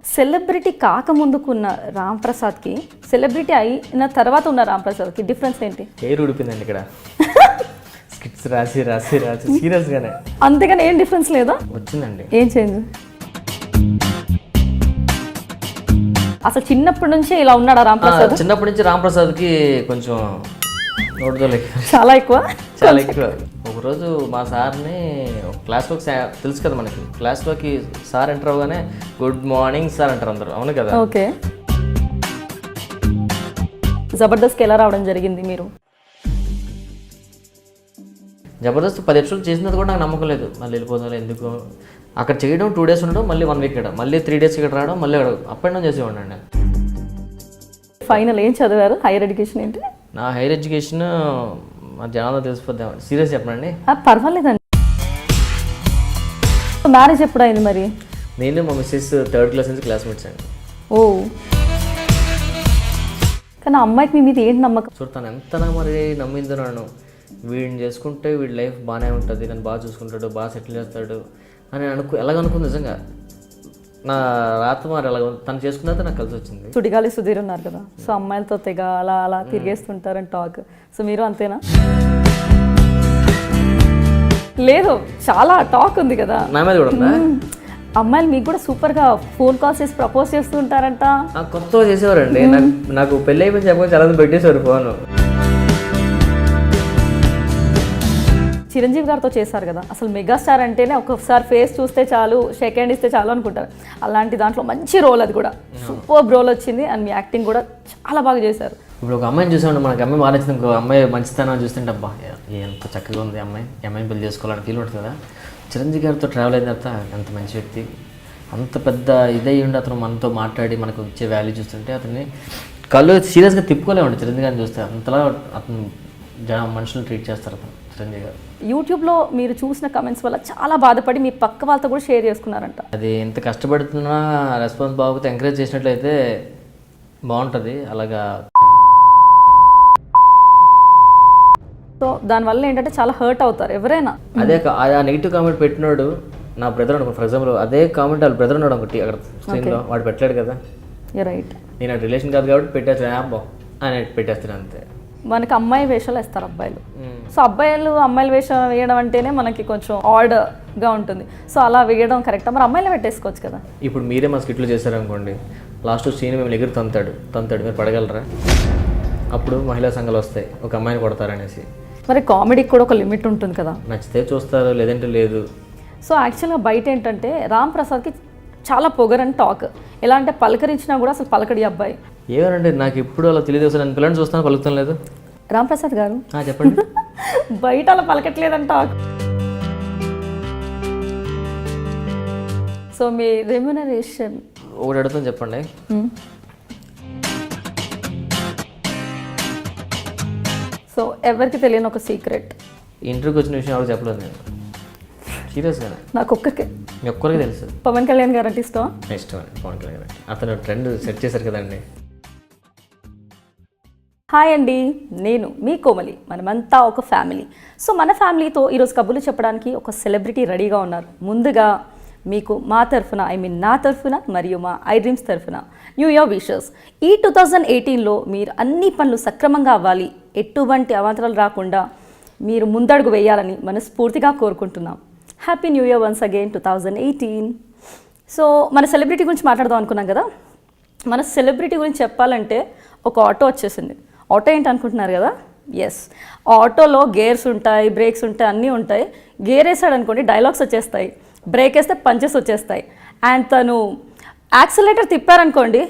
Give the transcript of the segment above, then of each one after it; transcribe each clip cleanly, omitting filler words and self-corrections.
Celebrity కాకముందుకున్న Ram ప్రసాద్కి celebrity అయిన తర్వాత ఉన్న రామ్ ప్రసాద్కి డిఫరెన్స్ ఏంటి? హెయిర్ ఉడిపోయిందండి ఇక్కడ. స్కిట్స్ రాసి రాసి రాసి సీరియస్గానే. అంతేగాని ఏం డిఫరెన్స్ లేదా? వచ్చిందండి. ఏం చేంజ్? అసలు చిన్నప్పటి నుంచే ఇలా ఉన్నాడా రామ్ ప్రసాద్? చిన్నప్పటి నుంచి రామ్ ప్రసాద్కి కొంచెం నోటుదోలే చాలా ఎక్కువ. చాలా ఎక్కువ. ఒకరోజు మా సార్ని క్లాస్లోకి తెలుసు కదా మనకి, క్లాస్లోకి సార్ ఎంటర్ అవగానే గుడ్ మార్నింగ్ సార్ అంటారు అందరూ, అవును కదా? ఓకే. జబర్దస్త్కి ఎలా రావడం జరిగింది మీరు? జబర్దస్త్ 10 ఎపిసోడ్లు చేసినది కూడా నాకు నమ్మకం లేదు. మళ్ళీ వెళ్ళిపోదాం ఎందుకు, అక్కడ చేయడం 2 days ఉండడం, మళ్ళీ 1 week ఇక్కడ, మళ్ళీ 3 days ఇక్కడ రావడం, మళ్ళీ అప్ అండ్ డౌన్ చేసేవాడిని అండి. ఫైనల్ ఏం చదివారు? హైయర్ ఎడ్యుకేషన్ ఏంటి? నా హైయర్ ఎడ్యుకేషన్ మా జనాల్లో తెలిసిపోద్దాం. సీరియస్ చెప్పనండి. పర్వాలేదండి. మ్యారేజ్ ఎప్పుడు అయింది మరి? నేను మా మిస్సెస్ 3rd class నుంచి క్లాస్మేట్స్ అండి. ఓ, కానీ అమ్మాయికి మీ మీద ఏంటి నమ్మకం? తను ఎంత మరి నమ్మిందో నన్ను, వీడిని చేసుకుంటే వీడి లైఫ్ బాగానే ఉంటుంది, నన్ను బాగా చూసుకుంటాడు, బాగా సెటిల్ చేస్తాడు అని ఎలాగనుకుంది. నిజంగా నా రాత మరి ఎలాగ తను చేసుకున్నది నాకు కలిసి వచ్చింది. సుడిగాలి సుధీర్ ఉన్నారు కదా, సో అమ్మాయిలతో తెగ అలా అలా తిరిగేస్తుంటారని టాక్. సో మీరు అంతేనా? లేదు, చాలా టాక్ ఉంది కదా నా మీద కూడా ఉందా? అమ్మాయిలు మీకు కూడా సూపర్ గా ఫోన్ కాల్స్ చేసి ప్రపోజ్ చేస్తూ ఉంటారంట. కొత్తగా చేసేవారండి. నాకు పెళ్ళి అయిపోయింది చెప్పకుండా చాలా మంది పెట్టేశారు ఫోన్. చిరంజీవి గారితో చేశారు కదా, అసలు మెగాస్టార్ అంటేనే ఒక్కసారి ఫేస్ చూస్తే చాలు, షేక్ హ్యాండ్ ఇస్తే చాలు అనుకుంటారు. అలాంటి దాంట్లో మంచి రోల్, అది కూడా సూపర్ రోల్ వచ్చింది. అండ్ మీ యాక్టింగ్ కూడా చాలా బాగా చేశారు. ఇప్పుడు ఒక అమ్మాయిని చూసామండి, మనకి అమ్మాయి బాగా నచ్చింది, ఇంకో అమ్మాయి మంచితనం చూస్తుంటే అబ్బా ఎంత చక్కగా ఉంది అమ్మాయిని పెళ్లి చేసుకోవాలని ఫీల్ ఉంటుంది కదా. చిరంజీవి గారితో ట్రావెల్ అయిన తర్వాత ఎంత మంచి వ్యక్తి, అంత పెద్ద ఇదై ఉండి అతను మనతో మాట్లాడి మనకు ఇచ్చే వాల్యూ చూస్తుంటే అతన్ని కళ్ళు సీరియస్గా తిప్పుకోలేమండి. చిరంజీవి గారిని చూస్తే అంతలా అతను మనుషులను ట్రీట్ చేస్తారు అతను చిరంజీవి గారు. యూట్యూబ్లో మీరు చూసిన కమెంట్స్ వల్ల చాలా బాధపడి మీ పక్క వాళ్ళతో కూడా షేర్ చేసుకున్నారంట. అది ఎంత కష్టపడుతున్నా రెస్పాన్స్ బాగుంటే ఎంకరేజ్ చేసినట్లయితే బాగుంటుంది. అలాగా సో దానివల్ల ఏంటంటే చాలా హర్ట్ అవుతారు ఎవరైనా. అదే ఆ నెగిటివ్ కామెంట్ పెట్టినాడు నా బ్రదర్ అనుకో, ఫర్ ఎగ్జాంపుల్ అదే కామెంట్ వాళ్ళ బ్రదర్ ఉన్నాడు ఒకటి అక్కడ స్క్రీన్లో, వాడు పెట్టలేడు కదా. రైట్. నేను ఆ రిలేషన్ కాదు కాబట్టి పెట్టేస్తాను అబ్బా అని పెట్టేస్తాను అంతే. మనకి అమ్మాయి వేషాలు వేస్తారు అబ్బాయిలు. సో అబ్బాయిలు అమ్మాయిల వేషం వేయడం అంటేనే మనకి కొంచెం ఆడ్గా ఉంటుంది. సో అలా వేయడం కరెక్టా? మరి అమ్మాయిలు పెట్టేసుకోవచ్చు కదా. ఇప్పుడు మీరే మా స్కిట్లు చేశారనుకోండి, లాస్ట్ సీన్ మేము ఎగురు తంతాడు మీరు పడగలరా? అప్పుడు మహిళా సంఘాలు వస్తాయి ఒక అమ్మాయిని కొడతారనేసి. మరి కామెడీకి కూడా ఒక లిమిట్ ఉంటుంది కదా. నచ్చితే చూస్తారు, లేదంటే లేదు. సో యాక్చువల్గా బయట ఏంటంటే రామ్ ప్రసాద్కి చాలా పొగరని టాక్. ఎలా అంటే పలకరించినా కూడా అసలు పలకడి అబ్బాయి. ఏమనంటే నాకు ఇప్పుడు అలా తెలియదు, అసలు నేను పిల్లల్ని చూస్తాను పలుకుతాం లేదు. రామ్ ప్రసాద్ గారు చెప్పండి. బయట అలా పలకట్లేదని టాక్. సో మీ రెమ్యునరేషన్ ఒకటి అడుగుతాను చెప్పండి. సో ఎవరికి తెలియని ఒక సీక్రెట్, ఇంటర్వ్యూకి వచ్చిన విషయం ఎవరు చెప్పలేదు నేను సీరియస్గానే. నాకు ఒక్కరికి తెలుసు. పవన్ కళ్యాణ్ గారు అంటే ఇష్టం. పవన్ కళ్యాణ్ గారు అతను ట్రెండ్ సెట్ చేశారు కదండి. హాయ్ అండి, నేను మీ కోమలి. మనమంతా ఒక ఫ్యామిలీ. సో మన ఫ్యామిలీతో ఈరోజు కబుర్లు చెప్పడానికి ఒక సెలబ్రిటీ రెడీగా ఉన్నారు. ముందుగా మీకు మా తరఫున, నా తరఫున మరియు మా ఐ డ్రీమ్స్ తరఫున న్యూ ఇయర్ విషెస్. ఈ 2018లో మీరు అన్ని పనులు సక్రమంగా అవ్వాలి, ఎటువంటి అవాంతరాలు రాకుండా మీరు ముందడుగు వేయాలని మనస్ఫూర్తిగా కోరుకుంటున్నాం. Happy new year once again 2018. So మన సెలబ్రిటీ గురించి మాట్లాడదాం అనుకున్నాం కదా. మన సెలబ్రిటీ గురించి చెప్పాలంటే ఒక ఆటో వచ్చేసింది. ఆటో ఏంటి అనుకుంటున్నారు కదా? ఎస్, ఆటోలో గేర్స్ ఉంటాయి, బ్రేక్స్ ఉంటాయి, అన్నీ ఉంటాయి. గేర్ వేసాడు అనుకోండి డైలాగ్స్ వచ్చేస్తాయి, బ్రేక్ వేస్తే పంచెస్ వచ్చేస్తాయి. అండ్ తను యాక్సిలేటర్ తిప్పారనుకోండి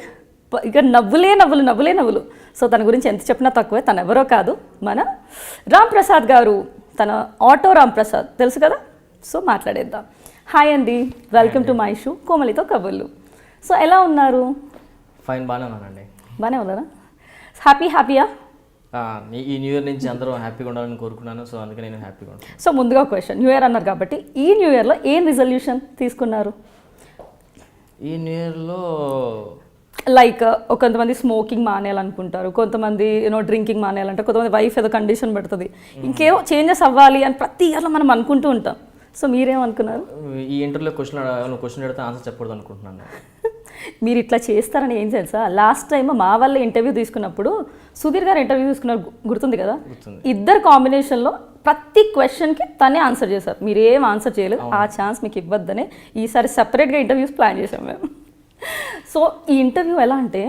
ఇక నవ్వులే నవ్వులు. సో తన గురించి ఎంత చెప్పినా తక్కువే. తను ఎవరో కాదు, మన రామ్ ప్రసాద్ గారు. తన ఆటో రామ్ ప్రసాద్ తెలుసు కదా. సో మాట్లాడేద్దాం. హాయ్ అండి, వెల్కమ్ టు మై షో కోమలితో కబుర్లు. సో ఎలా ఉన్నారు? ఫైన్, బాగానే ఉన్నానండి. బాగానే ఉన్నారా? హ్యాపీయా? ఈ న్యూ ఇయర్ నుంచి అందరూ హ్యాపీగా ఉండాలని కోరుకున్నాను. సో అందుకే నేను హ్యాపీగా ఉంటాను. సో ముందుగా క్వశ్చన్, న్యూ ఇయర్ అన్నారు కాబట్టి ఈ న్యూ ఇయర్లో ఏం రిజల్యూషన్ తీసుకున్నారు? ఈ న్యూ ఇయర్లో లైక్ కొంతమంది స్మోకింగ్ మానేయాలనుకుంటారు, కొంతమంది డ్రింకింగ్ మానేయాలంటారు, కొంతమంది వైఫ్ ఏదో కండిషన్ పెడుతుంది, ఇంకేవో చేంజెస్ అవ్వాలి అని ప్రతి ఇయర్లో మనం అనుకుంటూ ఉంటాం. సో మీరేమనుకున్నారు? ఈ ఇంటర్వ్యూలో క్వశ్చన్ అడిగితే ఆన్సర్ చెప్పకూడదు అనుకుంటున్నాను. మీరు ఇట్లా చేస్తారని ఏం తెలుసా, లాస్ట్ టైం మా వల్ల ఇంటర్వ్యూ తీసుకున్నప్పుడు సుధీర్ గారు ఇంటర్వ్యూ తీసుకున్నారు, గుర్తుంది కదా? ఇద్దరు కాంబినేషన్లో ప్రతి క్వశ్చన్కి తనే ఆన్సర్ చేశారు, మీరు ఏం ఆన్సర్ చేయలేదు, ఆ ఛాన్స్ మీకు ఇవ్వద్దనే ఈసారి సపరేట్గా ఇంటర్వ్యూస్ ప్లాన్ చేసాం మేము. సో ఈ ఇంటర్వ్యూ ఎలా అంటే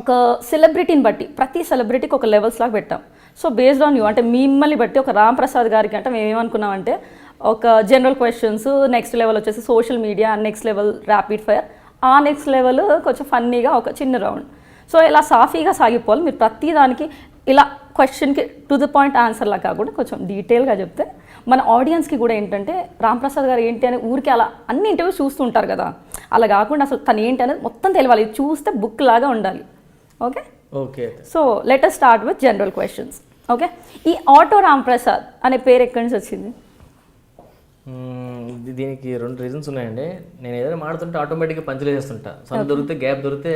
ఒక సెలబ్రిటీని బట్టి ప్రతి సెలబ్రిటీకి ఒక లెవెల్స్ లాగా పెట్టాం. సో బేస్డ్ ఆన్ యూ అంటే మిమ్మల్ని బట్టి ఒక రామ్ ప్రసాద్ గారికి అంటే మేము ఏమనుకున్నామంటే ఒక జనరల్ క్వశ్చన్స్, నెక్స్ట్ లెవెల్ వచ్చేసి social media, next level rapid fire, ఆ నెక్స్ట్ లెవెల్ కొంచెం ఫన్నీగా ఒక చిన్న రౌండ్. సో ఇలా సాఫీగా సాగిపోవాలి. మీరు ప్రతి దానికి ఇలా క్వశ్చన్కి టు ది పాయింట్ ఆన్సర్లా కాకుండా కొంచెం డీటెయిల్గా చెప్తే మన ఆడియన్స్కి కూడా ఏంటంటే రామ్ ప్రసాద్ గారు ఏంటి అని ఊరికి అలా అన్ని ఇంటర్వ్యూస్ చూస్తూ ఉంటారు కదా, అలా కాకుండా అసలు తను ఏంటి అనేది మొత్తం తెలియాలి, ఇది చూస్తే బుక్ లాగా ఉండాలి. Okay okay. So let us start with general questions. Okay, ఈ ఆటో రామ్ ప్రసాద్ అనే పేరు ఎక్కడి నుంచి వచ్చింది? దీనికి 2 రీజన్స్ ఉన్నాయండి. నేను ఏదైనా మాడుతుంటే ఆటోమేటిక్గా పంచులు వేసేస్తుంటా. సందు దొరికితే, గ్యాప్ దొరికితే,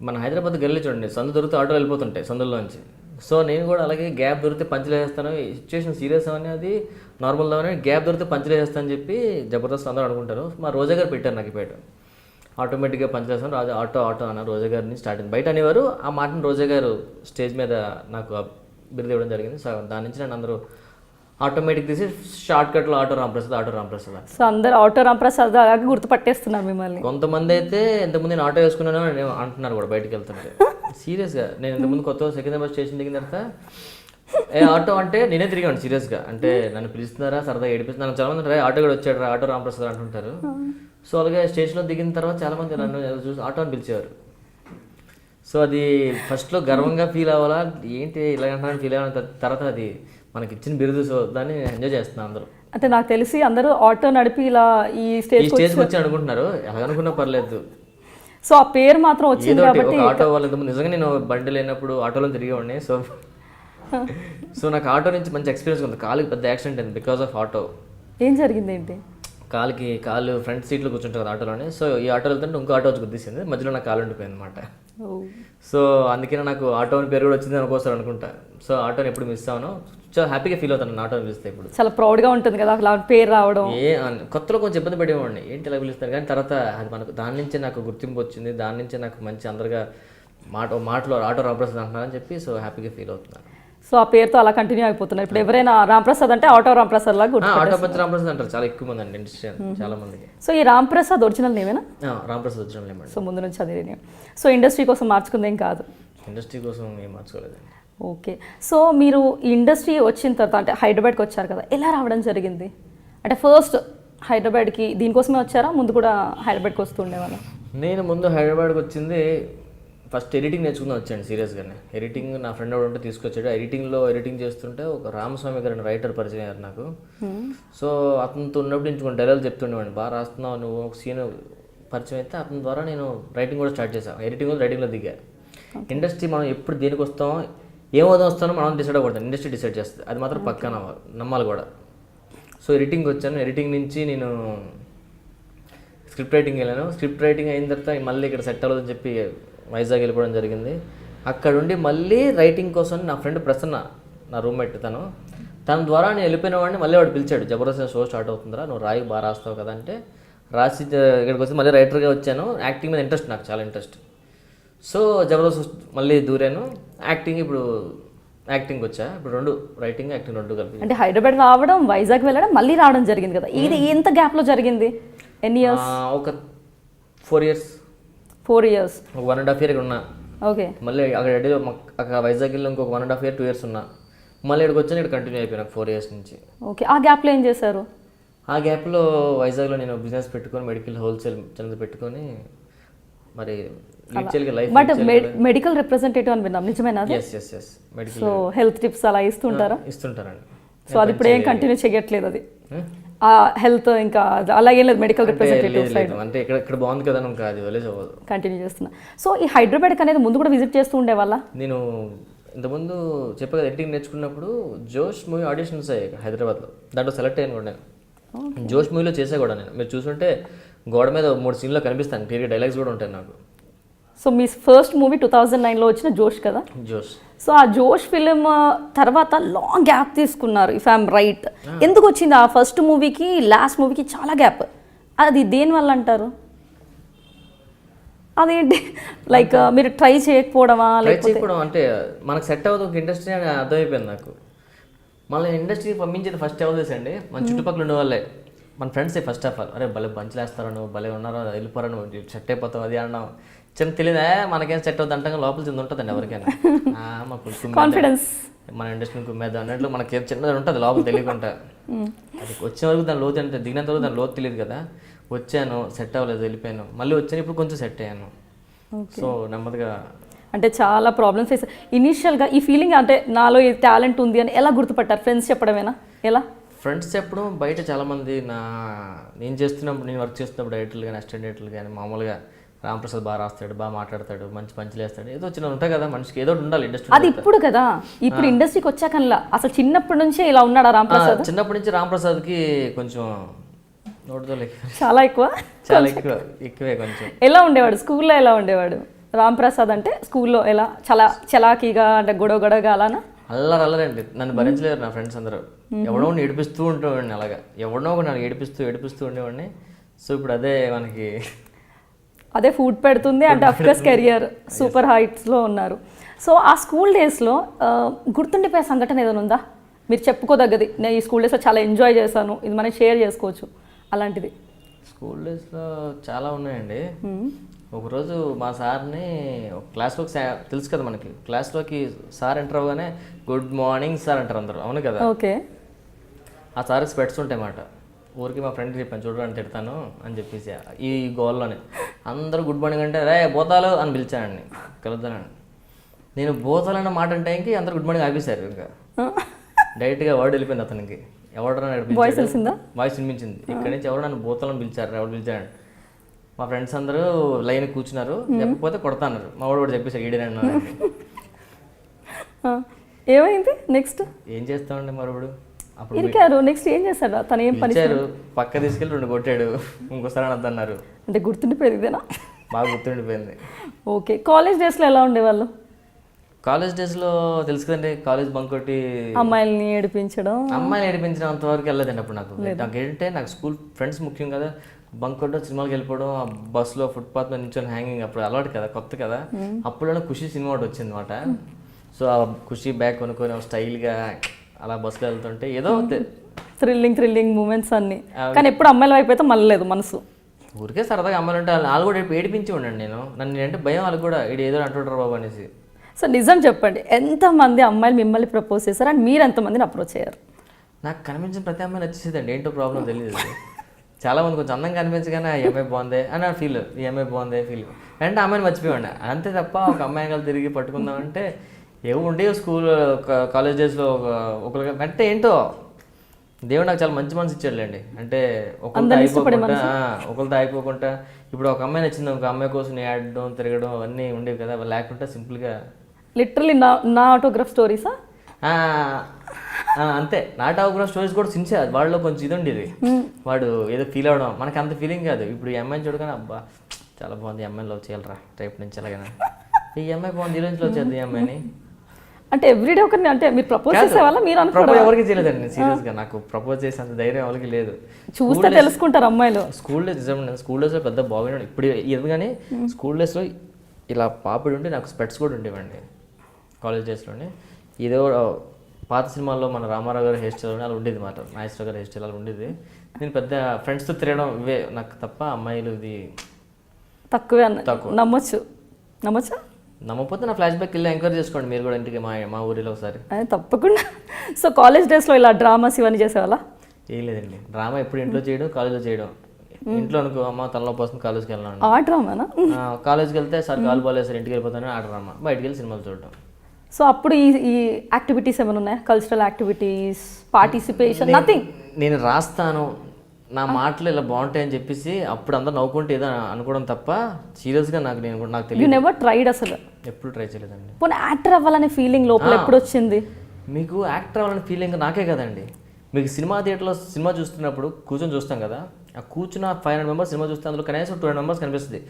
మన హైదరాబాద్ గల్లీ చూడండి, సందు దొరికితే ఆటోలు వెళ్ళిపోతుంటాయి సందుల్లోంచి. సో నేను కూడా అలాగే గ్యాప్ దొరికితే పంచులు వేస్తాను, సిచ్యువేషన్ సీరియస్ అవని అది నార్మల్ అవని గ్యాప్ దొరికితే పంచులు వేస్తాను అని చెప్పి జబర్దస్త్ అందరూ అనుకుంటారు. మా రోజా గారు పెట్టారు నాకు ఈ పేరు, ఆటోమేటిక్గా పంచులేస్తాను రాజా ఆటో ఆటో అన్న రోజా గారిని స్టార్టింగ్ బయట అనేవారు. ఆ మాటను రోజా గారు స్టేజ్ మీద నాకు బిరుదు ఇవ్వడం జరిగింది. సో దాని నుంచి నన్ను అందరూ ఆటోమేటిక్ తీసి షార్ట్ కట్లో auto Ramprasad auto Ramprasad. So అందరు ఆటో రాంప్రసాద్ అలాగే గుర్తుపట్టేస్తున్నారు మిమ్మల్ని. కొంతమంది అయితే ఇంతకుముందు నేను ఆటో వేసుకున్నాను అని అంటున్నారు కూడా బయటకు వెళ్తుంటే. సీరియస్గా నేను ఇంతకుముందు కొత్త సికింద్రాబాద్ స్టేషన్ దిగిన తర్వాత ఆటో అంటే నేనే తిరిగాను సీరియస్గా. అంటే నన్ను పిలుస్తున్నారా సరదా ఏడిపిస్తున్నారు, చాలా మంది ఆటో కూడా వచ్చాడు ఆటో రాంప్రసాద్ అంటుంటారు. సో అలాగే స్టేషన్లో దిగిన తర్వాత చాలామంది నన్ను చూసి ఆటో అని పిలిచేవారు. సో అది ఫస్ట్లో గర్వంగా ఫీల్ అవ్వాలా ఏంటి ఇలా అంటున్నాను ఫీల్ అవ్వాలి, తర్వాత అది మనకి ఇచ్చిన బిరుదు. సో దాన్ని ఎంజాయ్ చేస్తున్నాను అందరూ. అంటే నాకు తెలిసి అందరూ ఆటో నడిపి ఇలా ఈ స్టేజ్కి వచ్చి అనుకుంటున్నారు, ఎలా అనుకున్నా పర్లేదు. సో ఆ పేరు మాత్రం వచ్చింది కాబట్టి ఆటో వాళ్ళు నిజంగా నేను బండి లేనప్పుడు ఆటోలో తిరిగేవాడిని. సో నాకు ఆటో నుంచి మంచి ఎక్స్పీరియన్స్ ఉంది. కాలుకి పెద్ద యాక్సిడెంట్ అయింది బికాస్ ఆఫ్ ఆటో. ఏం జరిగింది ఏంటి? కాలు ఫ్రంట్ సీట్లో కూర్చుంటారు కదా ఆటోలోనే. సో ఈ ఆటో వెళ్తుంటే ఇంకో ఆటో వచ్చి గుద్దేసింది, మధ్యలో నాకు కాలు ఉండిపోయింది అనమాట. సో అందుకనే నాకు ఆటో అని పేరు కూడా వచ్చింది అనుకోసారి అనుకుంటా. సో ఆటోని ఎప్పుడు మిస్ అవ్వను, చాలా హ్యాపీగా ఫీల్ అవుతాను ఆటోని పిలిస్తే. ఇప్పుడు చాలా ప్రౌడ్గా ఉంటుంది కదా అలా పేరు రావడం. కొత్తలో కొంచెం ఇబ్బంది పడేవాడిని, ఏంటి ఇలా పిలుస్తారు, కానీ తర్వాత అది మనకు దాని నుంచే నాకు గుర్తింపు వచ్చింది, దాని నుంచే నాకు మంచి అందరిగా మాటలో ఆటో రాంప్రసాద్ అంటున్నారని చెప్పి సో హ్యాపీగా ఫీల్ అవుతున్నాను. సో ఆ పేరుతో అలా కంటిన్యూ అయిపోతున్నారు. ఇప్పుడు ఎవరైనా రాంప్రసాద్ అంటే ఆటో రాంప్రసాద్ లాగా ఆటో పంచ్ రాంప్రసాద్ అంటారు చాలా ఎక్కువ మంది అండి ఇండస్ట్రీ చాలా మందికి. సో ఈ రాంప్రసాద్ ఒరిజినల్ నేమేనా? Ramprasad original name. సో ముందు నుంచి అదే నేమ్. సో ఇండస్ట్రీ కోసం మార్చుకుందేం కాదు? ఇండస్ట్రీ కోసం ఏం మార్చుకోలేదండి. ఓకే, సో మీరు ఈ ఇండస్ట్రీ వచ్చిన తర్వాత అంటే హైదరాబాద్కి వచ్చారు కదా, ఎలా రావడం జరిగింది? అంటే ఫస్ట్ హైదరాబాద్కి దీనికోసమే వచ్చారా, ముందు కూడా హైదరాబాద్కి వస్తూ ఉండేవాళ్ళ? నేను ముందు హైదరాబాద్కి వచ్చింది ఫస్ట్ ఎడిటింగ్ నేర్చుకుందాం వచ్చాను సీరియస్గానే. ఎడిటింగ్ నా ఫ్రెండ్ ఒకటి ఉంటే తీసుకొచ్చాడు. ఎడిటింగ్ చేస్తుంటే ఒక రామస్వామి గారు రైటర్ పరిచయం అయ్యారు నాకు. సో అతనితో ఉన్నప్పుడు ఇంచుకొని డైలాగ్ చెప్తుండేవాడిని, బాగా రాస్తున్నావు నువ్వు, ఒక సీన్ పరిచయం అయితే అతని ద్వారా నేను రైటింగ్ కూడా స్టార్ట్ చేశాను. ఎడిటింగ్ రైటింగ్లో దిగా. ఇండస్ట్రీ మనం ఎప్పుడు దేనికి వస్తామో ఏమవుతాం వస్తానో మనం డిసైడ్ అవ్వకూడదు, ఇండస్ట్రీ డిసైడ్ చేస్తుంది, అది మాత్రం పక్కా నమ్మాలి కూడా. సో ఎడిటింగ్ వచ్చాను, ఎడిటింగ్ నుంచి నేను స్క్రిప్ట్ రైటింగ్ వెళ్ళాను. స్క్రిప్ట్ రైటింగ్ అయిన తర్వాత మళ్ళీ ఇక్కడ సెట్ అవ్వదని చెప్పి వైజాగ్ వెళ్ళిపోవడం జరిగింది. అక్కడుండి మళ్ళీ రైటింగ్ కోసం నా ఫ్రెండ్ ప్రసన్న, నా రూమ్మేట్, తన ద్వారా నేను వెళ్ళిపోయిన వాడిని మళ్ళీ వాడు పిలిచాడు, జబర్దస్త్ షో స్టార్ట్ అవుతుందిరా, నువ్వు రాయి బాగా రాస్తావు కదా అంటే రాసి ఇక్కడికి వచ్చి మళ్ళీ రైటర్గా వచ్చాను. యాక్టింగ్ మీద ఇంట్రెస్ట్, నాకు చాలా ఇంట్రెస్ట్. సో జబర్దస్త్ మళ్ళీ దూరాను. ఇప్పుడు యాక్టింగ్ వచ్చా, ఇప్పుడు 2 రైటింగ్ యాక్టింగ్ 2 కలిపి. అంటే హైదరాబాద్ రావడం, వైజాగ్ వెళ్ళడం, మళ్ళీ రావడం జరిగింది కదా, ఇది ఎంత గ్యాప్లో జరిగింది? ఎన్ని ఇయర్స్? ఒక 4 years. 4 years. ఒక 1.5 year ఇక్కడ ఉన్నా. ఓకే, మళ్ళీ అక్కడ వైజాగ్ వెళ్ళి ఇంకొక 1.5 year 2 years ఉన్నా. మళ్ళీ ఇక్కడికి వచ్చాను, ఇక్కడ కంటిన్యూ అయిపోయినా 4 years నుంచి. ఓకే, ఆ గ్యాప్లో ఏం చేశారు? ఆ గ్యాప్లో వైజాగ్లో నేను బిజినెస్ పెట్టుకొని మెడికల్ హోల్సేల్ చిన్నది పెట్టుకొని మరి బట్ మెడికల్ రిప్రజెంటేటివ్ అని విన్నాం, నిజమేనా? మెడికల్. సో హెల్త్ టిప్స్ అలా ఇస్తుంటారండి. సో అది ఇప్పుడు ఏం కంటిన్యూ చేయట్లేదు, అది ఆ హెల్త్ ఇంకా అలా ఏం లేదు, మెడికల్ రిప్రజెంటేటివ్ సైడ్ అంటే ఇక్కడ బాగుంది కదా ఇంకా అది వదిలేసి అవ్వదు, కంటిన్యూ చేస్తున్నా. సో ఈ హైదరాబాద్కి అనేది ముందు కూడా విజిట్ చేస్తూ ఉండేవాళ్ళ? నేను ఇంతకుముందు చెప్పే కదా ఎడిటింగ్ నేర్చుకున్నప్పుడు జోష్ మూవీ ఆడిషన్స్ అయ్యాయి హైదరాబాద్లో, దాంట్లో సెలెక్ట్ అయ్యాను కూడా నేను. జోష్ మూవీలో చేసా కూడా నేను, మీరు చూసుంటే గోడ మీద 3 సీన్లో కనిపిస్తాను, క్లియర్ డైలాగ్స్ కూడా ఉంటాయి నాకు. సో మీ ఫస్ట్ మూవీ 2009లో వచ్చిన జోష్ కదా? జోష్. సో ఆ జోష్ ఫిలిం తర్వాత లాంగ్ గ్యాప్ తీసుకున్నారు, ఇఫ్ ఐఎమ్ రైట్. ఎందుకు వచ్చింది ఆ ఫస్ట్ మూవీకి లాస్ట్ మూవీకి చాలా గ్యాప్? అది దేనివల్ల అంటారు? అదేంటి లైక్ మీరు ట్రై చేయకపోవడమా ట్రై చేయకపోవడం అంటే మనకు సెట్ అవ్వదు ఒక ఇండస్ట్రీ అని అర్థమైపోయింది నాకు. మళ్ళీ ఇండస్ట్రీకి పంపించేది ఫస్ట్ ఎవరు చేసండి, మన చుట్టుపక్కల ఉండే వాళ్ళే, మన ఫ్రెండ్సే ఫస్ట్ ఆఫ్ ఆల్. అరే భలే బంచులేస్తారా నువ్వు, భలే ఉన్నారో, వెళ్ళిపోరా నువ్వు, సెట్ అయిపోతావు అది అన్నావు. చిన్న తెలియదా మనకేం సెట్ అవుతుంది అంటే లోపల చిన్న ఉంటుందండి ఎవరికైనా, మాకు కాన్ఫిడెన్స్ మన ఇండస్ట్రీ కుమ్మేద్దాం అన్నట్లు మనకి చిన్నది ఉంటుంది లోపల తెలియకుండా. అది వచ్చే వరకు దాని లోతు అంటే దిగినంత వరకు దాని లోతు తెలియదు కదా. వచ్చాను, సెట్ అవ్వలేదు, వెళ్ళిపోయాను, మళ్ళీ వచ్చాను, ఇప్పుడు కొంచెం సెట్ అయ్యాను. సో నెమ్మదిగా అంటే చాలా ప్రాబ్లమ్స్ ఫేస్. ఇనీషియల్గా ఈ ఫీలింగ్ అంటే నాలో ఈ టాలెంట్ ఉంది అని ఎలా గుర్తుపట్టారు? ఫ్రెండ్స్ చెప్పడమేనా? ఎలా? ఫ్రెండ్స్ చెప్పడం, బయట చాలామంది నేను చేస్తున్నప్పుడు, నేను వర్క్ చేస్తున్నప్పుడు డైరెక్టర్లు కానీ అసిస్టెంట్ డైరెక్టర్లు కానీ మామూలుగా రాంప్రసాద్ బాగా రాస్తాడు, బాగా మాట్లాడతాడు, మంచి పంచులు వేస్తాడు, ఏదో చిన్న ఉంటాయి కదా మనిషికి, ఏదో ఉండాలి ఇండస్ట్రీ. అది ఇప్పుడు కదా, ఇప్పుడు ఇండస్ట్రీకి వచ్చాకల్లా అసలు చిన్నప్పటి నుంచే ఇలా ఉన్నాడా రాంప్రసాద్? చిన్నప్పటి నుంచి రాంప్రసాద్కి కొంచెం నోటితో చాలా ఎక్కువ, చాలా ఎక్కువే కొంచెం. ఎలా ఉండేవాడు స్కూల్లో? ఎలా ఉండేవాడు రాంప్రసాద్ అంటే స్కూల్లో? ఎలా చాలా చలాకీగా అంటే గొడవగా అలానా? అల్లరండి, నన్ను భరించలేరు నా ఫ్రెండ్స్ అందరూ. ఎవడో ఏడిపిస్తూ ఉండేవాడిని, అలాగా ఎవడో ఒక నన్ను ఏడిపిస్తూ ఉండేవాడిని. సో ఇప్పుడు అదే మనకి అదే ఫుడ్ పెడుతుంది అంటే అఫ్కోర్స్ కెరియర్ సూపర్ హైట్స్లో ఉన్నారు. సో ఆ స్కూల్ డేస్లో గుర్తుండిపోయే సంఘటన ఏదైనా ఉందా మీరు చెప్పుకోదగ్గది? నేను ఈ స్కూల్ డేస్లో చాలా ఎంజాయ్ చేశాను, ఇది మనం షేర్ చేసుకోవచ్చు అలాంటిది? స్కూల్ డేస్లో చాలా ఉన్నాయండి. ఒకరోజు మా సార్ని క్లాస్లోకి, తెలుసు కదా మనకి క్లాస్లోకి సార్ ఎంటర్ అవ్వగానే గుడ్ మార్నింగ్ సార్ అంటారు అందరూ, అవును కదా? ఓకే. ఆ సార్ స్పెట్స్ ఉంటాయి మాట. ఊరికి మా ఫ్రెండ్కి చెప్పాను, చూడడానికి తిడతాను అని చెప్పేసి ఈ గోల్లోనే అందరూ గుడ్ మార్నింగ్ అంటే రే బోతాలు అని పిలిచానండి, కలుద్దానండి. నేను బోతాలన్న మాట అంటే ఇంక అందరు గుడ్ మార్నింగ్ ఆపేశారు. ఇంకా డైరెక్ట్గా వర్డ్ వెళ్ళిపోయింది అతనికి. ఎవడో నడిపించాడు, వాయిస్ వినిపించింది. ఇక్కడి నుంచి ఎవరు నన్ను బోతాలని పిలిచారు, ఎవరు పిలిచాడు. మా ఫ్రెండ్స్ అందరూ లైన్ కూర్చున్నారు, చెప్పకపోతే కొడతాన్నారు. మా వాడు కూడా చెప్పేసారు ఈడేనన్నా. ఏమైంది నెక్స్ట్? ఏం చేస్తామండి మరొకడు అప్పుడు ఇరికారు. నెక్స్ట్ ఏం చేశాడు? తను ఏం పని చేశారు? పక్క తీసుకెళ్ళి 2 కొట్టాడు, ఇంకోసారి అనద్దన్నారు. అంటే గుర్తుండిపోయింది ఇదేనా? బాగా గుర్తుండిపోయింది. ఓకే. కాలేజ్ డేస్లో ఎలా ఉండేవాళ్ళు? కాలేజ్ డేస్లో తెలుసు కదండి, కాలేజ్ బంక్ కొట్టి అమ్మాయిల్ని ఏడిపించడం అంతవరకు వెళ్ళలేదండి. అప్పుడు నాకు ఏంటంటే నాకు స్కూల్ ఫ్రెండ్స్ ముఖ్యం కదా. బంక్ కొట్టడం, సినిమాకి వెళ్ళిపోవడం, ఆ బస్సులో ఫుట్పాత్ మీద నిల్చొని హ్యాంగింగ్, అప్పుడు అలవాటు కదా, కొత్త కదా. అప్పుడు ఖుషి సినిమా ఒకటి వచ్చింది అనమాట. సో ఆ ఖుషి బ్యాగ్ కొనుక్కొని స్టైల్గా అలా బస్సులో వెళ్తుంటే ఏదో థ్రిల్లింగ్ మూమెంట్స్ అన్ని. కానీ ఎప్పుడు అమ్మాయిల వైపు అయితే మళ్ళలేదు మనసు. ఊరికే సరదాగా అమ్మాయిలు ఉంటే వాళ్ళు కూడా ఏడిపించి ఉండండి. నన్ను అంటే భయం, వాళ్ళు కూడా ఇది ఏదో అంటుంటారు బాబు అనేసి. సో నిజం చెప్పండి, ఎంతమంది అమ్మాయిలు మిమ్మల్ని ప్రపోజ్ చేశారు అండ్ మీరు ఎంతమందిని అప్రోచ్ అయ్యారు? నాకు కనిపించిన ప్రతి అమ్మాయి నచ్చేసేదండి, ఏంటో ప్రాబ్లం తెలియదు. చాలామంది కొంచెం అందంగా కనిపించగానే ఈ అమ్మాయి బాగుంది అని నా ఫీల్, ఈ అమ్మాయి బాగుంది ఫీల్ అంటే అమ్మాయిని మర్చిపోయాడు అంతే తప్ప ఒక అమ్మాయి కలిసి తిరిగి పట్టుకుందామంటే ఏవో ఉండే స్కూల్ కాలేజ్ డేస్లో ఒకరికి అంటే ఏంటో దేవుడు నాకు చాలా మంచి మనసు ఇచ్చాడులేండి. అంటే ఒకరితో అయిపోకుండా ఇప్పుడు ఒక అమ్మాయి నచ్చింది, ఒక అమ్మాయి కోసం ఆడడం తిరగడం అవన్నీ ఉండేవి కదా, లేకుండా సింపుల్గా లిటరలీ నా ఆటోగ్రాఫ్ స్టోరీసా? అంతే, నా ఆటోగ్రాఫ్ స్టోరీస్ కూడా సిన్సియర్. వాళ్ళలో కొంచెం ఇది ఉండేది, వాడు ఏదో ఫీల్ అవడం, మనకి అంత ఫీలింగ్ కాదు. ఇప్పుడు ఈ అమ్మాయిని చూడగానే అబ్బా చాలా బాగుంది, ఈ అమ్మాయిని లవ్ చేయాలరా రేపు నుంచి ఎలాగైనా, ఈ అమ్మాయి బాగుంది, ఈ రోజు లవ్ చేద్దాం ఈ అమ్మాయిని. అంటే ఎవ్రీడే ఒకరిని అంటే మీరు ప్రపోజ్ చేసేవాళ్ళ? మీరు ప్రపోజ్ ఎవరికి చేయలేదండి సీరియస్గా, నాకు ప్రపోజ్ చేసేంత ధైర్యం ఎవరికి లేదు. చూస్తే తెలుసుకుంటారు అమ్మాయిలు. స్కూల్ డేస్ నిజంగా, స్కూల్ డేస్లో పెద్ద బాగున్నాడు. ఇప్పుడు ఎందుకని స్కూల్ డేస్లో ఇలా పాపిడి ఉంటే నాకు స్పెట్స్ కూడా ఉండేవండి. కాలేజ్ డేస్లోనే ఏదో పాత సినిమాల్లో మన రామారావు గారి హెయిర్ స్టైల్ అలా ఉండేది మాట, నాగేశ్వర గారి హెయిర్ స్టైల్ అలా ఉండేది. నేను పెద్ద ఫ్రెండ్స్తో తిరగడం ఇవే నాకు తప్ప, అమ్మాయిలు ఇది తక్కువే. నమ్మొచ్చా? నమ్మకపోతే నా ఫ్లాష్ బ్యాక్ వెళ్ళి ఎంక్వైరీ చేసుకోండి మీరు కూడా ఇంటికి, మా ఊరిలో ఒకసారి. తప్పకుండా. సో కాలేజ్ డేస్లో ఇలా డ్రామాస్ ఇవన్నీ చేసేవాళ్ళ? ఏం లేదండి, డ్రామా ఎప్పుడు ఇంట్లో చేయడం, కాలేజ్లో చేయడం. ఇంట్లో అనుకో అమ్మ తనలోపు వస్తుంది, కాలేజ్కి వెళ్ళాను, ఆ డ్రామానా? కాలేజ్కి వెళ్తే సార్ కాలు బాగాలేదు సార్ ఇంటికి వెళ్ళిపోతాను, ఆ డ్రామా. బయటికి వెళ్ళి సినిమాలు చూడడం. సో అప్పుడు ఈ యాక్టివిటీస్ ఏమైనా ఉన్నాయా? Cultural activities, participation? నథింగ్. నేను రాస్తాను, నా మాటలు ఇలా బాగుంటాయని చెప్పేసి అప్పుడు అందరూ నవ్వుకుంటే ఏదో అనుకోవడం తప్ప సీరియస్గా నాకు తెలియదు. యు నెవర్ ట్రైడ్ అసలు? ఎప్పుడు ట్రై చేయలేదండి. పోనీ యాక్టర్ అవ్వాలనే ఫీలింగ్ లోపల ఎప్పుడు వచ్చింది మీకు? యాక్టర్ అవ్వాలనే ఫీలింగ్ నాకే కదండి. మీకు సినిమా థియేటర్లో సినిమా చూస్తున్నప్పుడు కూర్చొని చూస్తాం కదా, ఆ కూర్చున్న 500 మెంబర్స్ సినిమా చూస్తే అందులో కనీసం 200 మెంబర్స్ కనిపిస్తుంది,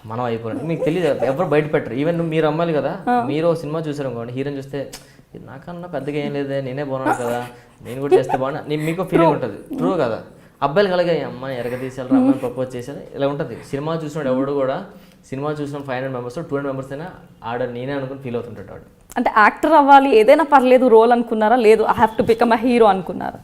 మనం అయిపోయినట్టు. మీకు తెలియదు, ఎవరు బయట పెట్టరు. ఈవెన్ మీరు అమ్మాయిలు కదా, మీరు సినిమా చూసారు అనుకోండి, హీరోని చూస్తే నాకన్నా పెద్దగా ఏం లేదే, నేనే బాగున్నాను కదా, నేను కూడా చేస్తే బాగున్నా, మీకు ఫీలింగ్ ఉంటుంది. ట్రూ కదా? అబ్బాయిలు కలగా అమ్మాయి ఎరగ తీసేయాలి, అమ్మాయిని ప్రపోజ్ చేసేది ఇలా ఉంటుంది. సినిమా చూసినాడు ఎవడు కూడా సినిమా చూసిన 500 మెంబర్స్ 200 మెంబర్స్ అయినా నేనే అనుకుని ఫీల్ అవుతుంటాడు వాడు. అంటే యాక్టర్ అవ్వాలి ఏదైనా పర్లేదు రోల్ అనుకున్నారా, లేదు I have to become a hero అనుకున్నారా?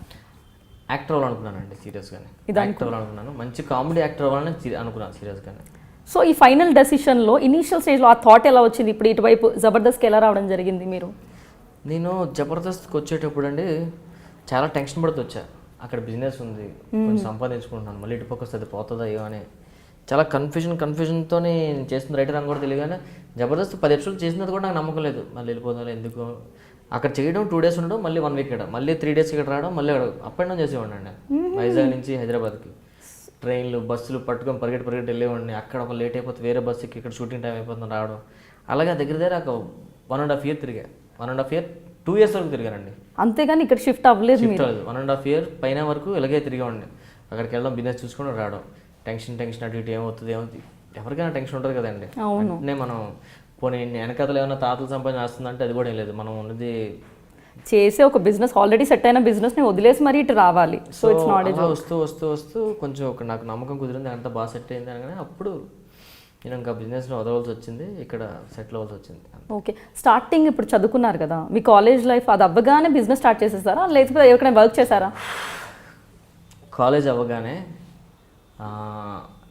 యాక్టర్ అవ్వాలనుకున్నానండి సీరియస్గానే. యాక్టర్ అవ్వాలనుకున్నాను, మంచి కామెడీ యాక్టర్ అవ్వాలని అనుకున్నాను సీరియస్గానే. సో ఈ ఫైనల్ డెసిషన్లో ఇనీషియల్ స్టేజ్లో ఆ థాట్ ఎలా వచ్చింది? ఇప్పుడు ఇటువైపు జబర్దస్త్కి ఎలా రావడం జరిగింది మీరు? నేను జబర్దస్త్కి వచ్చేటప్పుడు అండి చాలా టెన్షన్ పడుతూ వచ్చా. అక్కడ బిజినెస్ ఉంది, కొంచెం సంపాదించుకుంటున్నాను, మళ్ళీ ఇటుపక్క వస్తే అది పోతుందా అయ్యో అని చాలా కన్ఫ్యూజన్తో నేను చేస్తుంది రైటర్ అని కూడా తెలియగానే జబర్దస్త్ 10 ఎపిసోడ్లు చేసినది కూడా నాకు నమ్మకం లేదు. మళ్ళీ వెళ్ళిపోతాను ఎందుకు, అక్కడ చేయడం 2 days ఉండడం, మళ్ళీ 1 week ఇక్కడ, మళ్ళీ 3 days ఇక్కడ రావడం, మళ్ళీ అప్ అండ్ డౌన్ చేసేవాడిని అండి. వైజాగ్ నుంచి హైదరాబాద్కి ట్రైన్లు బస్సులు పట్టుకొని పరిగెట్టి వెళ్ళేవాడిని. అక్కడ ఒక లేట్ అయిపోతే వేరే బస్సుకి ఇక్కడ షూటింగ్ టైం అయిపోతుంది రావడం. అలాగే దగ్గర ఒక 1.5 year తిరిగా. 1.5 year 2 years వరకు తిరిగానండి. అంతేగాని ఇక్కడ షిఫ్ట్ అవ్వలేదు. 1.5 year పైన వరకు ఇలాగే తిరిగామండి. అక్కడికి వెళ్ళడం, బిజినెస్ చూసుకొని రావడం. టెన్షన్ అటు ఇటు ఏమవుతుంది ఎవరికైనా టెన్షన్ ఉంటుంది కదండి. అంటే మనం పోనీ వెనకతలు ఏమైనా తాతలు సంపాదన వస్తుందంటే అది కూడా ఏం లేదు. మనం ఉన్నది చేసే ఒక బిజినెస్ ఆల్రెడీ సెట్ అయిన బిజినెస్ని వదిలేసి మరి ఇటు రావాలి. సో ఇట్స్ నాట్ వస్తూ కొంచెం ఒక నాకు నమ్మకం కుదిరింది, అంతా బాగా సెట్ అయింది అనగానే అప్పుడు నేను ఇంకా బిజినెస్లో వదలవలసి వచ్చింది, ఇక్కడ సెటిల్ అవ్వాల్సి వచ్చింది. ఓకే, స్టార్టింగ్ ఇప్పుడు చదువుకున్నారు కదా, మీ కాలేజ్ లైఫ్ అది అవ్వగానే బిజినెస్ స్టార్ట్ చేసేసారా, లేకపోతే ఎవరికైనా వర్క్ చేశారా? కాలేజ్ అవ్వగానే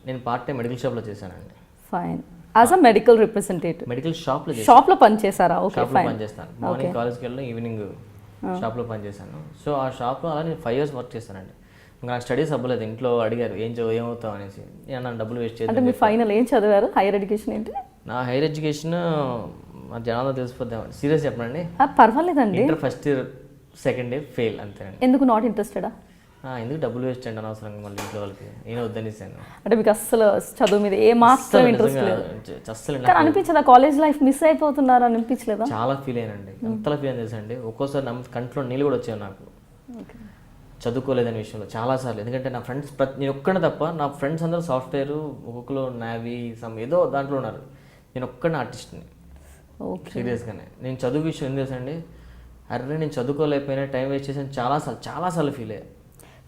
నేను పార్ట్ టైం మెడికల్ షాప్లో చేశానండి. Fine, as a medical representative medical షాప్లో పనిచేశారా? ఓకే, షాప్లో పనిచేస్తాను. మార్నింగ్ కాలేజ్కి వెళ్ళడం, ఈవినింగ్ షాప్లో పనిచేశాను. సో ఆ షాప్లో అలా నేను 5 years వర్క్ చేశానండి. ఇంకా నాకు స్టడీస్ అవ్వలేదు. ఇంట్లో అడిగారు ఏమవుతావు అనేసి. నేను నన్ను డబ్బులు వేస్ట్ చేయాలి. అంటే మీ ఫైనల్ ఏం చదివారు? హైయర్ ఎడ్యుకేషన్ ఏంటి? నా హైయర్ ఎడ్యుకేషన్ మా జనాల్లో తెలిసిపోద్దాం. సీరియస్ చెప్పండి, పర్వాలేదండి. Inter first year second year fail అంతేనండి. ఎందుకు నాట్ ఇంట్రెస్టెడా? ఎందుకు డబ్బులు వేస్ట్ అండి అనవసరంగా మళ్ళీ ఇంట్లో వాళ్ళకి. నేను వద్దనిస్తాను. అంటే మీకు అస్సలు చదువు మీద ఏ మాత్రం ఇంట్రెస్ట్ లేదు? అస్సలు అనిపించదా కాలేజ్ లైఫ్ మిస్ అయిపోతున్నారు అనిపించలేదా? చాలా ఫీల్ అయ్యానండి. ఎంతలా ఫీల్ అని తెలుసండి, ఒక్కోసారి కంట్లో నీళ్ళు కూడా వచ్చాయి నాకు చదువుకోలేదనే విషయంలో చాలాసార్లు. ఎందుకంటే నా ఫ్రెండ్స్ నేను ఒక్కడే తప్ప నా ఫ్రెండ్స్ అందరూ సాఫ్ట్వేర్, ఒక్కొక్కరు నావీ ఏదో దాంట్లో ఉన్నారు. నేను ఒక్కడే ఆర్టిస్ట్ని. సీరియస్గానే నేను చదువు విషయం ఏం తెలుసండి, అరే నేను చదువుకోలేకపోయినా టైం వేస్ట్ చేసాను చాలాసార్లు ఫీల్ అయ్యా.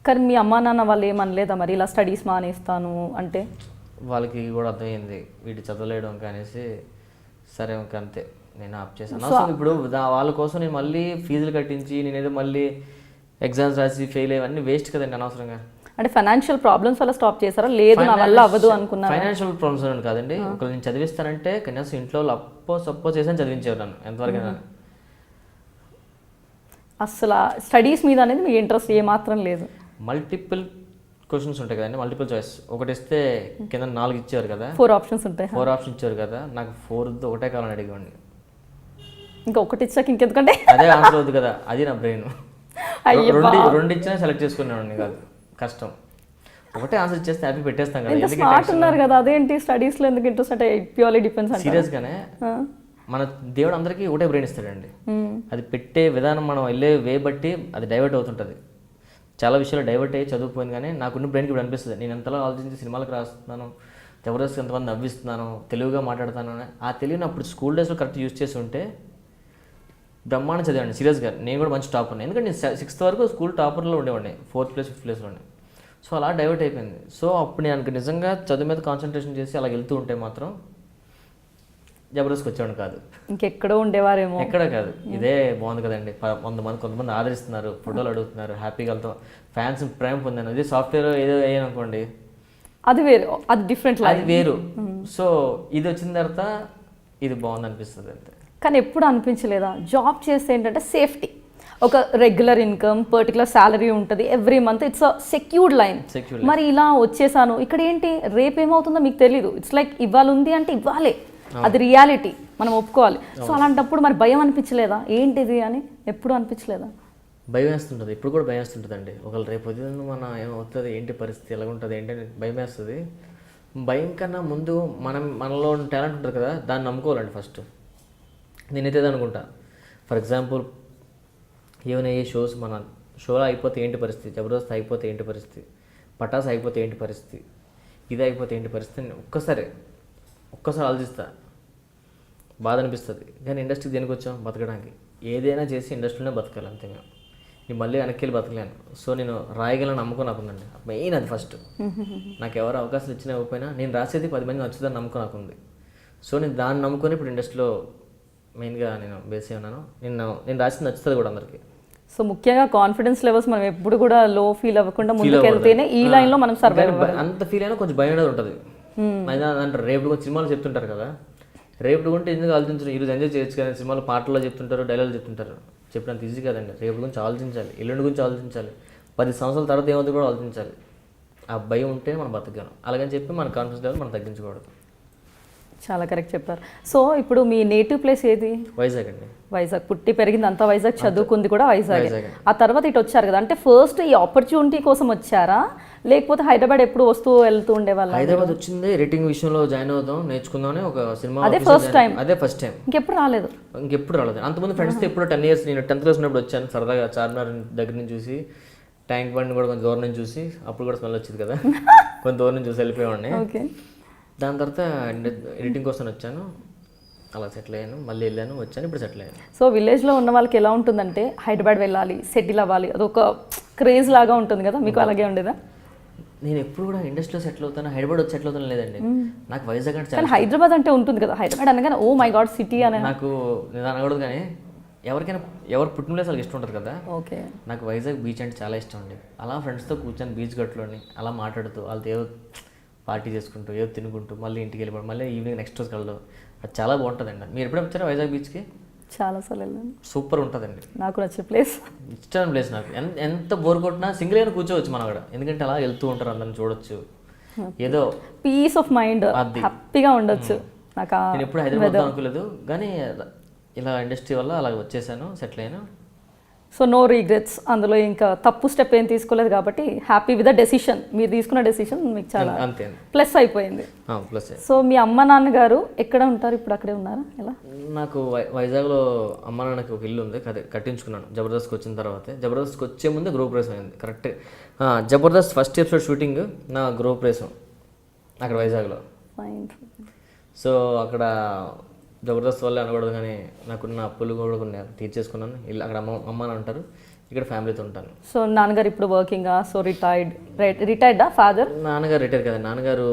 కానీ మీ అమ్మా నాన్న వాళ్ళు ఏమనలేదా మరి ఇలా స్టడీస్ మానేస్తాను అంటే? వాళ్ళకి కూడా అర్థమైంది వీటి చదవలేయడం అనేసి, సరే ఇంకా అంతే నేను ఆప్ చేశాను. అసలు ఇప్పుడు వాళ్ళ కోసం నేను మళ్ళీ ఫీజులు కట్టించి నేనేదో మళ్ళీ ఎగ్జామ్స్ రాసి ఫెయిల్ అయ్యేవన్నీ వేస్ట్ కదండి అనవసరంగా. అంటే ఫైనాన్షియల్ ప్రాబ్లమ్స్ వల్ల స్టాప్ చేశారా, లేదు నా వల్ల అవ్వదు అనుకున్నా? ఫైనాన్షియల్ ప్రాబ్లమ్స్ అని కాదండి, ఒకళ్ళు నేను చదివిస్తానంటే కనీసం ఇంట్లో సపోజ్ చేసాను చదివించేవారు నన్ను ఎంతవరకు. అసలు స్టడీస్ మీద అనేది మీ ఇంట్రెస్ట్ ఏమాత్రం లేదు? మల్టిపుల్ క్వశ్చన్స్ ఉంటాయి కదండి, మల్టిపుల్ చాయిస్. ఒకటి ఇస్తే కింద 4 ఇచ్చారు కదా, 4 ఆప్షన్స్ ఉంటాయి. 4 ఆప్షన్ ఇచ్చారు కదా, నాకు 4th ఒకటే కావాలని అడిగేవాడిని. ఇంకా ఒకటి ఇచ్చాక ఇంకెందుకంటే అదే ఆన్సర్ అవుతుంది కదా, అది నా బ్రెయిన్. 2 ఇచ్చినా సెలెక్ట్ చేసుకునేవాడిని కాదు, కష్టం. ఒకటే ఆన్సర్ ఇచ్చేస్తే హ్యాపీ పెట్టేస్తాం కదా. స్మార్ట్ ఉన్నారు కదా, అదేంటి స్టడీస్లో ఎందుకు ఇంట్రెస్ట్ అంటే ప్యూర్లీ డిపెండ్స్ అంటే? సీరియస్గానే మన దేవుడు అందరికీ ఒకటే బ్రెయిన్ ఇస్తాడండి. అది పెట్టే విధానం, మనం వెళ్ళే వే బట్టి అది డైవర్ట్ అవుతుంటుంది. చాలా విషయాలు డైవర్ట్ అయ్యి చదువుపోయింది. కానీ నాకున్న బ్రెయిన్కి ఇప్పుడు అనిపిస్తుంది నేను ఎంతలా ఆలోచించి సినిమాలకు రాస్తున్నాను, జబర్దస్త్ ఎంతమంది నవ్విస్తున్నాను, తెలుగుగా మాట్లాడుతాను అని. ఆ తెలుగుని అప్పుడు స్కూల్ డేస్లో కరెక్ట్ యూజ్ చేసి ఉంటే బ్రహ్మాండం చదివాండి. సీరియస్గా నేను కూడా మంచి టాపర్. ఎందుకంటే నేను 6th వరకు స్కూల్ టాపర్లో ఉండేవాడిని, 4th place 5th placeలోనే. సో అలా డైవర్ట్ అయిపోయింది. సో అప్పుడు నేను నిజంగా చదువు మీద కాన్సన్ట్రేషన్ చేసి అలా వెళ్తూ ఉంటే మాత్రం జబర్దస్త్కి వచ్చేవాడు కాదు, ఇంకెక్కడో ఉండేవారేమో. ఎక్కడ కాదు, ఇదే బాగుంది కదండి. కొంతమంది ఆదరిస్తున్నారు, ఫోటోలు అడుగుతున్నారు, హ్యాపీగా వెళ్తాం, ఫ్యాన్స్ ప్రేమ పొందాను. ఇది సాఫ్ట్వేర్ ఏదో అయ్యాను అనుకోండి, అది వేరు, అది డిఫరెంట్, అది వేరు. సో ఇది వచ్చిన తర్వాత ఇది బాగుంది అనిపిస్తుంది అంతే. కానీ ఎప్పుడు అనిపించలేదా జాబ్ చేస్తే ఏంటంటే సేఫ్టీ, ఒక రెగ్యులర్ ఇన్కమ్, పర్టికులర్ శాలరీ ఉంటుంది every month, it's a secured line. మరి ఇలా వచ్చేసాను ఇక్కడ ఏంటి రేపు ఏమవుతుందో మీకు తెలీదు. ఇట్స్ లైక్ ఇవాళ ఉంది అంటే ఇవ్వాలే, అది రియాలిటీ, మనం ఒప్పుకోవాలి. సో అలాంటప్పుడు మరి భయం అనిపించలేదా ఏంటిది అని? ఎప్పుడు అనిపించలేదా? భయం వేస్తుంటుంది, ఇప్పుడు కూడా భయం వేస్తుంటుంది అండి. ఒకళ్ళు రేపు పొద్దున్న మన ఏమవుతుంది, ఏంటి పరిస్థితి, ఎలాగుంటుంది ఏంటని భయం వేస్తుంది. భయం కన్నా ముందు మనలో టాలెంట్ ఉంటుంది కదా, దాన్ని నమ్ముకోవాలండి ఫస్ట్. నేనైతే అనుకుంటా. ఫర్ ఎగ్జాంపుల్ ఏమైనా ఏ షోస్, మన షోలో అయిపోతే ఏంటి పరిస్థితి, జబర్దస్త్ అయిపోతే ఏంటి పరిస్థితి, పటాస్ అయిపోతే ఏంటి పరిస్థితి, ఇది అయిపోతే ఏంటి పరిస్థితి, ఒక్కసారి ఆలోచిస్తా, బాధ అనిపిస్తుంది. కానీ ఇండస్ట్రీకి దేనికి వచ్చాం? బతకడానికి. ఏదైనా చేసి ఇండస్ట్రీలోనే బతకాలి అంతే. మేము నేను మళ్ళీ వెనక్కి వెళ్ళి బతకలేను. సో నేను రాయగలను నమ్మకం నాకు ఉందండి. మెయిన్ అది ఫస్ట్. నాకు ఎవరు అవకాశాలు ఇచ్చినా ఇవ్వకపోయినా నేను రాసేది 10 మంది నచ్చుదని నమ్మకం నాకు ఉంది. సో నేను దాన్ని నమ్ముకొని ఇప్పుడు ఇండస్ట్రీలో మెయిన్గా నేను బేస్ అయి ఉన్నాను. నేను రాసింది నచ్చుతుంది కూడా అందరికీ. సో ముఖ్యంగా కాన్ఫిడెన్స్ లెవెల్స్ మనం ఎప్పుడు కూడా లో ఫీల్ అవ్వకుండా ముందుకు వెళ్తేనే ఈ లైన్లో మనం సర్వైవ్ అవ్వాలి. అంత ఫీల్ అయినా కొంచెం భయం అనేది ఉంటుంది. అంటారు రేపు సినిమాలు చెప్తుంటారు కదా, రేపు గురించి ఎందుకు ఆలోచించారు, ఈరోజు ఎంజాయ్ చేయొచ్చు కదా. సినిమాలో పాటల్లో చెప్తుంటారు, డైలాగ్ చెప్తుంటారు, చెప్పినంత ఈజీ కదండి. రేపు గురించి ఆలోచించాలి, ఎల్లుండి గురించి ఆలోచించాలి, 10 సంవత్సరాల తర్వాత ఏమవుతుంది కూడా ఆలోచించాలి. ఆ భయం ఉంటే మనం బతకగలం. అలాగని చెప్పి మన కాన్ఫిడెన్స్ లెవెల్ మనం తగ్గించకూడదు. చాలా కరెక్ట్ చెప్పారు. సో ఇప్పుడు మీ నేటివ్ ప్లేస్ ఏది? వైజాగ్ అండి. వైజాగ్ పుట్టి పెరిగింది అంతా వైజాగ్, చదువుకుంది కూడా వైజాగ్. ఆ తర్వాత ఇటు వచ్చారు కదా, అంటే ఫస్ట్ ఈ ఆపర్చునిటీ కోసం వచ్చారా లేకపోతే హైదరాబాద్ ఎప్పుడు వస్తూ వెళ్తూ ఉండేవాళ్ళ? హైదరాబాద్ వచ్చింది ఎడిటింగ్ విషయంలో జాయిన్ అవుదాం నేర్చుకుందామని ఒక సినిమా. అదే ఫస్ట్ టైం. ఇంకెప్పుడు రాలేదు? ఇంకెప్పుడు రాలేదు. అంతమంది ఫ్రెండ్స్తో ఎప్పుడు 10 years నేను 10th క్లాస్ ఉన్నప్పుడు వచ్చాను సరదాగా. చార్మినార్ దగ్గర నుంచి చూసి, ట్యాంక్ బండ్ కూడా కొంచెం దూరం నుంచి చూసి, అప్పుడు కూడా స్మెల్ వచ్చింది కదా, కొంచెం దూరం నుంచి చూసి వెళ్ళిపోయేవాడిని. ఓకే. దాని తర్వాత ఎడిటింగ్ కోసం వచ్చాను, అలా సెటిల్ అయ్యాను, మళ్ళీ వెళ్ళాను, వచ్చాను, ఇప్పుడు సెటిల్ అయ్యాను. సో విలేజ్లో ఉన్న వాళ్ళకి ఎలా ఉంటుందంటే హైదరాబాద్ వెళ్ళాలి, సెటిల్ అవ్వాలి, అదొక క్రేజ్ లాగా ఉంటుంది కదా, మీకు అలాగే ఉండేదా? నేను ఎప్పుడు కూడా ఇండస్ట్రీలో సెటిల్ అవుతాను, హైదరాబాద్ వచ్చి సెటిల్ అవుతాను లేదండి. నాకు వైజాగ్ అంటే చాలా. హైదరాబాద్ అంటే ఉంటుంది కదా, హైదరాబాద్ అనగానే ఓ మై గాడ్ సిటీ అని నాకు నేను అనకూడదు, కానీ ఎవరికైనా ఎవరు పుట్టిన ప్లేస్ వాళ్ళకి ఇష్టం ఉంటుంది కదా. ఓకే. నాకు వైజాగ్ బీచ్ అంటే చాలా ఇష్టం అండి. అలా ఫ్రెండ్స్తో కూర్చొని బీచ్ గట్టులోని అలా మాట్లాడుతూ వాళ్ళతో ఏదో పార్టీ చేసుకుంటూ ఏదో తినుకుంటూ మళ్ళీ ఇంటికి వెళ్ళిపోవడం, మళ్ళీ ఈవినింగ్ నెక్స్ట్ రోజు కలదు, అది చాలా బాగుంటుందండి. మీరు ఎప్పుడైనా వచ్చారా వైజాగ్ బీచ్కి? చాలాసార్లు వెళ్ళాను. సూపర్ ఉంటుందండి, నాకు నచ్చే ప్లేస్, ఇష్టమైన ప్లేస్. నాకు ఎంత బోర్ కొట్టినా సింగిల్ అయినా కూర్చోవచ్చు మనం అక్కడ, ఎందుకంటే అలా వెళ్తూ ఉంటారు, అందరిని చూడొచ్చు, ఏదో పీస్ ఆఫ్ మైండ్, హ్యాపీగా ఉండొచ్చు. నాకు నేను ఎప్పుడు హైదరాబాద్ అనుకోలేదు, కానీ ఇలా ఇండస్ట్రీ వల్ల అలా వచ్చేసాను, సెటిల్ అయ్యాను. సో నో రీగ్రెట్స్, అందులో ఇంకా తప్పు స్టెప్ ఏం తీసుకోలేదు కాబట్టి హ్యాపీ విత్ ద డెసిషన్. మీరు తీసుకున్న డెసిషన్ మీకు చాలా అంతే ప్లస్ అయిపోయింది. ప్లస్. సో మీ అమ్మ నాన్నగారు ఎక్కడ ఉంటారు ఇప్పుడు? అక్కడే ఉన్నారా? ఎలా? నాకు వైజాగ్లో అమ్మ నాన్నకి ఒక ఇల్లు ఉంది, కట్టించుకున్నాను జబర్దస్త్కి వచ్చిన తర్వాతే. జబర్దస్త్కి వచ్చే ముందే గృహప్రవేశం అయింది. Correct, Jabardasth first episode shooting నా గృహప్రవేశం అక్కడ వైజాగ్లో. సో అక్కడ జబర్దస్త్ వల్లే అనకూడదు, కానీ నాకున్న అప్పులు కూడా కొన్ని తీర్చేసుకున్నాను. ఇల్లు అక్కడ అమ్మ నాన్న ఉంటారు, ఇక్కడ ఫ్యామిలీతో ఉంటాను. సో నాన్నగారు ఇప్పుడు వర్కింగా? సో రిటైర్డా ఫాదర్? నాన్నగారు రిటైర్ కదా, నాన్నగారు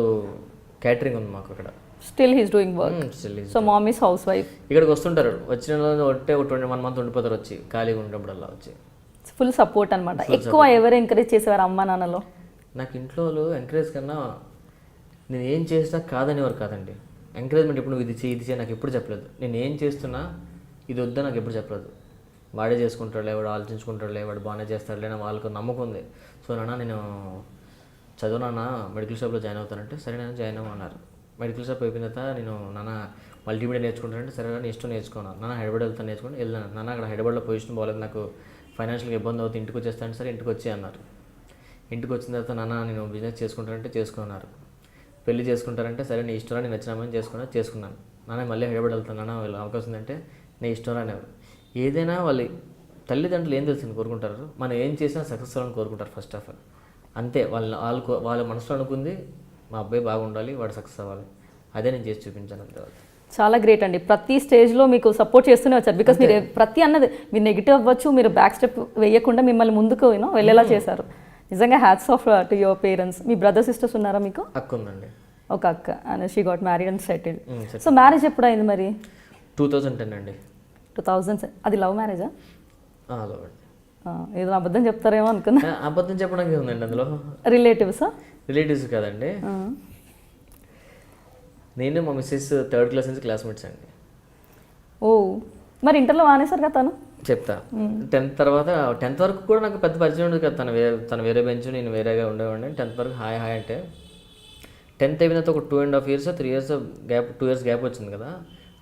క్యాటరింగ్ ఉంది మాకు అక్కడ. Still he's doing work. So mom is housewife. ఇక్కడికి వస్తుంటారు, వచ్చిన ఒకటే 1 month ఉండిపోతారు, వచ్చి ఖాళీగా ఉన్నప్పుడల్లా వచ్చి. ఫుల్ సపోర్ట్ అనమాట. ఎక్కువ ఎవరు ఎంకరేజ్ చేసేవారు అమ్మ నాన్నలో? నాకు ఇంట్లో ఎంకరేజ్ కన్నా నేను ఏం చేసినా కాదనేవారు కాదండి. ఎంకరేజ్మెంట్ ఎప్పుడు నువ్వు ఇది చేయి నాకు ఎప్పుడు చెప్పలేదు. నేను ఏం చేస్తున్నా ఇది వద్దా నాకు ఎప్పుడు చెప్పలేదు. వాడే చేసుకుంటాడులే, వాడు ఆలోచించుకుంటాడులే, వాడు బాగానే చేస్తాడులే నా వాళ్ళకు నమ్మకం ఉంది. సో నాన్న నేను చదువునా మెడికల్ షాప్లో జాయిన్ అవుతానంటే సరే నేను జాయిన్ అవ్వమన్నారు. మెడికల్ షాప్ అయిపోయిన తర్వాత నేను నాన్న మల్టీమీడియా నేర్చుకుంటానంటే సరే నేను ఇష్టం నేర్చుకున్నాను. నాన్న హైదరాబాద్ వెళ్తాను నేర్చుకుని వెళ్ళాను. నాన్న అక్కడ హైదరాబాద్లో పొజిషన్ బాగలేదు, నాకు ఫైనాన్షియల్గా ఇబ్బంది అవుతుంది, ఇంటికి వచ్చేస్తాను. సరే ఇంటికి వచ్చి అన్నారు. ఇంటికి వచ్చిన తర్వాత నాన్న నేను బిజినెస్ చేసుకుంటానంటే చేసుకున్నారు. పెళ్లి చేసుకుంటారంటే సరే నీ ఇష్టంలో నేను నచ్చినామని చేసుకున్నాను. నాన్న మళ్ళీ హైదరాబాద్ వెళ్తాను, నాన్న వాళ్ళు అవకాశం ఉందంటే నీ ఇష్టంలో అనేవారు. ఏదైనా వాళ్ళ తల్లిదండ్రులు ఏం తెలిసింది కోరుకుంటారు, మనం ఏం చేసినా సక్సెస్ అవ్వాలని కోరుకుంటారు ఫస్ట్ ఆఫ్ ఆల్. అంతే, వాళ్ళ మనసులో అనుకుంది మా అబ్బాయి బాగుండాలి, వాడు సక్సెస్ అవ్వాలి, అదే నేను చేసి చూపించాను అంతే. చాలా గ్రేట్ అండి. ప్రతి స్టేజ్లో మీకు సపోర్ట్ చేస్తూనే వచ్చారు. బికాస్ మీరు ప్రతి అన్నది మీరు నెగిటివ్ అవ్వచ్చు, మీరు బ్యాక్ స్టెప్ వేయకుండా మిమ్మల్ని ముందుకు వెళ్ళేలా చేశారు. నిజంగా hats off to your parents. Me brother sisters ఉన్నారా మీకు? అక్క ఉందండి. ఒక అక్క, and she got married and settled. So marriage ఎప్పుడు అయింది మరి? 2010 అండి. 2000. అది లవ్ మ్యారేజా? లవ్. ఏదో అబద్ధం చెప్తారేమో అనుకున్నా. అబద్ధం చెప్పడానికి ఉందండి అందులో. రిలేటివ్సా? రిలేటివ్స్ కాదండి, నేను మా మిస్సెస్ 3rd class నుంచి క్లాస్మేట్స్ అండి. ఓ, మరి ఇంటర్లో మానేశారు కదా తను? చెప్తా. 10th తర్వాత 10th వరకు కూడా నాకు పెద్ద పరిచయం ఉండదు కదా. తను వేరే బెంచ్, నేను వేరేగా ఉండేవాడిని. 10th వరకు హాయ్ అంటే 10th అయిపోయిన తర్వాత ఒక 2.5 years 3 years gap, 2 years gap వచ్చింది కదా.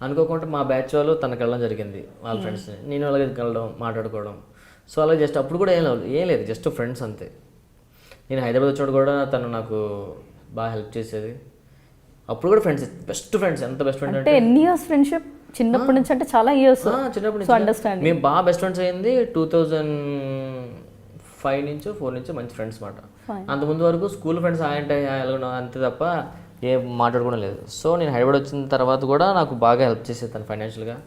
అనుకోకుండా మా బ్యాచ్ వాళ్ళు తనకు వెళ్ళడం జరిగింది, వాళ్ళ ఫ్రెండ్స్ని. నేను అలాగే కలవడం, మాట్లాడుకోవడం. సో అలా జస్ట్ అప్పుడు కూడా ఏం లేదు, జస్ట్ ఫ్రెండ్స్ అంతే. నేను హైదరాబాద్ వచ్చినప్పుడు కూడా తను నాకు బాగా హెల్ప్ చేసేది. అప్పుడు కూడా ఫ్రెండ్స్, బెస్ట్ ఫ్రెండ్స్. ఎంత బెస్ట్ ఫ్రెండ్ అంటే ఎన్ని ఇయర్స్ ఫ్రెండ్షిప్? చిన్నప్పటి నుంచి అంటే చాలా ఇయర్స్. చిన్నప్పటి నుంచి అండర్స్టాండ్. మేము బాగా బెస్ట్ ఫ్రెండ్స్ అయింది 2005 నుంచో 4 నుంచో మంచి ఫ్రెండ్స్ మాట. అంతకుముందు వరకు స్కూల్ ఫ్రెండ్స్ అంటే ఎలాగో అంతే తప్ప ఏం మాట్లాడుకోవడం లేదు. సో నేను హైదరాబాద్ వచ్చిన తర్వాత కూడా నాకు బాగా హెల్ప్ చేసేది తను ఫైనాన్షియల్గా.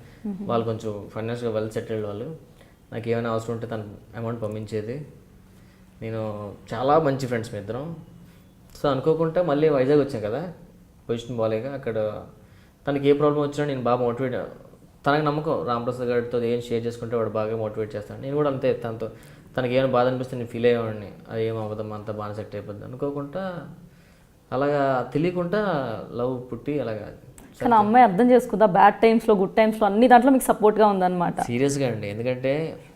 వాళ్ళు కొంచెం ఫైనాన్షియల్గా వెల్ సెటిల్డ్ వాళ్ళు. నాకు ఏమైనా అవసరం ఉంటే తను అమౌంట్ పంపించేది. నేను చాలా మంచి ఫ్రెండ్స్ మీ ఇద్దరం. సో అనుకోకుండా మళ్ళీ వైజాగ్ వచ్చాను కదా, పొజిషన్ బాగాలేక. అక్కడ తనకి ఏ ప్రాబ్లం వచ్చినా నేను బాగా మోటివేట్, తనకు నమ్మకం రామప్రసాద్ గారితో ఏం షేర్ చేసుకుంటే వాడు బాగా మోటివేట్ చేస్తాను. నేను కూడా అంతే, తనకి ఏమైనా బాధ అనిపిస్తే నేను ఫీల్ అయ్యేవాడిని, అది ఏం అవ్వదమ్మా అంతా బాగా సెట్ అయిపోద్ది అనుకోకుండా, అలాగా తెలియకుండా లవ్ పుట్టి అలాగా. కానీ అమ్మాయి అర్థం చేసుకుందా, బ్యాడ్ టైమ్స్లో గుడ్ టైమ్స్లో అన్ని దాంట్లో మీకు సపోర్ట్గా ఉందన్నమాట. సీరియస్గా అండి, ఎందుకంటే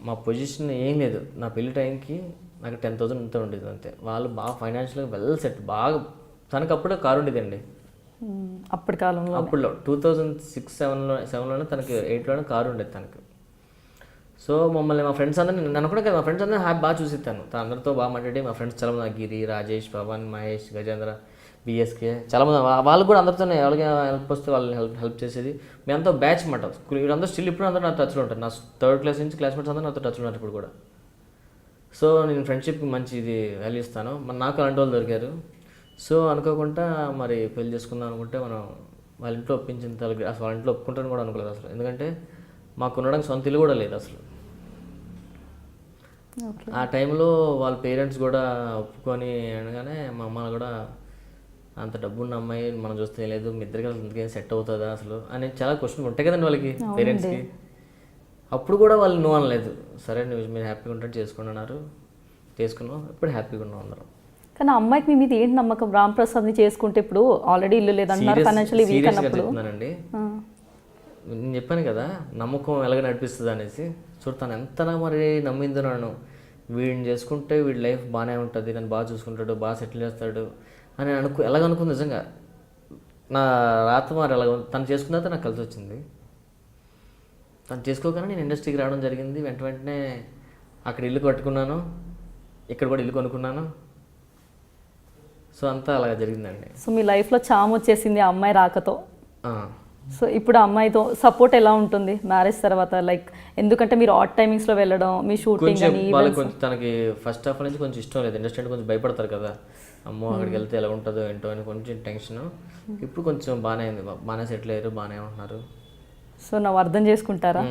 మా పొజిషన్ ఏం లేదు. నా పెళ్లి టైంకి నాకు 10,000 ఇంత ఉండేది అంతే. వాళ్ళు బాగా ఫైనాన్షియల్గా వెల్ సెట్, బాగా. తనకు అప్పుడే కారు ఉండేదండి అప్పటి కాలంలో. అప్పుడులో 2006-7లోనే తనకి 8లోనే కారు ఉండేది తనకు. సో మమ్మల్ని మా ఫ్రెండ్స్ అందరూ, నన్ను కూడా కదా, మా ఫ్రెండ్స్ అందరూ బాగా చూసిస్తాను. తను అందరితో బాగా మాట్లాడి, మా ఫ్రెండ్స్ చాలామంది, గిరి, రాజేష్, పవన్, మహేష్, గజేంద్ర, బిఎస్కే, చాలామంది, వాళ్ళు కూడా అందరితోనే ఎవరికి హెల్ప్ వస్తే వాళ్ళని హెల్ప్ చేసేది. మేమంతా బ్యాచ్ మాట. వీళ్ళందరూ స్టిల్ ఇప్పుడు అందరూ నా టచ్లో ఉంటారు. నా 3rd క్లాస్ నుంచి క్లాస్మేట్స్ అందరూ నాతో టచ్లో ఉన్నారు ఇప్పుడు కూడా. సో నేను ఫ్రెండ్షిప్కి మంచి ఇది వాల్యూ ఇస్తాను. నాకు అలాంటి వాళ్ళు దొరికారు. సో అనుకోకుండా మరి పెళ్లి చేసుకుందాం అనుకుంటే మనం వాళ్ళ ఇంట్లో ఒప్పించిన అసలు వాళ్ళ ఇంట్లో ఒప్పుకుంటాను కూడా అనుకోలేదు అసలు. ఎందుకంటే మాకు ఉండడానికి సొంత ఇల్లు కూడా లేదు అసలు. ఆ టైంలో వాళ్ళ పేరెంట్స్ కూడా ఒప్పుకొని అనగానే మా అమ్మ కూడా, అంత డబ్బున్న అమ్మాయి మనం చూస్తే లేదు, మీ ఇద్దరికి ఇంతకేం సెట్ అవుతుందా అసలు అని చాలా క్వశ్చన్ ఉంటాయి కదండి వాళ్ళకి, పేరెంట్స్కి. అప్పుడు కూడా వాళ్ళు నో అనలేదు. సరే మీరు హ్యాపీగా ఉంటే చేసుకోండి అన్నారు. చేసుకున్నాం, ఇప్పుడు హ్యాపీగా ఉన్నాం అందరం. కానీ అమ్మాయికి మీ మీద ఏంటి నమ్మకం? రామప్రసాద్ని చేసుకుంటే ఇప్పుడు ఆల్రెడీ ఇల్లు లేదన్నారు, ఫైనాన్షియల్లీ వీక్ అన్నప్పుడు. చెప్తున్నానండి, నేను చెప్పాను కదా నమ్మకం ఎలాగ నడిపిస్తుంది అనేసి. చూడతాను ఎంత మరి నమ్మిందో నన్ను. వీడిని చేసుకుంటే వీడి లైఫ్ బాగానే ఉంటుంది, నన్ను బాగా చూసుకుంటాడు, బాగా సెటిల్ చేస్తాడు అని ఎలాగనుకుంది. నిజంగా నా రాత మరి ఎలాగ తను చేసుకున్న తర్వాత నాకు కలిసి వచ్చింది. తను చేసుకోగానే నేను ఇండస్ట్రీకి రావడం జరిగింది. వెంటనే అక్కడ ఇల్లు కట్టుకున్నాను, ఇక్కడ కూడా ఇల్లు కొనుక్కున్నాను. సో అంతా అలాగా జరిగిందండి. సో మీ లైఫ్లో చాము వచ్చేసింది ఆ అమ్మాయి రాకతో. సో ఇప్పుడు ఆ అమ్మాయితో సపోర్ట్ ఎలా ఉంటుంది మ్యారేజ్ తర్వాత? లైక్ ఎందుకంటే మీరు ఆట్ టైమింగ్స్లో వెళ్ళడం, మీ షూటింగ్ అని. కొంచెం తనకి ఫస్ట్ హాఫ్ నుంచి కొంచెం ఇష్టం లేదు, ఇండస్ట్రీ అంటే కొంచెం భయపడతారు కదా, అమ్మో అక్కడికి వెళ్తే ఎలా ఉంటుందో ఏంటో అని కొంచెం టెన్షన్. ఇప్పుడు కొంచెం బాగానే అయింది, బాగానే సెటిల్ అయ్యారు, బాగానే ఉంటున్నారు. సో నువ్వు అర్థం చేసుకుంటారా?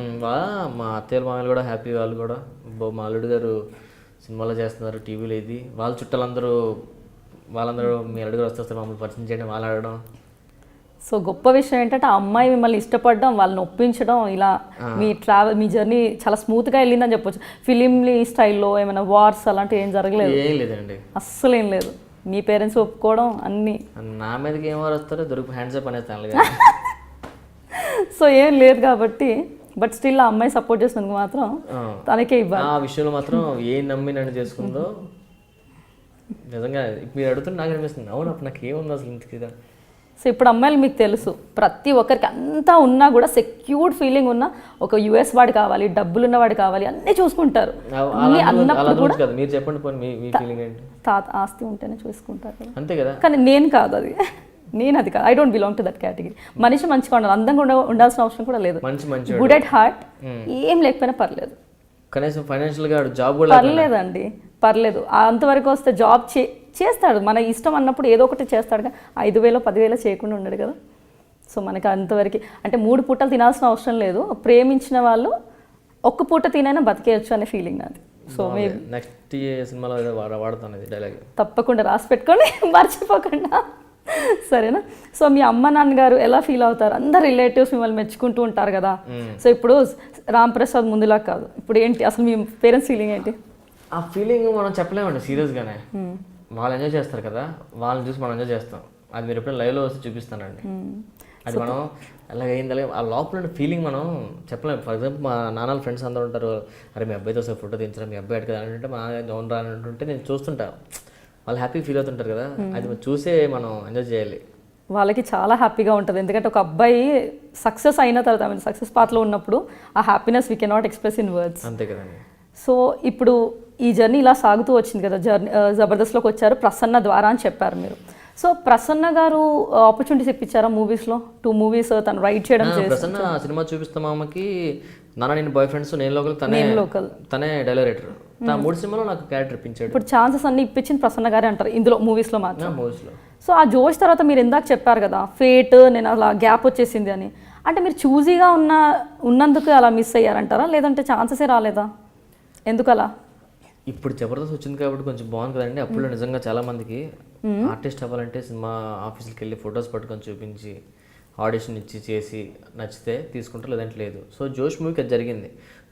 మా అత్తయ్య మామయ్యలు కూడా హ్యాపీ. వాళ్ళు కూడా మా అల్లుడు గారు సినిమాలో చేస్తున్నారు, టీవీలో ఇది. వాళ్ళ చుట్టాలందరూ వాళ్ళందరూ మీ అల్లుడు గారు వస్తే మమ్మల్ని పరిచయం చేయడం, వాళ్ళు అడగడం. సో గొప్ప విషయం ఏంటంటే ఆ అమ్మాయి మిమ్మల్ని ఇష్టపడడం, వాళ్ళని ఒప్పించడం, ఇలా మీ జర్నీ చాలా స్మూత్గా వెళ్ళిందని చెప్పొచ్చు. ఫిలింలీ స్టైల్లో ఏమైనా వార్స్ అలాంటివి ఏం జరగలేదు? ఏం లేదండి, అస్సలు ఏం లేదు. మీ పేరెంట్స్ ఒప్పుకోవడం అన్నీ. నా మీదకి ఏం వారు వస్తారో దొరికి హ్యాండ్స్ అప్ అనేస్తాను. సో ఏం లేదు కాబట్టి, బట్ స్టిల్ ఆ అమ్మాయి సపోర్ట్ చేసినందుకు మాత్రం తనకే ఇవ్వాలి. ఆ విషయంలో మాత్రం ఏం నమ్మి నన్ను చేసుకుందో నిజంగా మీరు అడుగుతుంటే నాకు అనిపిస్తుంది, అవును అప్పుడు నాకు ఏముంది అసలు ఇంతకి. సో ఇప్పుడు అమ్మాయిలు మీకు తెలుసు, ప్రతి ఒక్కరికి అంతా ఉన్నా కూడా సెక్యూర్డ్ ఫీలింగ్ ఉన్న ఒక యుఎస్ వాడు కావాలి, డబ్బులు ఉన్నవాడు కావాలి, అన్నీ చూసుకుంటారు. అన్నప్పుడు కూడా మీరు చెప్పండి మీ ఫీలింగ్ ఏంటి? తాత ఆస్తి ఉంటేనే చూసుకుంటారు అంతే కదా. కానీ నేను కాదు అది, అది కాదు. I don't belong to that category. మనిషి మంచిగా ఉండాలి, అందంగా ఉండాల్సిన అవసరం కూడా లేదు. గుడ్ అట్ హార్ట్, ఏం లేకపోయినా పర్లేదు. కనీసం ఫైనాన్షియల్గా జాబ్ కూడా పర్లేదండి, పర్లేదు. అంతవరకు వస్తే జాబ్ చేస్తాడు, మన ఇష్టం అన్నప్పుడు ఏదో ఒకటి చేస్తాడుగా. 5,000 10,000 చేయకుండా ఉండడు కదా. సో మనకి అంతవరకు అంటే 3 పూటలు తినాల్సిన అవసరం లేదు. ప్రేమించిన వాళ్ళు ఒక్క పూట తినైనా బతికేయచ్చు అనే ఫీలింగ్ నాది. సో నెక్స్ట్ సినిమాలో వాడతాను ఇది డైలాగ్, తప్పకుండా రాసి పెట్టుకొని మర్చిపోకుండా, సరేనా? సో మీ అమ్మ నాన్నగారు ఎలా ఫీల్ అవుతారు? అందరు రిలేటివ్స్ మిమ్మల్ని మెచ్చుకుంటూ ఉంటారు కదా. సో ఇప్పుడు రాంప్రసాద్ ముందులా కాదు, ఇప్పుడు ఏంటి అసలు మీ పేరెంట్స్ ఫీలింగ్ ఏంటి? ఆ ఫీలింగ్ మనం చెప్పలేమండి సీరియస్గానే. వాళ్ళు ఎంజాయ్ చేస్తారు కదా, వాళ్ళని చూసి మనం ఎంజాయ్ చేస్తాం. అది మీరు ఎప్పుడైనా లైవ్లో వస్తే చూపిస్తానండి. అది మనం ఎలాగైంది అలాగే ఆ లోపల ఫీలింగ్ మనం చెప్పలేము. ఫర్ ఎగ్జాంపుల్ మా నాన్నల ఫ్రెండ్స్ అందరూ ఉంటారు, అరే మీ అబ్బాయితో ఒకసారి ఫోటో దించరా, మీ అబ్బాయి కదా అంటే మా ఓన్ రా అని అంటుంటే నేను చూస్తుంటా, వాళ్ళు హ్యాపీ ఫీల్ అవుతుంటారు కదా. అది చూసే మనం ఎంజాయ్ చేయాలి. వాళ్ళకి చాలా హ్యాపీగా ఉంటుంది, ఎందుకంటే ఒక అబ్బాయి సక్సెస్ అయిన తర్వాత, సక్సెస్ పాత్రలో ఉన్నప్పుడు ఆ happiness we cannot express in words. అంతే కదండి. సో ఇప్పుడు ఈ జర్నీ ఇలా సాగుతూ వచ్చింది కదా, జబర్దస్త్లోకి వచ్చారు ప్రసన్న ద్వారా అని చెప్పారు మీరు. సో ప్రసన్న గారు ఆపర్చునిటీస్ ఇప్పించారా మూవీస్లో? 2 movies తను రైట్ చేయడం. ప్రసన్న సినిమా చూపిస్తాం అమ్మకి, నాన్న నేను బాయ్ ఫ్రెండ్స్, నేను లోకల్, తనే డైరెక్టర్. 3 సినిమాలో నాకు క్యారెక్టర్ ఇప్పించాడు. ఇప్పుడు ఛాన్సెస్ అన్ని ఇప్పించింది ప్రసన్న గారే అంటారు ఇందులో, మూవీస్లో మాత్రం. సో ఆ జోష్ తర్వాత మీరు ఇందాక చెప్పారు కదా, ఫేట్ నేను అలా గ్యాప్ వచ్చేసింది అని, అంటే మీరు చూజీగా ఉన్నందుకు అలా మిస్ అయ్యారంటారా, లేదంటే ఛాన్సెసే రాలేదా? ఎందుకలా? ఇప్పుడు జబర్దస్త్ వచ్చింది కాబట్టి కొంచెం బాగుంది కదండి. అప్పుడు నిజంగా చాలా మందికి ఆర్టిస్ట్ అవ్వాలంటే సినిమా ఆఫీస్కి వెళ్ళి ఫొటోస్ పట్టుకొని చూపించి ఆడిషన్ ఇచ్చి చేసి నచ్చితే తీసుకుంటారు, లేదంటే లేదు. సో జోష్ మూవీకి అది జరిగింది.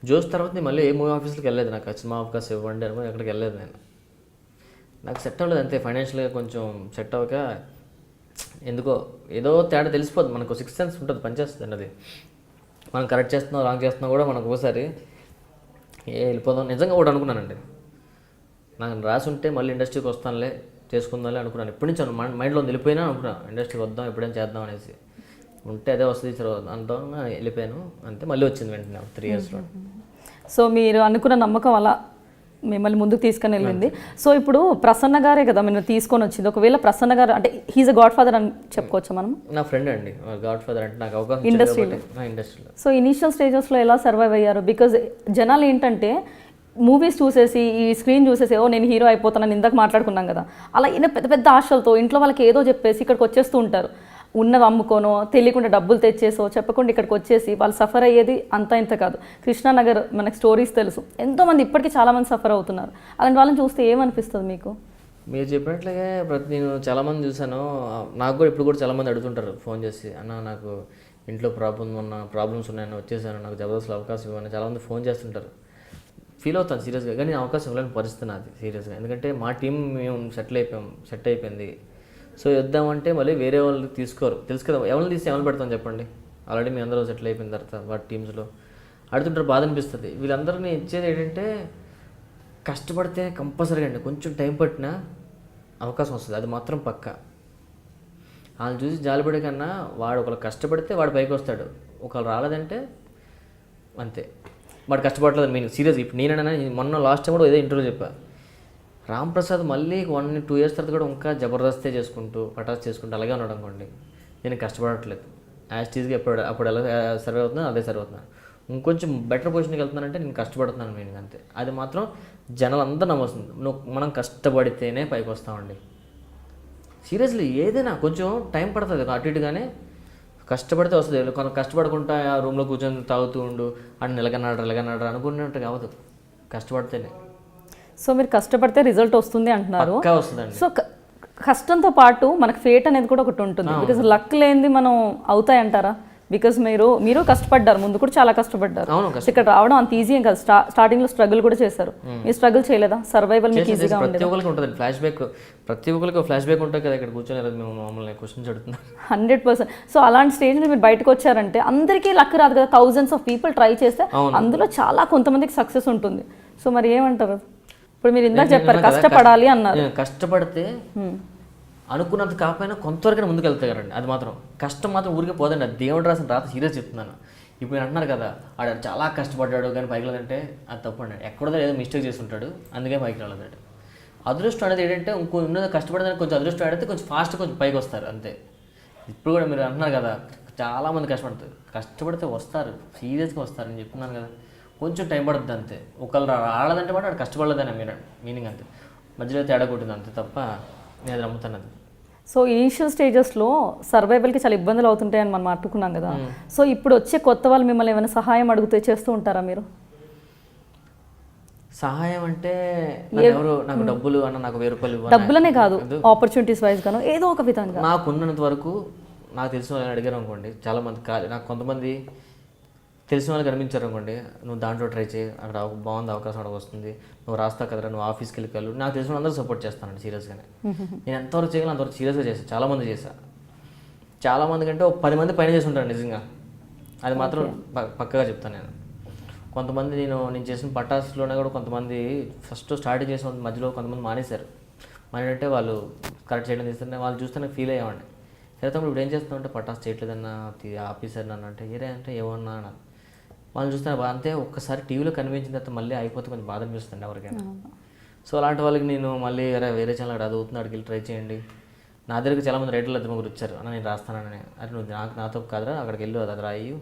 జోష్ తర్వాత నేను మళ్ళీ ఏ మూవీ ఆఫీస్కి వెళ్ళలేదు. నాకు సినిమా అవకాశం ఇవ్వండి అనుకుని ఎక్కడికి వెళ్ళలేదు నేను. నాకు సెట్ అవ్వలేదు అంతే, ఫైనాన్షియల్గా కొంచెం సెట్ అవ్వక ఎందుకో ఏదో తేడా తెలిసిపోతుంది మనకు. 6th సెన్స్ ఉంటుంది, పనిచేస్తుంది అన్నది. మనం కరెక్ట్ చేస్తున్నాం రాంగ్ చేస్తున్నాం కూడా మనకు ఒకసారి వెళ్ళిపోదాం. నిజంగా ఒకటి అనుకున్నానండి, నాకు రాసి ఉంటే మళ్ళీ ఇండస్ట్రీకి వస్తానులే చేసుకుందాంలే అనుకున్నాను. ఇప్పటి నుంచి మైండ్లో వెళ్ళిపోయినా అనుకున్నాను ఇండస్ట్రీకి వద్దాం ఎప్పుడైనా చేద్దాం అనేసి. ఉంటే అదే వస్తుంది అంటాం, వెళ్ళిపోయాను అంతే. మళ్ళీ వచ్చింది వెంటనే 3 ఇయర్స్లో. సో మీరు అనుకున్న నమ్మకం అలా మిమ్మల్ని ముందుకు తీసుకొని వెళ్ళింది. సో ఇప్పుడు ప్రసన్న గారే కదా మీరు తీసుకొని వచ్చింది. ఒకవేళ ప్రసన్న గారు అంటే హీజ్ అ గాడ్ ఫాదర్ అని చెప్పుకోవచ్చా మనం? నా ఫ్రెండ్ అండి, గాడ్ ఫాదర్ అంటే నాకు అవకాశం ఇండస్ట్రీలో. సో ఇనీషియల్ స్టేజెస్లో ఎలా సర్వైవ్ అయ్యారు? బికాజ్ జనాలు ఏంటంటే మూవీస్ చూసేసి ఈ స్క్రీన్ చూసేసి ఓ నేను హీరో అయిపోతానని ఇందాక మాట్లాడుకున్నాం కదా, అలా ఈయన పెద్ద పెద్ద ఆశలతో ఇంట్లో వాళ్ళకి ఏదో చెప్పేసి ఇక్కడికి వచ్చేస్తూ ఉంటారు. ఉన్నవి అమ్ముకోనో తెలియకుండా డబ్బులు తెచ్చేసో చెప్పకుండా ఇక్కడికి వచ్చేసి వాళ్ళు సఫర్ అయ్యేది అంతా ఇంత కాదు. కృష్ణానగర్ మనకు స్టోరీస్ తెలుసు, ఎంతోమంది ఇప్పటికీ చాలామంది సఫర్ అవుతున్నారు. అలాంటి వాళ్ళని చూస్తే ఏమనిపిస్తుంది మీకు? మీరు చెప్పినట్లుగా నేను చాలామంది చూశాను. నాకు కూడా ఇప్పుడు కూడా చాలామంది అడుగుతుంటారు ఫోన్ చేసి, అన్న నాకు ఇంట్లో ప్రాబ్లమ్స్ ఉన్నాయని వచ్చేసాను, నాకు జబర్దస్త్లో అవకాశం ఇవ్వని చాలామంది ఫోన్ చేస్తుంటారు. ఫీల్ అవుతాను సీరియస్గా, కానీ అవకాశం ఇవ్వలేని పరిస్థితి నాది సీరియస్గా. ఎందుకంటే మా టీం మేము సెట్ అయిపోయింది. సో వద్దామంటే మళ్ళీ వేరే వాళ్ళు తీసుకోరు, తెలుసు కదా. ఎవరిని తీసి ఎవరు పెడతాం చెప్పండి? ఆల్రెడీ మీ అందరూ సెటిల్ అయిపోయిన తర్వాత వాటి టీమ్స్లో అడుగుతుంటారు, బాధ అనిపిస్తుంది. వీళ్ళందరినీ ఇచ్చేది ఏంటంటే కష్టపడితే కంపల్సరీగా అండి, కొంచెం టైం పట్టినా అవకాశం వస్తుంది, అది మాత్రం పక్క. వాళ్ళని చూసి జాలిపడే కన్నా వాడు ఒకళ్ళు కష్టపడితే వాడు పైకి వస్తాడు, ఒకళ్ళు రాలేదంటే అంతే, వాడు కష్టపడలేదు మీనింగ్. సీరియస్ ఇప్పుడు నేనైనా మొన్న లాస్ట్ టైం కూడా ఏదో ఇంటర్వ్యూ చెప్పా, రామ్ ప్రసాద్ మళ్ళీ 1-2 ఇయర్స్ తర్వాత కూడా ఇంకా జబర్దస్తే చేసుకుంటూ పటాస్ చేసుకుంటూ అలాగే ఉన్నాడు అనుకోండి, నేను కష్టపడట్లేదు. యాస్టీజ్గా అప్పుడు ఎలా సర్వే అవుతున్నాను అదే సర్వే అవుతున్నాను. ఇంకొంచెం బెటర్ పొజిషన్కి వెళ్తున్నానంటే నేను కష్టపడుతున్నాను మీనింగ్ అంతే. అది మాత్రం జనాలు అంతా నమ్మొస్తుంది, మనం కష్టపడితేనే పైకి వస్తామండి. సీరియస్లీ ఏదైనా కొంచెం టైం పడుతుంది, అటు ఇటుగానే కష్టపడితే వస్తుంది. కొంత కష్టపడకుండా ఆ రూమ్లో కూర్చొని తాగుతూ ఉండు అని నిలగన్నాడు అనుకున్నట్టు కావద్దు, కష్టపడితేనే. సో మీరు కష్టపడితే రిజల్ట్ వస్తుంది అంటున్నారు. వస్తుందండి. సో కష్టంతో పాటు మనకు ఫేట్ అనేది కూడా ఒకటి ఉంటుంది. బికాజ్ లక్ లేనిది మనం అవుతాయి అంటారా? బికాజ్ మీరు కష్టపడ్డారు, ముందు కూడా చాలా కష్టపడ్డారు. ఇక్కడ రావడం అంత ఈజీ ఏం కాదు. స్టార్టింగ్ లో స్ట్రగుల్ కూడా చేశారు. మీరు స్ట్రగుల్ చేయలేదా? సర్వైవల్ మీకు ఈజీగా ఉండేది? ప్రతి ఒక్కరికి ఉంటుంది ఫ్లాష్ బ్యాక్, ప్రతి ఒక్కరికి ఫ్లాష్ బ్యాక్ ఉంటుంది కదా. ఇక్కడ కూర్చొని మేము మమ్మల్ని క్వశ్చన్స్ అడుగుతున్నాం. 100%. సో అలాంటి స్టేజ్ మీరు బయటకు వచ్చారంటే అందరికీ లక్ రాదు కదా. థౌజండ్స్ ఆఫ్ పీపుల్ ట్రై చేస్తే అందులో చాలా కొంతమందికి సక్సెస్ ఉంటుంది. సో మరి ఏమంటారు? ఇప్పుడు మీరు ఇందాక చెప్పారు కష్టపడాలి అన్నారు. కష్టపడితే అనుకున్నంత కాకపోయినా కొంతవరకు ముందుకు వెళ్తారండి. అది మాత్రం కష్టం మాత్రం ఊరికే పోదండి, అది దేవుడు రాసిన రాత. సీరియస్ చెప్తున్నాను. ఇప్పుడు మీరు అంటున్నారు కదా ఆడ చాలా కష్టపడ్డాడు కానీ పైకి లేదంటే అది తప్పండి. ఎక్కడో ఏదో మిస్టేక్ చేస్తుంటాడు, అందుకే పైకి రాలేదండి. అదృష్టం అనేది ఏంటంటే ఇంకో ఉన్నది కష్టపడడానికి కొంచెం అదృష్టం ఆడితే కొంచెం ఫాస్ట్ కొంచెం పైకి వస్తారు అంతే. ఇప్పుడు కూడా మీరు అంటున్నారు కదా చాలామంది కష్టపడతారు, కష్టపడితే వస్తారు, సీరియస్గా వస్తారు. నేను చెప్తున్నాను కదా కొంచెం టైం పడుతుంది అంతే. ఒకళ్ళు రాలేదంటే కూడా వాడు కష్టపడలేదని మీనింగ్ అంతే, మధ్యలో తేడా కొట్టింది అంతే తప్ప నేను అది నమ్ముతాను. అది సో ఇనీషియల్ స్టేజెస్లో సర్వైవల్కి చాలా ఇబ్బందులు అవుతుంటాయని మనం మాట్లాడుకున్నాం కదా. సో ఇప్పుడు వచ్చే కొత్త వాళ్ళు మిమ్మల్ని ఏమైనా సహాయం అడిగితే చేస్తూ ఉంటారా మీరు? సహాయం అంటే ఎవరు నాకు డబ్బులు అన్న, నాకు 1000 రూపాయలు ఇవ్వాలి, డబ్బులనే కాదు ఆపర్చునిటీస్ వైజ్ గాను ఏదో ఒక విధంగా. నాకు ఉన్నంత వరకు నాకు తెలిసిన వాళ్ళని అడిగారు అనుకోండి, చాలామంది నాకు కొంతమంది తెలిసిన వాళ్ళు కనిపించారు అనుకోండి, నువ్వు దాంట్లో ట్రై చేయి, అక్కడ బాగుంది అవకాశం అక్కడ వస్తుంది, నువ్వు రాస్తా కదరా, నువ్వు ఆఫీస్కి వెళ్ళి నాకు తెలిసిన అందరూ సపోర్ట్ చేస్తానండి సీరియస్గానే. నేను ఎంతవరకు చేయగలను అంతవరకు సీరియస్గా చేశాను. చాలామంది చేశాను, చాలామంది కంటే 10 మంది పైన చేసి ఉంటాను నిజంగా. అది మాత్రం పక్కగా చెప్తాను నేను. కొంతమంది నేను చేసిన పటాస్లోనే కూడా కొంతమంది ఫస్ట్ స్టార్ట్ చేసిన మధ్యలో కొంతమంది మానేశారు. మానేటంటే వాళ్ళు కరెక్ట్ చేయడం తీస్తుంటే వాళ్ళు చూస్తే నాకు ఫీల్ అయ్యామండి. సరే తమ్ముడు ఇప్పుడు ఏం చేస్తామంటే పటాస్ చేయట్లేదన్నా ఆఫీసర్ నన్ను అంటే అంటే ఏమన్నా అన్న వాళ్ళు చూస్తే అంతే. ఒక్కసారి టీవీలో కనిపించిన తర్వాత మళ్ళీ అయిపోతే కొంచెం బాధ అనిపిస్తుంది ఎవరికైనా. సో అలాంటి వాళ్ళకి నేను మళ్ళీ వేరే ఛానల్ అక్కడ చదువుతున్నా అడిగి వెళ్ళి ట్రై చేయండి. నా దగ్గరికి చాలామంది రైటర్లు అది ముగ్గురు వచ్చారు, అన్న నేను రాస్తానని. అరే నువ్వు నాతో కాదురా, అక్కడికి వెళ్ళు, అది రాయు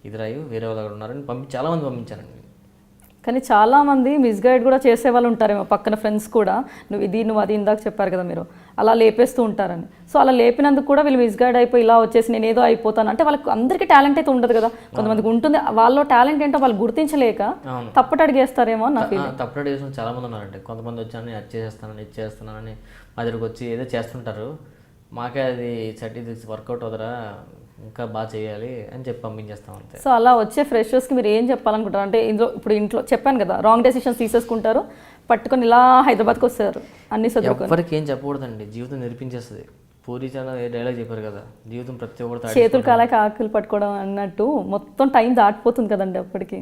ఇది రాయు, వేరే వాళ్ళు అక్కడ ఉన్నారని చాలామంది పంపించానండి. కానీ చాలామంది మిస్గైడ్ కూడా చేసే వాళ్ళు ఉంటారేమో పక్కన ఫ్రెండ్స్ కూడా, నువ్వు అది ఇందాక చెప్పారు కదా మీరు, అలా లేపేస్తూ ఉంటారని. సో అలా లేపినందుకు కూడా వీళ్ళు మిస్గైడ్ అయిపోయి ఇలా వచ్చేసి నేను ఏదో అయిపోతాను అంటే వాళ్ళకి అందరికీ టాలెంట్ అయితే ఉండదు కదా, కొంతమందికి ఉంటుంది. వాళ్ళ టాలెంట్ ఏంటో వాళ్ళు గుర్తించలేక తప్పట అడిగేస్తారేమో నా ఫీలింగ్. తప్పట అడిగేసిన చాలా మంది ఉన్నారంటే, కొంతమంది వచ్చాను అది చేసేస్తానని ఇది చేస్తున్నానని మా దగ్గరకు వచ్చి ఏదో చేస్తుంటారు. మాకే అది సర్టిఫికేట్స్ వర్కౌట్ అవుతారా, ఇంకా బాగా చేయాలి అని చెప్పి పంపించేస్తాం అంతే. సో అలా వచ్చే ఫ్రెషర్స్కి మీరు ఏం చెప్పాలనుకుంటారు అంటే, ఇంట్లో చెప్పాను కదా రాంగ్ డెసిషన్స్ తీసేసుకుంటారు, పట్టుకొని ఇలా హైదరాబాద్కి వస్తారు అన్ని చదువుకొని. ఎవరికి ఏం చెప్పకూడదండి, జీవితం నేర్పించేస్తుంది. పూరి చాలా డైలాగ్ చెప్పారు కదా, జీవితం ప్రతి ఒక్కరు చేతులు కాలేక ఆకులు పట్టుకోవడం అన్నట్టు మొత్తం టైం దాటిపోతుంది కదండి అప్పటికి.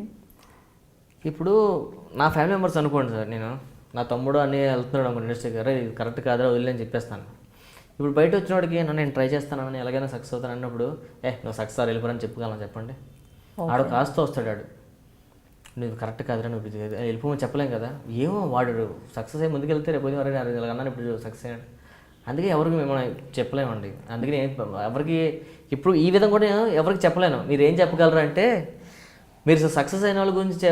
ఇప్పుడు నా ఫ్యామిలీ మెంబర్స్ అనుకోండి సార్, నేను నా తమ్ముడు అని వెళ్తున్నాడు అనుకోండి ఇండస్ట్రీకి, అరే ఇది కరెక్ట్ కాదా వదిలేని చెప్పేస్తాను. ఇప్పుడు బయట వచ్చినోడికి నేను ట్రై చేస్తానని ఎలాగైనా సక్సెస్ అవుతాను అన్నప్పుడు నువ్వు సక్సెస్ వెళ్ళిపోరని చెప్పగలను చెప్పండి. ఆడు కాస్త వస్తాడు, ఆడు నువ్వు కరెక్ట్ కాదురా నువ్వు వెళ్ళిపోమని చెప్పలేం కదా. ఏమో వాడు సక్సెస్ అయ్యి ముందుకెళ్తే రేపు అన్నాను ఇప్పుడు సక్సెస్ అయ్యాడు. అందుకే ఎవరికి మేము చెప్పలేమండి. అందుకని ఎవరికి ఇప్పుడు ఈ విధంగా కూడా ఎవరికి చెప్పలేను. మీరు ఏం చెప్పగలరు అంటే, మీరు సక్సెస్ అయిన వాళ్ళ గురించి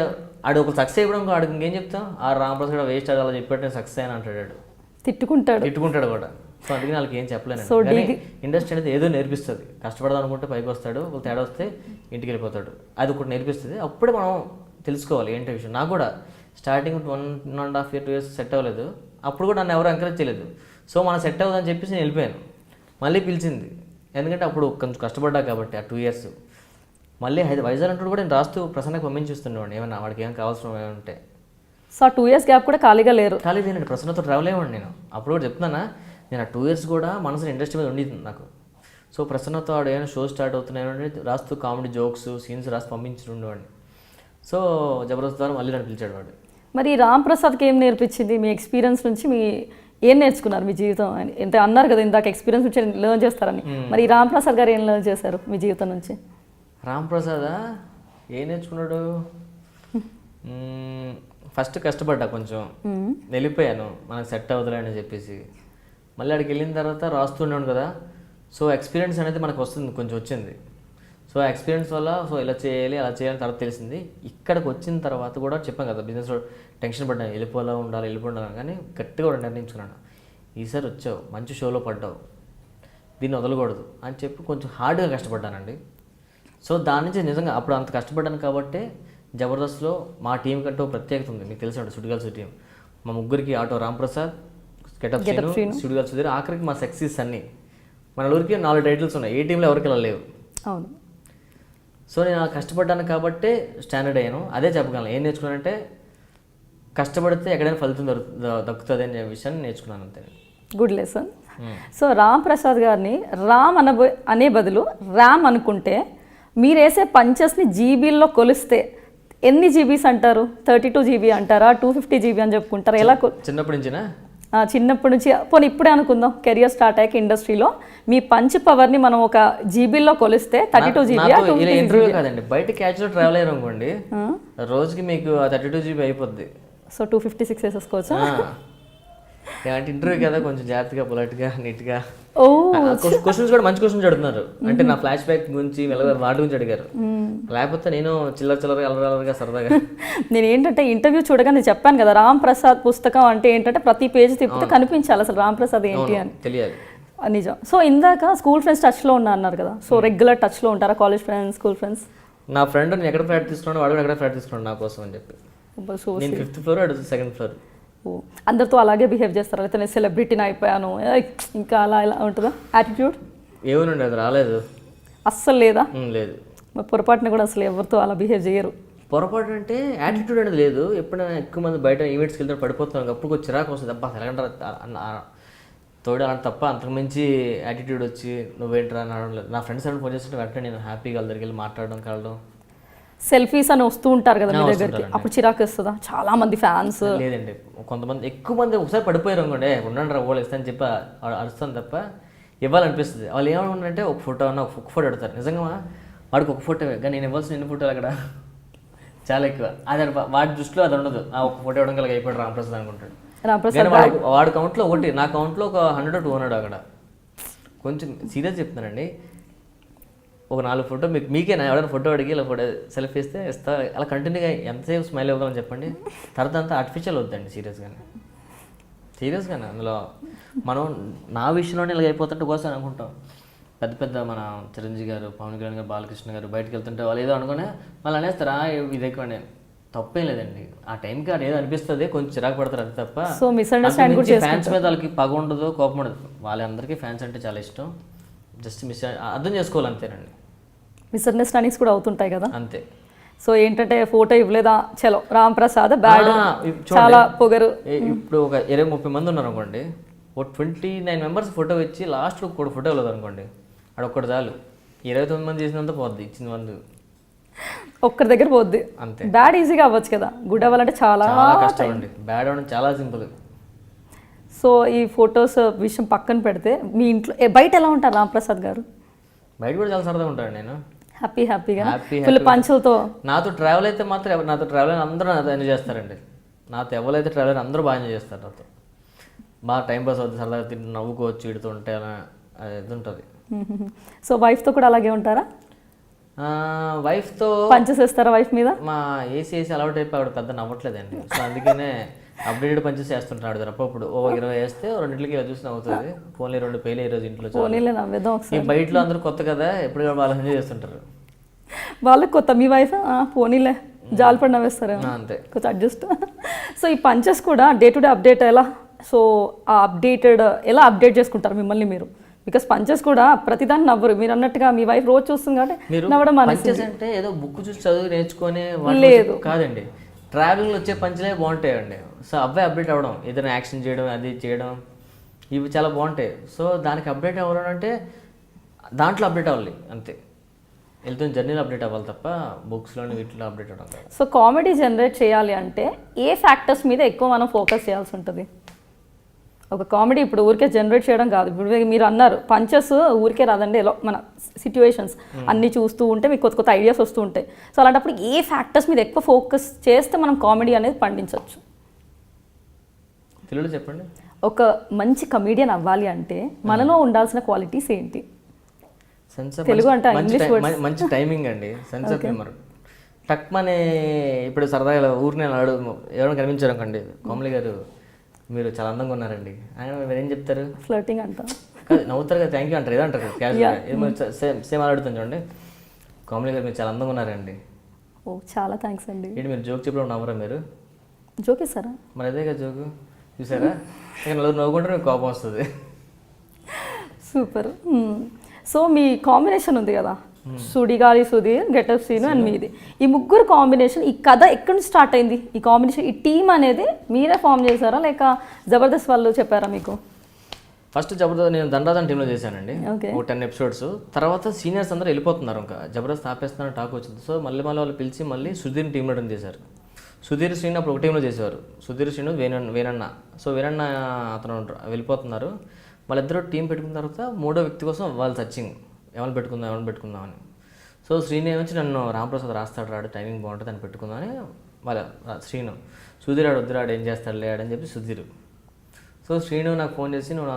ఆడు ఒక సక్సెస్ అయిపోవడం ఆడికి ఇంకేం చెప్తాం, ఆ రామప్రసాద్ కూడా వేస్ట్ అలా చెప్పాడు నేను సక్సెస్ అయినా అంటాడు, తిట్టుకుంటాడు కూడా. సో అందుకని వాళ్ళకి ఏం చెప్పలేను. కానీ ఇండస్ట్రీ అనేది ఏదో నేర్పిస్తుంది. కష్టపడదాం అనుకుంటే పైకి వస్తాడు, ఒక తేడా వస్తే ఇంటికి వెళ్ళిపోతాడు. అది ఒకటి నేర్పిస్తుంది. అప్పుడే మనం తెలుసుకోవాలి ఏంటో విషయం. నాకు కూడా స్టార్టింగ్ 1.5 years 2 years సెట్ అవ్వలేదు. అప్పుడు కూడా నన్ను ఎవరు ఎంకరేజ్ చేయలేదు. సో మనం సెట్ అవ్వదని చెప్పేసి నేను వెళ్ళిపోయాను. మళ్ళీ పిలిచింది, ఎందుకంటే అప్పుడు కొంచెం కష్టపడ్డా కాబట్టి ఆ 2 years. మళ్ళీ వైజాగ్ అంటూ కూడా నేను రాస్తూ ప్రసన్నకి పంపించిస్తుండేవాడిని ఏమన్నా వాడికి ఏం కావాల్సిన ఏమంటే. సో ఆ 2 years గ్యాప్ కూడా ఖాళీగా లేనండి. ప్రసన్నతో ట్రావెల్ అయ్యేవాడిని నేను. అప్పుడు కూడా చెప్తున్నానా, నేను ఆ 2 years కూడా మనసుని ఇండస్ట్రీ మీద ఉండేది నాకు. సో ప్రసన్నతో ఆడు ఏమైనా షో స్టార్ట్ అవుతున్నాయంటే రాస్తూ కామెడీ జోక్స్ సీన్స్ రాసి పంపించుండేవాడిని. సో జబర్దస్త్ ద్వారా మళ్ళీ నన్ను పిలిచాడు వాడు. మరి రామ్ ప్రసాద్కి ఏం నేర్పించింది? మీ ఎక్స్పీరియన్స్ నుంచి ఏం నేర్చుకున్నారు మీ జీవితం అని? ఎంత అన్నారు కదా ఇందాక ఎక్స్పీరియన్స్ నుంచి లెర్న్ చేస్తారని, మరి రామ్ ప్రసాద్ గారు ఏం లెర్న్ చేశారు మీ జీవితం నుంచి? రామ్ ప్రసాద్ ఏం నేర్చుకున్నాడు? ఫస్ట్ కష్టపడ్డా, కొంచెం వెళ్ళిపోయాను మనకు సెట్ అవుతుందని అని చెప్పేసి. మళ్ళీ అక్కడికి వెళ్ళిన తర్వాత రాస్తుండేవాడు కదా. సో ఎక్స్పీరియన్స్ అనేది మనకు వస్తుంది, కొంచెం వచ్చింది. సో ఆ ఎక్స్పీరియన్స్ వల్ల సో ఇలా చేయాలి అలా చేయాలని తర్వాత తెలిసింది. ఇక్కడికి వచ్చిన తర్వాత కూడా చెప్పాను కదా, బిజినెస్లో టెన్షన్ పడ్డాను, వెళ్ళిపోవాలి కానీ గట్టిగా కూడా నిర్ణయించుకున్నాను. ఈసారి వచ్చావు, మంచి షోలో పడ్డావు, దీన్ని వదలకూడదు అని చెప్పి కొంచెం హార్డ్గా కష్టపడ్డానండి. సో దాని నుంచి నిజంగా అప్పుడు అంత కష్టపడ్డాను కాబట్టి జబర్దస్త్లో మా టీం కంటూ ప్రత్యేకత ఉంది. మీకు తెలిసి సుడిగాల్స్ టీం, మా ముగ్గురికి ఆటో రాంప్రసాద్, గెటప్ శ్రీను, సుడిగాల్స్ సుధీర్, ఆఖరికి మా సక్సెస్ అన్నీ. మన ఊరికి 4 టైటిల్స్ ఉన్నాయి, ఏ టీంలో ఎవరికి ఇలా లేవు. అవును. సో నేను కష్టపడ్డాను కాబట్టి స్టాండర్డ్ అయ్యాను. అదే చెప్పగలను. ఏం నేర్చుకున్నానంటే, కష్టపడితే ఎక్కడైనా ఫలితం దక్కుతుంది అనే విషయాన్ని నేర్చుకున్నాను అంతే. Good lesson. So Ram Prasad గారిని రామ్ అనే బదులు రామ్ అనుకుంటే, మీరు వేసే పంచెస్ని జీబీల్లో కొలిస్తే ఎన్ని జీబీస్ అంటారు? 32 GB అంటారా, 250 GB అని చెప్పుకుంటారా? ఎలా? చిన్నప్పటి నుంచినా? చిన్నప్పటి నుంచి పోనీ ఇప్పుడే అనుకుందాం, కెరియర్ స్టార్ట్ అయ్యాక ఇండస్ట్రీలో మీ పంచ్ పవర్ని మనం ఒక జీబీల్లో కొలిస్తే 32 GB? ఇంటర్వ్యూ కాదండి, బయట క్యాచ్లో ట్రావెల్ అయ్యారు అనుకోండి, రోజుకి మీకు 32 GB అయిపోద్ది. సో 256 వేసేసుకోవచ్చు. అంటే ఇంటర్వ్యూ కదా, కొంచెం జాగ్రత్తగా పొలైట్గా నీట్గా. క్వశ్చన్స్ కూడా మంచి క్వశ్చన్స్ అడుగుతున్నారు. అంటే నా ఫ్లాష్ బ్యాక్ గురించి వాటి గురించి అడిగారు. లేకపోతే నేను చిల్లరగా అల్లరగా సరదాగా. నేను ఏంటంటే ఇంటర్వ్యూ చూడగానే చెప్పాను కదా, రామ్ ప్రసాద్ పుస్తకం అంటే ఏంటంటే ప్రతి పేజ్ తిప్పితే కనిపించాలి అసలు రామ్ ప్రసాద్ ఏంటి అని తెలియాలి. నిజం. సో ఇందాక స్కూల్ ఫ్రెండ్స్ టచ్లో ఉన్నా అన్నారు కదా, సో రెగ్యులర్ టచ్లో ఉంటారా కాలేజ్ ఫ్రెండ్స్, స్కూల్ ఫ్రెండ్స్? నా ఫ్రెండ్ నేను ఎక్కడ ఫ్లాట్ తీసుకున్నాను, వాడు ఎక్కడ ఫ్లాట్ తీసుకున్నాను నా కోసం అని చెప్పి. నేను 5th floor, వాడు 2nd floor. అందరితో అలాగే బిహేవ్ చేస్తారా? అయితే నేను సెలబ్రిటీని అయిపోయాను ఇంకా అలా ఇలా ఉంటుందా యాటిట్యూడ్? ఏమోనండి, అది రాలేదు అస్సలు. లేదా? లేదు. పొరపాటున కూడా అసలు ఎవరితో అలా బిహేవ్ చేయరు? పొరపాటు అంటే యాటిట్యూడ్ అనేది లేదు. ఎప్పుడైనా ఎక్కువ మంది బయట ఈవెంట్స్కి వెళ్తే పడిపోతున్నాను, అప్పుడు కొంచెం చిరాకు వస్తుంది. అబ్బా తెలంగాణ తోడు అలాంటి తప్ప అంతకుమించి యాటిట్యూడ్ వచ్చి నువ్వేంట్రా అని అనడం లేదు. నా ఫ్రెండ్స్ ఎవరైనా ఫోన్ చేస్తుంటే వెంటనే నేను హ్యాపీగా వాళ్ళ దగ్గరికి వెళ్ళి మాట్లాడడం, కలడం. సెల్ఫీస్ అని వస్తూ ఉంటారు కదా మీ దగ్గరికి, అప్పుడు చిరాకు వస్తుందా? చాలా మంది ఫ్యాన్స్. లేదండి, కొంతమంది ఎక్కువ మంది ఒకసారి పడిపోయారు అనుకోండి, ఉండండి రా ఓళ్ళు ఇస్తాను చెప్పి అరుస్తాను తప్ప ఇవ్వాలనిపిస్తుంది. వాళ్ళు ఏమనుకుంటారంటే ఒక ఫోటో అడుగుతారు. నిజంగా వాడికి ఒక ఫోటో, కానీ నేను ఇవ్వాల్సిన 2 ఫోటోలు అక్కడ చాలా ఎక్కువ. అది వాడి దృష్టిలో అది ఉండదు. ఒక ఫోటో ఇవ్వడం కలిగి అయిపోయాడు రామప్రసాద్ అనుకుంటాడు. వాడి కౌంట్లో ఒకటి, నా కౌంట్లో ఒక 100 200 అక్కడ. కొంచెం సీరియస్ చెప్తున్నానండి. ఒక 4 ఫోటో మీకేనా ఎవరైనా ఫోటో అడిగి ఇలా ఫోటో సెల్ఫీ ఇస్తే ఇస్తా, అలా కంటిన్యూగా ఎంతసేపు స్మైల్ ఇవ్వగలని చెప్పండి. తర్వాత అంతా ఆర్టిఫిషియల్ వద్దండి, సీరియస్గానే. అందులో మనం నా విషయంలోనే ఇలా అయిపోతుంటే కోసం అనుకుంటాం. పెద్ద పెద్ద మన చిరంజీవి గారు, పవన్ కళ్యాణ్ గారు, బాలకృష్ణ గారు బయటకు వెళ్తుంటే వాళ్ళు ఏదో అనుకునే మళ్ళీ అనేస్తారా ఇది ఎక్కువ. తప్పేం లేదండి, ఆ టైంకి అది ఏదో అనిపిస్తుంది, కొంచెం చిరాకు పడతారు అది తప్ప. సో మిస్అండర్స్టాండింగ్ ఫ్యాన్స్ మీద వాళ్ళకి పగ ఉండదు, కోపం ఉండదు. వాళ్ళందరికీ ఫ్యాన్స్ అంటే చాలా ఇష్టం. జస్ట్ అర్థం చేసుకోవాలి అంతేనండి. మిస్అండర్స్టాండింగ్స్ కూడా అవుతుంటాయి కదా, అంతే. సో ఏంటంటే ఫోటో ఇవ్వలేదా, చలో రామ్ ప్రసాద్ బ్యాడ్, చాలా పొగరు. ఇప్పుడు ఒక 20-30 మంది ఉన్నారు అనుకోండి, ఒక 29 మెంబర్స్ ఫోటో ఇచ్చి లాస్ట్ ఒక ఫోటో ఇవ్వలేదు అనుకోండి, అక్కడ ఒక్కటి చాలు. 29 మంది చేసినంత పోద్ది, ఇచ్చిన వాళ్ళు ఒక్కరి దగ్గర పోద్ది. అంతే. బ్యాడ్ ఈజీగా అవ్వచ్చు కదా, గుడ్ అవ్వాలంటే చాలా కష్టం అండి. బ్యాడ్ అవ్వడం చాలా సింపుల్. సో ఈ ఫొటోస్ విషయం పక్కన పెడితే మీ ఇంట్లో బయట ఎలా ఉంటారు రామ్ ప్రసాద్ గారు? బయట కూడా చాలా సరదాగా ఉంటాను నేను, హ్యాపీగా ఫుల్ పంచులతో. నాతో ట్రావెల్ అయితే మాత్రం నాతో ట్రావెల్ అయిన అందరూ నాతో ఎంజాయ్ చేస్తారండి. నాతో ఎవరైతే ట్రావెల్ అయినా అందరూ బాగా ఎంజాయ్ చేస్తారు. నాతో బాగా టైం పాస్ అవుతుంది, సరదాగా తింటూ నవ్వుకోవచ్చు, ఇడుతూ ఉంటే అలా అది ఉంటుంది. సో వైఫ్తో కూడా అలాగే ఉంటారా? వైఫ్తో పంచేసేస్తారా వైఫ్ మీద? మా ఏసీ అలవాటు అయిపోయి ఆవిడ పెద్ద నవ్వట్లేదండి. సో అందుకనే అప్డేటెడ్ పంచెస్ వేస్తుంటాడు అప్పుడు. 20 వేస్తే 2కి ఇలా చూసి నవ్వుతుంది. ఫోన్లీ 2 పేలే ఈరోజు ఇంట్లో. ఈ బయటలో అందరూ కొత్త కదా, ఎప్పుడు వాళ్ళు ఎంజాయ్ చేస్తుంటారు. వాళ్ళకి కొత్త, మీ వైఫ్ పోనీలే జాలిపడి నవ్వేస్తారు అంతే, కొంచెం అడ్జస్ట్. సో ఈ పంచెస్ కూడా డే టు డే అప్డేట్ ఎలా? సో ఆ ఎలా అప్డేట్ చేసుకుంటారు మిమ్మల్ని మీరు? బికాస్ పంచెస్ కూడా ప్రతిదాన్ని నవ్వరు. మీరు అన్నట్టుగా మీ వైఫ్ రోజు చూస్తుంది కాబట్టి నవ్వడం పంచెస్ అంటే ఏదో బుక్ చూసి చదువు నేర్చుకొని లేదు కాదండి, ట్రావెలింగ్లో వచ్చే పంచులే బాగుంటాయండి. సో అబ్బాయి అప్డేట్ అవ్వడం, ఏదైనా యాక్షన్ చేయడం, అది చేయడం, ఇవి చాలా బాగుంటాయి. సో దానికి అప్డేట్ అవ్వడం అంటే దాంట్లో అప్డేట్ అవ్వాలి అంతే. వెళ్తున్న జర్నీలో అప్డేట్ అవ్వాలి తప్ప బుక్స్లోని వీటిలో అప్డేట్ అవ్వడం కాదు. సో కామెడీ జనరేట్ చేయాలి అంటే ఏ ఫ్యాక్టర్స్ మీద ఎక్కువ మనం ఫోకస్ చేయాల్సి ఉంటుంది? ఒక కామెడీ ఇప్పుడు ఊరికే జనరేట్ చేయడం కాదు. ఇప్పుడు మీరు అన్నారు పంచెస్ ఊరికే రాదండి, ఎలా మన సిచ్యువేషన్స్ అన్నీ చూస్తూ ఉంటే మీకు కొత్త కొత్త ఐడియాస్ వస్తూ ఉంటాయి. సో అలాంటప్పుడు ఏ ఫ్యాక్టర్స్ మీద ఎక్కువ ఫోకస్ చేస్తే మనం కామెడీ అనేది పండించవచ్చు? తెలుగులో చెప్పండి. ఒక మంచి కమీడియన్ అవ్వాలి అంటే మనలో ఉండాల్సిన క్వాలిటీస్ ఏంటి? తెలుగు అంటే ఇంగ్లీష్ మంచి టైమింగ్ అండి, సెన్స్ ఆఫ్ హ్యూమర్. టక్మనే ఇప్పుడు సరదాగా ఊరిని ఎవరైనా కనిపించారు అనుకోండి, కోమలి గారు మీరు చాలా అందంగా ఉన్నారండి ఆయన మీరు ఏం చెప్తారు? ఫ్లర్టింగ్ అంటారు, నవ్వుతారు కదా, థ్యాంక్ యూ అంటారు, ఏదో అంటారు క్యాజువల్గా. సేమ్ అడుగుతాను చూడండి, కోమలి గారు మీరు చాలా అందంగా ఉన్నారండి. ఓ చాలా థ్యాంక్స్ అండి. ఏంటి మీరు జోక్ చెప్పడం నవ్వరా మీరు? జోక్ ఇస్తారా? మరి అదే కదా జోకు, చూసారా? ఇక నవ్వుకుంటే మీకు కోపం వస్తుంది. సూపర్. సో మీ కాంబినేషన్ ఉంది కదా, Sudigali Sudheer, getup scene and మీది, ఈ ముగ్గురు కాంబినేషన్, ఈ కథ ఎక్కడి నుంచి స్టార్ట్ అయింది? ఈ కాంబినేషన్, ఈ టీమ్ అనేది మీరే ఫామ్ చేశారా లేక జబర్దస్త్ వాళ్ళు చెప్పారా మీకు? ఫస్ట్ జబర్దస్త్ నేను దండాదన్ టీంలో చేశానండి, ఒక 10 ఎపిసోడ్స్. తర్వాత సీనియర్స్ అందరూ వెళ్ళిపోతున్నారు, ఇంకా జబర్దస్త్ ఆపేస్తానని టాక్ వచ్చింది. సో మళ్ళీ వాళ్ళు పిలిచి మళ్ళీ సుధీర్ టీంలో చేశారు. సుధీర్ శ్రీను అప్పుడు ఒక టీంలో చేసేవారు, సుధీర్ శ్రీను వేణన్న. సో వేణన్న అతను వెళ్ళిపోతున్నారు. వాళ్ళిద్దరూ టీం పెట్టుకున్న తర్వాత 3వ వ్యక్తి కోసం వాళ్ళు సర్చింగ్, ఎవరిని పెట్టుకుందామని. సో శ్రీను ఏమొచ్చి నన్ను రాంప్రసాద్ రాస్తాడు, రాడు టైమింగ్ బాగుంటుంది అని పెట్టుకుందామని వాళ్ళ శ్రీను. సుధీర్ వద్దురాడు ఏం చేస్తాడు లేడని చెప్పి సుధీర్. సో శ్రీను నాకు ఫోన్ చేసి నువ్వు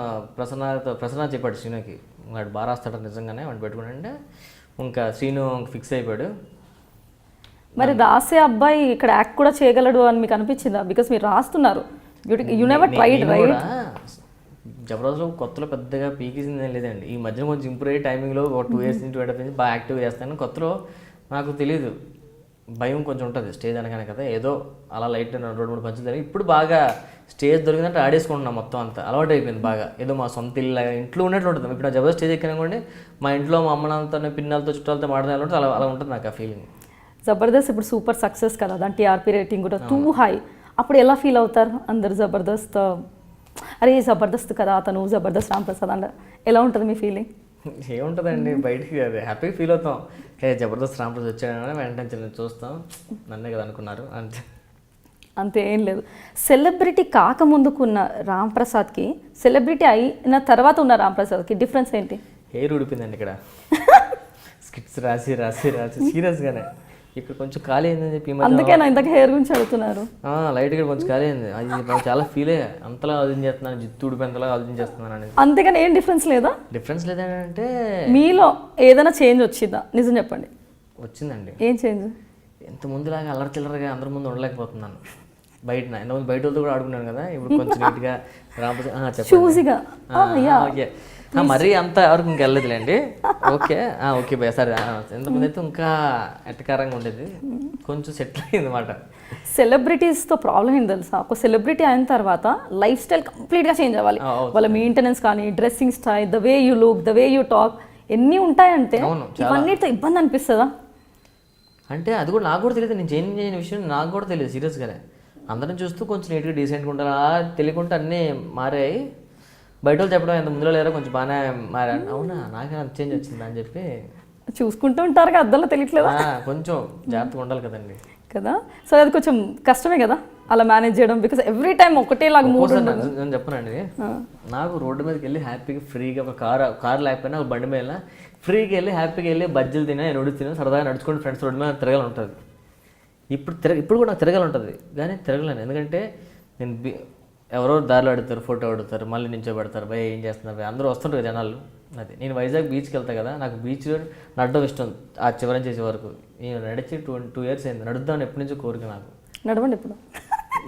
ప్రసన్న చెప్పాడు శ్రీనుకి, వాడు బాగా రాస్తాడు నిజంగానే వాడిని పెట్టుకున్నాడంటే ఇంకా శ్రీను ఫిక్స్ అయిపోయాడు. మరి రాసే అబ్బాయి ఇక్కడ యాక్ట్ కూడా చేయగలడు అని మీకు అనిపించిందా? బికాస్ మీరు రాస్తున్నారు, యు నెవర్ ట్రైడ్ రైట్? జబర్దస్త్లో కొత్తలో పెద్దగా పీకేసింది లేదండి. ఈ మధ్యన కొంచెం ఇంప్రూవ్ అయ్యే టైమింగ్లో ఒక 2 years నుంచి 2.5 years బాగా యాక్టివ్గా చేస్తాను. కొత్తలో నాకు తెలియదు, భయం కొంచెం ఉంటుంది స్టేజ్ అనగానే కదా, ఏదో అలా లైట్ 2-3 పంచులు జరిగి ఇప్పుడు బాగా స్టేజ్ దొరికిందంటే ఆడేసుకుంటున్నాం మొత్తం అంతా, అలవాటు అయిపోయింది బాగా. ఏదో మా సొంత ఇల్లు ఇంట్లో ఉన్నట్లు ఉంటుంది. ఇప్పుడు నా జబర్దస్త్ స్టేజ్ ఎక్కినాకోండి మా ఇంట్లో మా అమ్మనాలతో పిన్నలతో చుట్టాలతో మాట్లాడాలంటే అలా ఉంటుంది నాకు ఆ ఫీలింగ్. జబర్దస్త్ ఇప్పుడు సూపర్ సక్సెస్ కదా, దాని టీఆర్పీ రేటింగ్ కూడా టూ హై. అప్పుడు ఎలా ఫీల్ అవుతారు అందరు? జబర్దస్త్ అరే జబర్దస్త్ కదా అతను, జబర్దస్త్ రాంప్రసాద్ అంటే ఎలా ఉంటుంది మీ ఫీలింగ్? ఏముంటుందండి, బయటికి అదే హ్యాపీగా ఫీల్ అవుతాం. జబర్దస్త్ రాంప్రసాద్ వచ్చాడని వెంటనే చూస్తాం, నన్నే కదా అనుకున్నారు అంతే ఏం లేదు. సెలబ్రిటీ కాకముందుకున్న రాంప్రసాద్కి, సెలబ్రిటీ అయిన తర్వాత ఉన్న రాంప్రసాద్కి డిఫరెన్స్ ఏంటి? హెయిర్ ఉడిపోయిందండి ఇక్కడ. స్కిట్స్ రాసి సీరియస్గానే ఇక్కడ కొంచెం ఖాళీ అయిందని చెప్పి ఈ మధ్య అందుకే నా ఇంతకు హెయిర్ గురించి అడుగుతున్నారు. లైట్గా కొంచెం ఖాళీ అయింది. అది నాకు చాలా ఫీల్ అయ్యా, అంతలా ఆలోచించేస్తున్నాను, జిత్తుడు పెంతలా ఆలోచించేస్తున్నాను అనేది. అంతేగాని ఏం డిఫరెన్స్ లేదా? డిఫరెన్స్ లేదంటే మీలో ఏదైనా చేంజ్ వచ్చిందా? నిజం చెప్పండి. వచ్చిందండి. ఏం చేంజ్? ఇంత ముందులాగా అల్లరి చిల్లరగా అందరి ముందు ఉండలేకపోతున్నాను. ఇంతకుముందు బయట వాళ్ళతో కూడా ఆడుకున్నాను కదా, ఇప్పుడు కొంచెం నీట్గా చూసిగా ఓకే మరీ అంత ఎవరికి ఇంకా వెళ్ళదులేండి. ఓకే ఓకే భయ సరే. ఇంతకుముందు అయితే ఇంకా ఎట్టకారంగా ఉండేది, కొంచెం సెటిల్ అయింది అన్నమాట. సెలబ్రిటీస్తో ప్రాబ్లం ఏంటి తెలుసా? ఒక సెలబ్రిటీ అయిన తర్వాత లైఫ్ స్టైల్ కంప్లీట్గా చేంజ్ అవ్వాలి. వాళ్ళ మెయింటెనెన్స్ కానీ, dressing style, the way you look, the way you talk, ఎన్ని ఉంటాయంటే ఇవన్నిటితో ఇబ్బంది అనిపిస్తుందా? అంటే అది కూడా నాకు కూడా తెలియదు, నేను చేంజ్ చేయని విషయం నాకు కూడా తెలియదు సీరియస్గానే. అందరం చూస్తూ కొంచెం నీట్గా డీసెంట్గా ఉంటారు, అలా తెలియకుండా అన్నీ మారాయి. బయట వాళ్ళు చెప్పడం ఎంత ముందులో లేరో కొంచెం బాగానే మారాను. అవునా నాకే అంత చేంజ్ వచ్చింది అని చెప్పి చూసుకుంటూ ఉంటారు కదా, అద్దంలో తెలియట్లేదా? కొంచెం జాగ్రత్తగా ఉండాలి కదండి కదా. సో అది కొంచెం కష్టమే కదా అలా మేనేజ్ చేయడం, బికాస్ ఎవ్రీ టైం ఒకటేలాగా మూడ్ ఉంటుంది. నేను చెప్పనండి, నాకు రోడ్డు మీదకి వెళ్ళి హ్యాపీగా ఫ్రీగా ఒక కారు లేకపోయినా ఒక బండి మీద ఫ్రీగా వెళ్ళి హ్యాపీగా వెళ్ళి బజ్జీలు తినా, నూడిల్స్ తినా, సరదాగా నడుచుకుంటూ ఫ్రెండ్స్ రోడ్డు మీద తిరగాలి ఉంటుంది. ఇప్పుడు కూడా నాకు తిరగాలి ఉంటుంది, కానీ తిరగలేను. ఎందుకంటే నేను ఎవరో దారిలో అడుగుతారు, ఫోటో అడుగుతారు, మళ్ళీ నించోబెడతారు, భయ ఏం చేస్తున్నారు భయ, అందరూ వస్తుంటారు జనాలు. అది నేను వైజాగ్ బీచ్కి వెళ్తాను కదా, నాకు బీచ్ నడడం ఇష్టం. ఆ చివరి చేసే వరకు నేను నడిచి 2 years అయింది. నడుద్దామని ఎప్పటి నుంచో కోరిక నాకు. నడవండి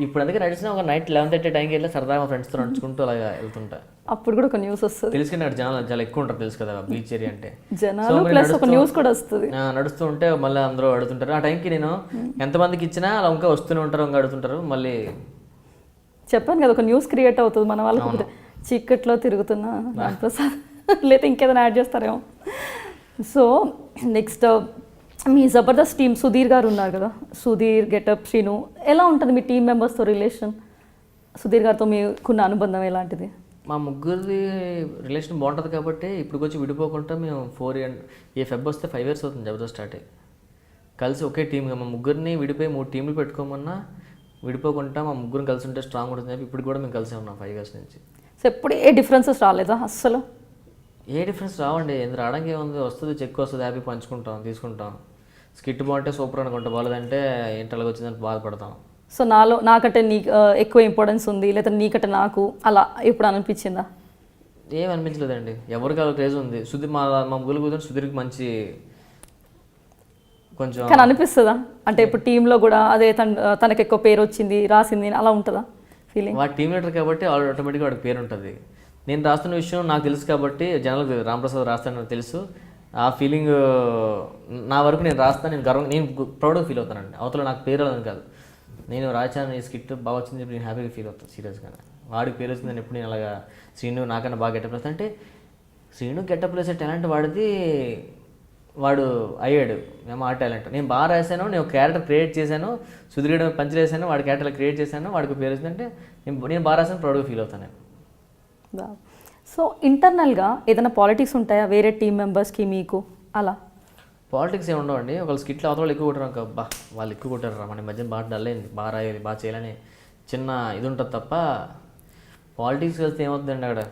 ఇప్పుడు అందుకే నడిచిన ఒక నైట్ 11:30 టైంకి వెళ్ళి సరదాగా మా ఫ్రెండ్స్తో నడుచుకుంటూ అలాగా వెళ్తుంటా. అప్పుడు కూడా ఒక న్యూస్ వస్తుంది. తెలుసు కదా, జనాలు చాలా ఎక్కువ ఉంటారు తెలుసు కదా బీచ్ ఏరియా అంటే. జనాలు ప్లస్ ఒక న్యూస్ కూడా వస్తుంది. నడుస్తూ ఉంటే మళ్ళీ అందరూ అడుగుతుంటారు. ఆ టైంకి నేను ఎంతమందికి ఇచ్చినా అలా ఇంకా వస్తూనే ఉంటారు, ఇంకా అడుగుతుంటారు. మళ్ళీ చెప్పాను కదా, ఒక న్యూస్ క్రియేట్ అవుతుంది మన వాళ్ళకి. చీకట్లో తిరుగుతున్నా రాంప్రసాద్ లేదా ఇంకేదైనా యాడ్ చేస్తారేమో. సో నెక్స్ట్ మీ జబర్దస్త్ టీమ్ సుధీర్ గారు ఉన్నారు కదా, సుధీర్, గెటప్, శ్రీను, ఎలా ఉంటుంది మీ టీం మెంబర్స్తో రిలేషన్? సుధీర్ గారితో మీకున్న అనుబంధం ఎలాంటిది? మా ముగ్గురిది రిలేషన్ బాగుంటుంది కాబట్టి ఇప్పుడు వచ్చి విడిపోకుండా మేము 4 years ఏ ఫెబ్ వస్తే 5 years అవుతుంది జబర్దస్త్ స్టార్ట్ అయ్యి. కలిసి ఒకే టీమ్గా మా ముగ్గురిని విడిపోయి 3 teams పెట్టుకోమన్నా విడిపోకుండా మా ముగ్గురు కలిసి ఉంటే స్ట్రాంగ్ ఉంటుంది చెప్పి ఇప్పుడు కూడా మేము కలిసే ఉన్నాం 5 years నుంచి. సో ఎప్పుడు ఏ డిఫరెన్సెస్ రాలేదా అస్సలు? ఏ డిఫరెన్స్ రావండి, ఎందుకు రావడానికి ఏముంది, వస్తుంది చెక్ వస్తుంది, హ్యాపీ పంచుకుంటాం, తీసుకుంటాం. స్కిట్ బాగుంటే సూపర్ అనుకుంటాం, బాగాలేదంటే ఏంటి అలాగ వచ్చిందని బాధపడతాం. సో నాకంటే నీకు ఎక్కువ ఇంపార్టెన్స్ ఉంది, లేదా నీకంటే నాకు అలా ఎప్పుడు అనిపించిందా? ఏం అనిపించలేదండి, ఎవరికి అలా క్రేజ్ ఉంది. సుధీర్ మా ముగ్గురు కూర్చొని సుధీర్కి మంచి కొంచెం కానీ అనిపిస్తుందా అంటే ఇప్పుడు టీంలో కూడా అదే తనకు ఎక్కువ పేరు వచ్చింది రాసింది అలా ఉంటుందా ఫీలింగ్? వాడి టీమ్ లీడర్ కాబట్టి ఆటోమేటిక్గా వాడికి పేరు ఉంటుంది. నేను రాస్తున్న విషయం నాకు తెలుసు కాబట్టి జనాలకు రాంప్రసాద్ రాస్తానని తెలుసు. ఆ ఫీలింగ్ నా వరకు నేను రాస్తాను, నేను ప్రౌడ్గా ఫీల్ అవుతానండి. అవతల నాకు పేరు రాదని కాదు, నేను రాశాను ఈ స్కిట్ బాగా వచ్చింది చెప్పి నేను హ్యాపీగా ఫీల్ అవుతాను సీరియస్గా. వాడికి పేరు వచ్చిందని ఎప్పుడు నేను అలాగా శ్రీను నాకన్నా బాగా గెటప్ వేస్తాను అంటే, శ్రీను గెటప్ వేసే టాలెంట్ వాడిది, వాడు అయ్యాడు. మేము ఆ టాలెంట్ నేను బాగా రాశాను, నేను ఒక క్యారెక్టర్ క్రియేట్ చేశాను, సుధీర్ పంచులు వేసాను, వాడి క్యారెక్టర్ క్రియేట్ చేశాను, వాడికి పేరు వచ్చిందంటే నేను బాగా రాశాను, ప్రౌడ్గా ఫీల్ అవుతాను నేను. సో ఇంటర్నల్గా ఏదైనా పాలిటిక్స్ ఉంటాయా వేరే టీం మెంబర్స్కి మీకు? అలా పాలిటిక్స్ ఏమి ఉండవండి. ఒకళ్ళు స్కిట్లు అవతల ఎక్కువ కొట్టారు అనుకో, బా వాళ్ళు ఎక్కువ కొట్టారు మన మధ్యన బాగా డల్ అయింది, బాగా రాయాలి, బాగా చేయాలని చిన్న ఇది ఉంటుంది తప్ప పాలిటిక్స్ వెళ్తే ఏమవుతుందండి అక్కడ.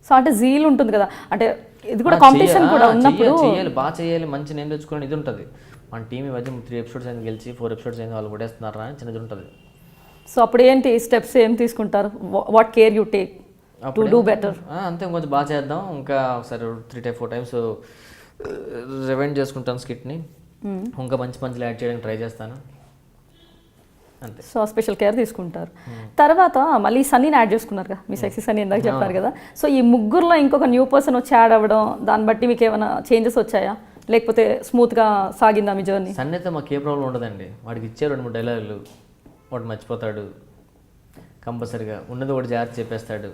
సో అంటే జీల్ ఉంటుంది కదా, అంటే ఇది కూడా కాంపిటీషన్ కూడా ఉన్నప్పుడు చేయాలి, బాగా చేయాలి, మంచి నేను తెచ్చుకోవడం ఇది ఉంటుంది. మన టీం ఈ మధ్య 3 episodes అయింది గెలిచి, 4 episodes అయింది వాళ్ళు కొట్టేస్తున్నారా అని చిన్నది ఉంటుంది. సో అప్పుడు ఏంటి స్టెప్స్ ఏం తీసుకుంటారు? What care you take to do better? అంతే, కొంచెం బాగా చేద్దాం, ఇంకా ఒకసారి 3-4 times రివైండ్ చేసుకుంటాను స్కిట్ని, ఇంకా మంచి మంచిలు యాడ్ చేయడానికి ట్రై చేస్తాను అంతే. సో స్పెషల్ కేర్ తీసుకుంటారు. తర్వాత మళ్ళీ సన్నీని యాడ్ చేసుకున్నారు కదా, మీ సెక్సీ సన్నీ ఇందాక చెప్పారు కదా. సో ఈ ముగ్గురులో ఇంకొక న్యూ పర్సన్ వచ్చి యాడ్ అవ్వడం, దాన్ని బట్టి మీకు ఏమైనా చేంజెస్ వచ్చాయా, లేకపోతే స్మూత్గా సాగిందా మీ జర్నీ? సన్నీతో మాకు ఏ ప్రాబ్లం ఉండదండి. వాడికి ఇచ్చే 2-3 డైలాగులు వాడు మర్చిపోతాడు కంపల్సరీగా, ఉన్నది ఒకటి జాగ్రత్త చెప్పేస్తాడు.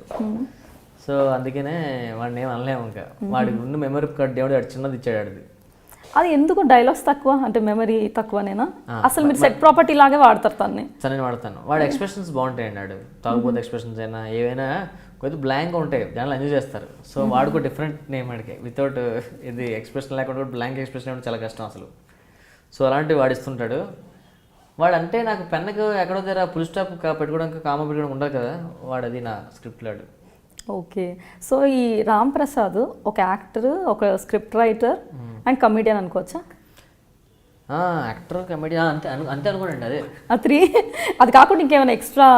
సో అందుకనే వాడిని ఏం అనలేము. ఇంకా వాడికి ఉన్న మెమరీ కార్డ్ దేవుడు వాడు చిన్నది ఇచ్చాడు. ఆడిది అది ఎందుకు డైలాగ్స్ తక్కువ అంటే మెమరీ తక్కువనేనా? అసలు మీరు సెట్ ప్రాపర్టీ లాగే వాడతారు తన్ని? సరే వాడతాను. వాడు ఎక్స్ప్రెషన్స్ బాగుంటాయండి. వాడు తాగుపోతే ఎక్స్ప్రెషన్స్ అయినా ఏవైనా కొద్దిగా బ్లాంక్గా ఉంటాయి, దానిలో ఎంజాయ్ చేస్తారు. సో వాడుకో డిఫరెంట్ నేమ్ వాడికి, వితౌట్ ఇది ఎక్స్ప్రెషన్ లేకుండా కూడా బ్లాంక్ ఎక్స్ప్రెషన్ అంటే చాలా కష్టం అసలు. సో అలాంటివి వాడిస్తుంటాడు వాడు. అంటే నాకు పెన్నుకు ఎక్కడో దగ్గర ఫుల్ స్టాప్ పెట్టుకోవడానికి కామ పెట్టుకోవడం ఉండదు కదా, వాడు అది నా స్క్రిప్ట్ లాడు. ఓకే. సో ఈ రామ్ ప్రసాద్ ఒక యాక్టర్, ఒక స్క్రిప్ట్ రైటర్ అండ్ కమెడియన్ అనుకోవచ్చా? యాక్టర్ కమెడీ అంతే అంతే అనుకోండి అదే. ఆ 3 అది కాకుండా ఇంకేమైనా ఎక్స్ట్రా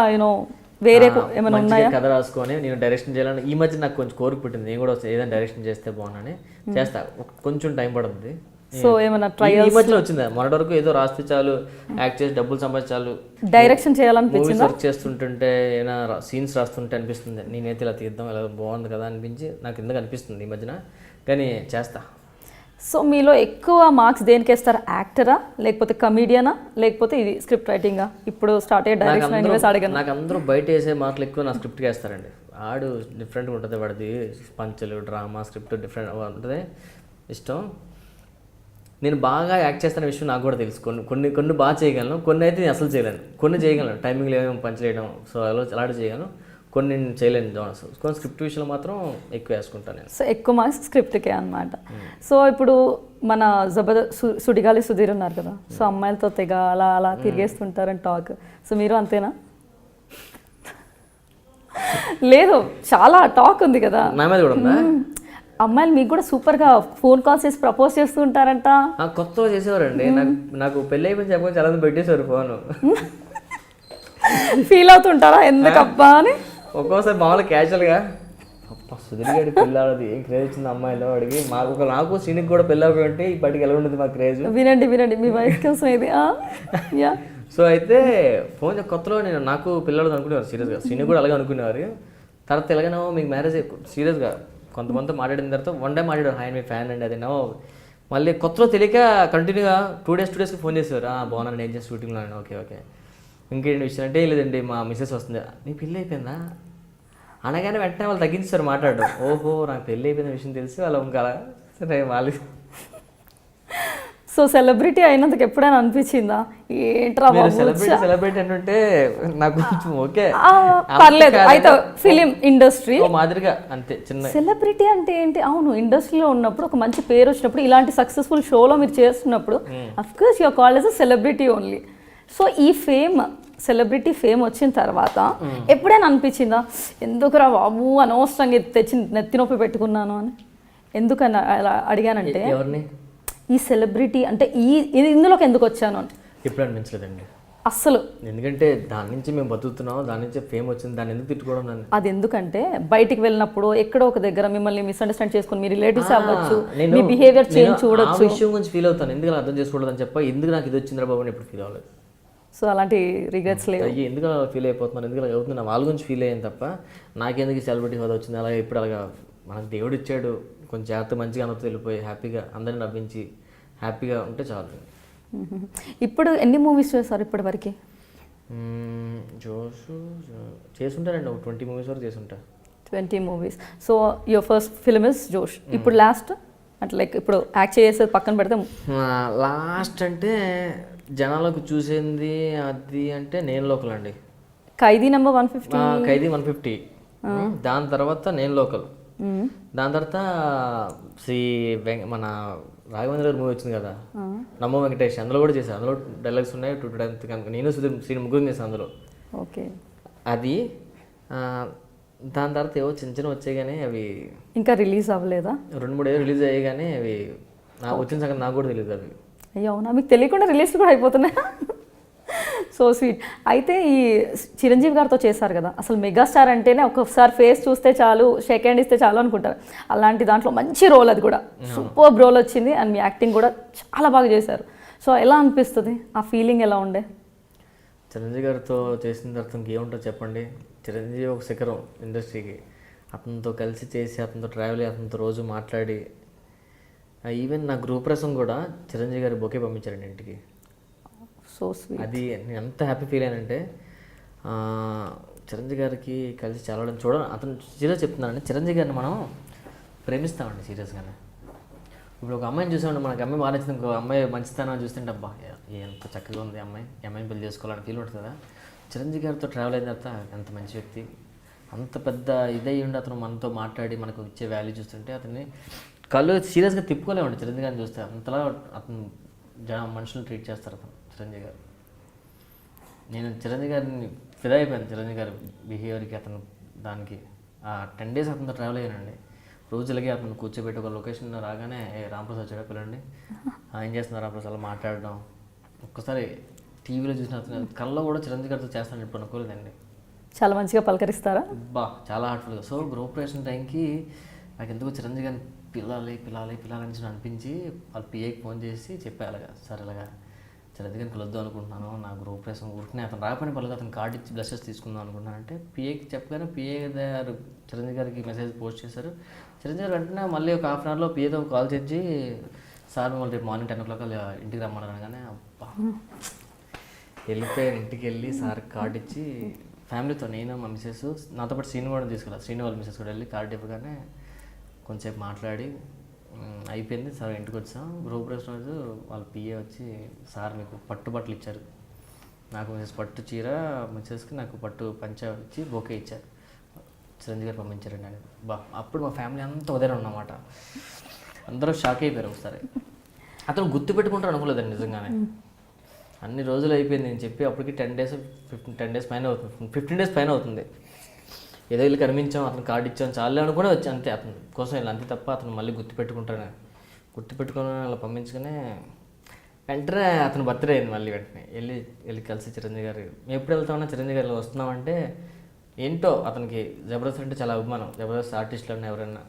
వేరే ఏమైనా మంచిగా ఉన్నాయా? కథ రాసుకొని నేను డైరెక్షన్ చేయాలని ఈ మధ్య నాకు కొంచెం కోరిక పుట్టింది, నేను కూడా ఏదైనా డైరెక్షన్ చేస్తే బాగున్నాని చేస్తా. కొంచెం టైం పడుతుంది. సో ఏమైనా ఈ మధ్యలో వచ్చింది, మొన్నటి వరకు ఏదో రాస్తే చాలు, యాక్ట్ చేసి డబ్బులు సంపాదించాలి, డైరెక్షన్ చేయాలనిపించింది. మూవీస్ వర్క్ చేస్తుంటుంటే ఏమైనా సీన్స్ రాస్తుంటే అనిపిస్తుంది నేనైతే ఇలా తీద్దాం, ఇలా బాగుంది కదా అనిపించి నాకు ఎందుకు అనిపిస్తుంది ఈ మధ్యన, కానీ చేస్తా. సో మీలో ఎక్కువ మార్క్స్ దేనికి వేస్తారు? యాక్టరా, లేకపోతే కమీడియనా, లేకపోతే ఇది స్క్రిప్ట్ రైటింగా? ఇప్పుడు స్టార్ట్ అయ్యే డైరెక్షన్ ఎనీవేస్ అడిగాను. నాకు అందరూ బయట వేసే మార్కులు ఎక్కువ నా స్క్రిప్ట్కి వేస్తారండి. ఆడు డిఫరెంట్గా ఉంటుంది, వాడిది పంచులు డ్రామా స్క్రిప్ట్ డిఫరెంట్ ఉంటుంది, ఇష్టం. నేను బాగా యాక్ట్ చేస్తున్న విషయం నాకు కూడా తెలుసు. కొన్ని బాగా చేయగలను, కొన్ని అయితే నేను అసలు చేయలేను. కొన్ని చేయగలను, టైమింగ్ లేదేమో పంచ్ చేయడం, సో అలాంటి చేయగలను. కొన్ని నేను చేయలేను. కొన్ని స్క్రిప్ట్ విషయంలో మాత్రం ఎక్కువ వేసుకుంటాను నేను. సో ఎక్కువ మార్క్స్ స్క్రిప్ట్కే అనమాట. సో ఇప్పుడు మన సుడిగాలి సుధీర్ ఉన్నారు కదా, సో అమ్మాయిలతో తెగ అలా అలా తిరిగేస్తుంటారని టాక్. సో మీరు అంతేనా? లేదు, చాలా టాక్ ఉంది కదా నా మీద కూడా ఉందా? అమ్మాయిలు మీకు కూడా సూపర్గా ఫోన్ కాల్స్ చేసి ప్రపోజ్ చేస్తూ ఉంటారంట. కొత్తగా చేసేవారండి. నాకు పెళ్ళి అయిపోయింది చెప్పని చాలా మంది పెట్టేశారు ఫోన్. ఫీల్ అవుతుంటారా ఎందుకబ్బా అని? ఒక్కోసారి మామూలుగా క్యాజువల్గా సుధీర్గాడి పెళ్ళాడది ఏం క్రేజ్ వచ్చింది అమ్మాయిలో వాడికి, నాకు సీనికి కూడా పెళ్ళాలంటే ఇప్పటికి ఎలా ఉండదు మా క్రేజ్. వినండి మీ వైఫ్ కోసం ఇది. సో అయితే ఫోన్ కొత్తలో నాకు పిల్లలు అనుకునేవారు సీరియస్గా, సీని కూడా అలాగే అనుకునేవారు. తర్వాత ఎలాగైనా మీకు మ్యారేజ్ సీరియస్గా కొంతమందితో మాట్లాడిన తర్వాత వన్ డే మాట్లాడారు, హాయ్ మీ ఫ్యాన్ అండి అది నో. మళ్ళీ కొత్తలో తెలియక కంటిన్యూగా 2 డేస్కి ఫోన్ చేసేవారు, బాగున్నాను నేను చేసి షూటింగ్లో. ఓకే ఇంకేంటి విషయం అంటే, లేదండి మా మిస్సెస్ వస్తుంది. నీ పెళ్ళి అయిపోయిందా అనగానే వెంటనే వాళ్ళు తగ్గించారు మాట్లాడడం. ఓహో నాకు పెళ్ళి అయిపోయిన విషయం తెలిసి వాళ్ళు ఇంకా సరే వాళ్ళు. సో సెలబ్రిటీ అయినందుకు ఎప్పుడైనా అనిపించిందా ఏంట్రా సెలబ్రిటీ అంటే నాకు కొంచెం ఓకే పర్లేదు. అయితే ఫిలిం ఇండస్ట్రీ మాదిరిగా అంతే చిన్న. సెలబ్రిటీ అంటే ఏంటి? అవును, ఇండస్ట్రీలో ఉన్నప్పుడు ఒక మంచి పేరు వచ్చినప్పుడు, ఇలాంటి సక్సెస్ఫుల్ షోలో మీరు చేస్తున్నప్పుడు of course your called as a celebrity only. So ఈ సెలబ్రిటీ ఫేమ్ వచ్చిన తర్వాత ఎప్పుడైనా అనిపించిందా ఎందుకురా బాబు అనవసరంగా తెచ్చి నెత్తి నొప్పి పెట్టుకున్నాను అని? ఎందుకని అలా అడిగానంటే, ఎవరిని ఈ సెలబ్రిటీ అంటే ఇందులోకి ఎందుకు వచ్చాను అని ఎప్పుడు అనిపించలేదండి అస్సలు. ఎందుకంటే దాని నుంచి మేము బతుకుతున్నాం, దాని నుంచి ఫేమ్ వచ్చింది, దాన్ని ఎందుకు తిట్టుకోవడం? అది ఎందుకంటే బయటికి వెళ్ళినప్పుడు ఎక్కడో ఒక దగ్గర మిమ్మల్ని మిస్అండర్స్టాండ్ చేసుకుని మీ రిలేటివ్స్ అవ్వచ్చు, మీ బిహేవియర్ చేంజ్ చూడొచ్చు. ఆ విషయం గురించి ఫీల్ అవుతాను, ఎందుకు అర్థం చేసుకోవడం అని చెప్ప ఎందుకు నాకు ఇది వచ్చిందిరా బాబు అని ఎప్పుడు ఫీల్ అవ్వలేదు. సో అలాంటి రిగ్రెట్స్ లేవు. అయ్యి ఎందుకు ఫీల్ అయిపోతున్నాను, ఎందుకు అవుతుంది వాళ్ళ గురించి ఫీల్ అయ్యాను తప్ప నాకెందుకు సెలబ్రిటీ హోదా వచ్చింది. అలాగే ఇప్పుడు అలాగా మనకు దేవుడు ఇచ్చాడు, కొంచెం జాగ్రత్త మంచిగా అందరితో వెళ్ళిపోయి హ్యాపీగా అందరిని నవ్వించి హ్యాపీగా ఉంటే చాలు. ఇప్పుడు ఎన్ని మూవీస్ చేస్తారు ఇప్పటి వరకు? జోష్ చేసుంటారండి, ఒక 20 మూవీస్ వరకు చేసుంటా. 20 movies. So your first film is జోష్. ఇప్పుడు లాస్ట్ అంటే లైక్ ఇప్పుడు యాక్ట్ చేసేది పక్కన పెడితే లాస్ట్ అంటే జనాలకు చూసింది అది అంటే నేను లోకల్ అండి. ఖైదీ నెంబర్ 150. ఖైదీ 150. దాని తర్వాత నేను లోకల్. దాని తర్వాత మన రాఘవేంద్ర గారి మూవీ వచ్చింది కదా, నమ్మో వెంకటేష్, అందులో కూడా చేశాను. అందులో డైలాగ్స్ ఉన్నాయి 2 టైమ్స్ కనుక నేను శ్రీ ముగ్గురు చేశాను అందులో. ఓకే అది. దాని తర్వాత ఏవో చిన్న వచ్చాయి కానీ అవి ఇంకా రిలీజ్ అవ్వలేదా? 2-3 ఏవో రిలీజ్ అయ్యాయి కానీ అవి నాకు వచ్చిన సంగతి నాకు కూడా తెలియదు. అవి అయ్యో అవునా, మీకు తెలియకుండా రిలీజ్ కూడా అయిపోతున్నాయి. So sweet. అయితే ఈ చిరంజీవి గారితో చేశారు కదా, అసలు మెగాస్టార్ అంటేనే ఒక్కసారి ఫేస్ చూస్తే చాలు, షేక్ హ్యాండ్ ఇస్తే చాలు అనుకుంటారు. అలాంటి దాంట్లో మంచి రోల్, అది కూడా సూపర్ రోల్ వచ్చింది అండ్ మీ యాక్టింగ్ కూడా చాలా బాగా చేశారు. సో ఎలా అనిపిస్తుంది, ఆ ఫీలింగ్ ఎలా ఉండే? చిరంజీవి గారితో చేసిన తర్వాత ఇంకేముంటుందో చెప్పండి. చిరంజీవి ఒక శిఖరం ఇండస్ట్రీకి. అతనితో కలిసి చేసి, అతనితో ట్రావెల్ అయ్యి, అతనితో రోజు మాట్లాడి, ఈవెన్ నా గ్రూప్ రసం కూడా చిరంజీవి గారి బొకే పంపించారండి ఇంటికి. So sweet. అది నేను ఎంత హ్యాపీ ఫీల్ అయ్యానంటే, చిరంజీవి గారికి కలిసి చదవడం చూడండి. అతను సీరియస్ చెప్తున్నానండి, చిరంజీవి గారిని మనం ప్రేమిస్తామండి సీరియస్గానే. ఇప్పుడు ఒక అమ్మాయిని చూసామండి, మనకి అమ్మాయి బాగా నచ్చింది, ఇంకో అమ్మాయి మంచితనం చూస్తుంటే అబ్బా ఎంత చక్కగా ఉంది అమ్మాయిని పెళ్లి చేసుకోవాలని ఫీల్ ఉంటుంది కదా. చిరంజీవి గారితో ట్రావెల్ అయిన తర్వాత ఎంత మంచి వ్యక్తి, అంత పెద్ద ఇదై ఉండి అతను మనతో మాట్లాడి మనకు ఇచ్చే వాల్యూ చూస్తుంటే అతన్ని కళ్ళు సీరియస్గా తిప్పుకోలేమండి. చిరంజీవి గారిని చూస్తే అంతలా అతను మనుషులను ట్రీట్ చేస్తారు అతను చిరంజీవి గారు. నేను చిరంజీవి గారిని ఫిదా అయిపోయాను, చిరంజీవి గారి బిహేవియర్కి, అతను దానికి. ఆ 10 days అతనితో ట్రావెల్ అయ్యానండి. రోజులకి అతను కూర్చోబెట్టి ఒక లొకేషన్ రాగానే రాంప్రసాద్ వచ్చాడా పిల్లండి ఏం చేస్తున్నారు రాంప్రసాద్ అలా మాట్లాడడం ఒక్కసారి టీవీలో చూసిన అతను కళ్ళలో కూడా చిరంజీవి గారితో చేస్తాను ఇప్పుడు అనుకోలేదండి. చాలా మంచిగా పలకరిస్తారా? చాలా హార్ట్ఫుల్గా. సో గృహప్రవేశం టైంకి నాకు ఎందుకు చిరంజీవి గారిని పిల్లాలని అనిపించి వాళ్ళ పిఏకి ఫోన్ చేసి చెప్పా అలాగా సార్ ఇలాగా చిరంజీవి గారిని కలుద్దాం అనుకుంటున్నాను, నా గృహప్రవేశం ఊరికనే అతను రాకపోయిన పర్లేదు అతను కార్డు ఇచ్చి బ్లెస్సెస్ తీసుకుందాం అనుకుంటున్నాను అంటే పిఏకి చెప్పగానే పిఏ గారు చిరంజీవి గారికి మెసేజ్ పోస్ట్ చేశారు. చిరంజీవి గారు వెంటనే మళ్ళీ ఒక హాఫ్ అన్ అవర్లో పిఏతో కాల్ చేసి సార్ మిమ్మల్ని రేపు మార్నింగ్ 10 o'clock ఇంటికి రమ్మన్నారు అనగానే అబ్బా వెళ్ళిపోయాను. ఇంటికి వెళ్ళి సార్ కార్డు ఇచ్చి ఫ్యామిలీతో నేను మా మిసెస్ నాతో పాటు శ్రీను కూడా తీసుకెళ్ళాను. శ్రీను వాళ్ళ మిసెస్ కూడా వెళ్ళి కార్డు ఇవ్వగానే కొంచెంసేపు మాట్లాడి అయిపోయింది. సార్ ఇంటికి వచ్చాం. గృహప్రవేశం రోజు వాళ్ళ పిఏ వచ్చి సార్ మీకు పట్టుబట్టలు ఇచ్చారు, నాకు మిసెస్ పట్టు చీర, మిసెస్కి నాకు పట్టు పంచ ఇచ్చి బొకే ఇచ్చారు, చిరంజీవి గారు పంపించారండి అని. అప్పుడు మా ఫ్యామిలీ అంతా ఉదయం ఉన్నమాట. అందరూ షాక్ అయిపోయారు ఒకసారి. అతను గుర్తు పెట్టుకుంటారు అనుకోలేదండి నిజంగానే. అన్ని రోజులు అయిపోయింది నేను చెప్పి అప్పటికి 10 days పైన అవుతుంది, 15 days పైన అవుతుంది. ఏదో వీళ్ళు కనిపించాం, అతను కార్డు ఇచ్చాం చాలే అనుకునే వచ్చి అంతే, అతని కోసం వెళ్ళి అంతే తప్ప అతను మళ్ళీ గుర్తుపెట్టుకుని అలా పంపించుకునే వెంటనే అతను బర్త్డే అయింది. మళ్ళీ వెంటనే వెళ్ళి కలిసి చిరంజీవి గారు మేము ఎప్పుడు వెళ్తామన్నా చిరంజీవి గారు వస్తున్నామంటే ఏంటో అతనికి జబర్దస్త్ అంటే చాలా అభిమానం. జబర్దస్త్ ఆర్టిస్టులు అన్న ఎవరైనా.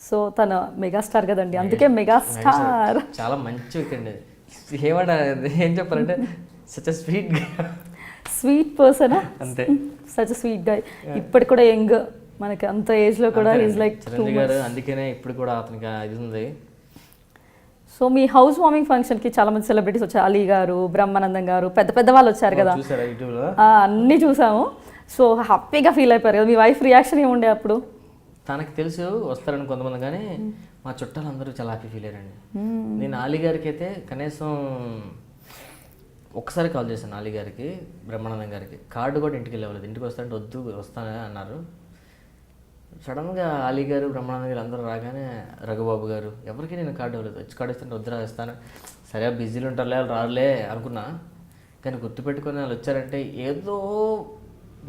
సో తన మెగాస్టార్ కదండి, అందుకే మెగాస్టార్. చాలా మంచి వ్యక్తి అండి. ఏం చెప్పాలంటే సచ్ స్వీట్ పర్సన్ అంతే, సచ్ స్వీట్ గా. ఇప్పటి కూడా యంగ్, మనకి అంత ఏజ్ లో కూడా ఈజ్ లైక్ చిరంజీవి గారు. అందుకనే ఇప్పుడు కూడా అతనికి ఇది ఉంది. సో మీ హౌస్ వార్మింగ్ ఫంక్షన్కి చాలా మంది సెలబ్రిటీస్ వచ్చారు. అలీ గారు, బ్రహ్మానందం గారు, పెద్ద వాళ్ళు వచ్చారు కదా, అన్నీ చూసాము. సో హ్యాపీగా ఫీల్ అయిపోయారు కదా. మీ వైఫ్ రియాక్షన్ ఏముండే అప్పుడు? తనకు తెలుసు వస్తారని కొంతమంది, కానీ మా చుట్టాలు అందరూ చాలా హ్యాపీ ఫీల్ అయ్యారండి. నేను అలీ గారికి అయితే కనీసం ఒక్కసారి కాల్ చేశాను. అలీ గారికి, బ్రహ్మానందం గారికి కార్డు కూడా ఇంటికి వెళ్ళలేదు. ఇంటికి వస్తానంటే వస్తానే అన్నారు. సడన్గా అలీ గారు, బ్రహ్మానందం గారు అందరూ రాగానే రఘుబాబు గారు ఎవరికి నేను కార్డు ఇవ్వలేదు. వచ్చి కార్డు ఇస్తాను వద్దురా ఇస్తాను, సరే బిజీలు ఉంటారులే వాళ్ళు రాలే అనుకున్నా. కానీ గుర్తుపెట్టుకొని వాళ్ళు వచ్చారంటే ఏదో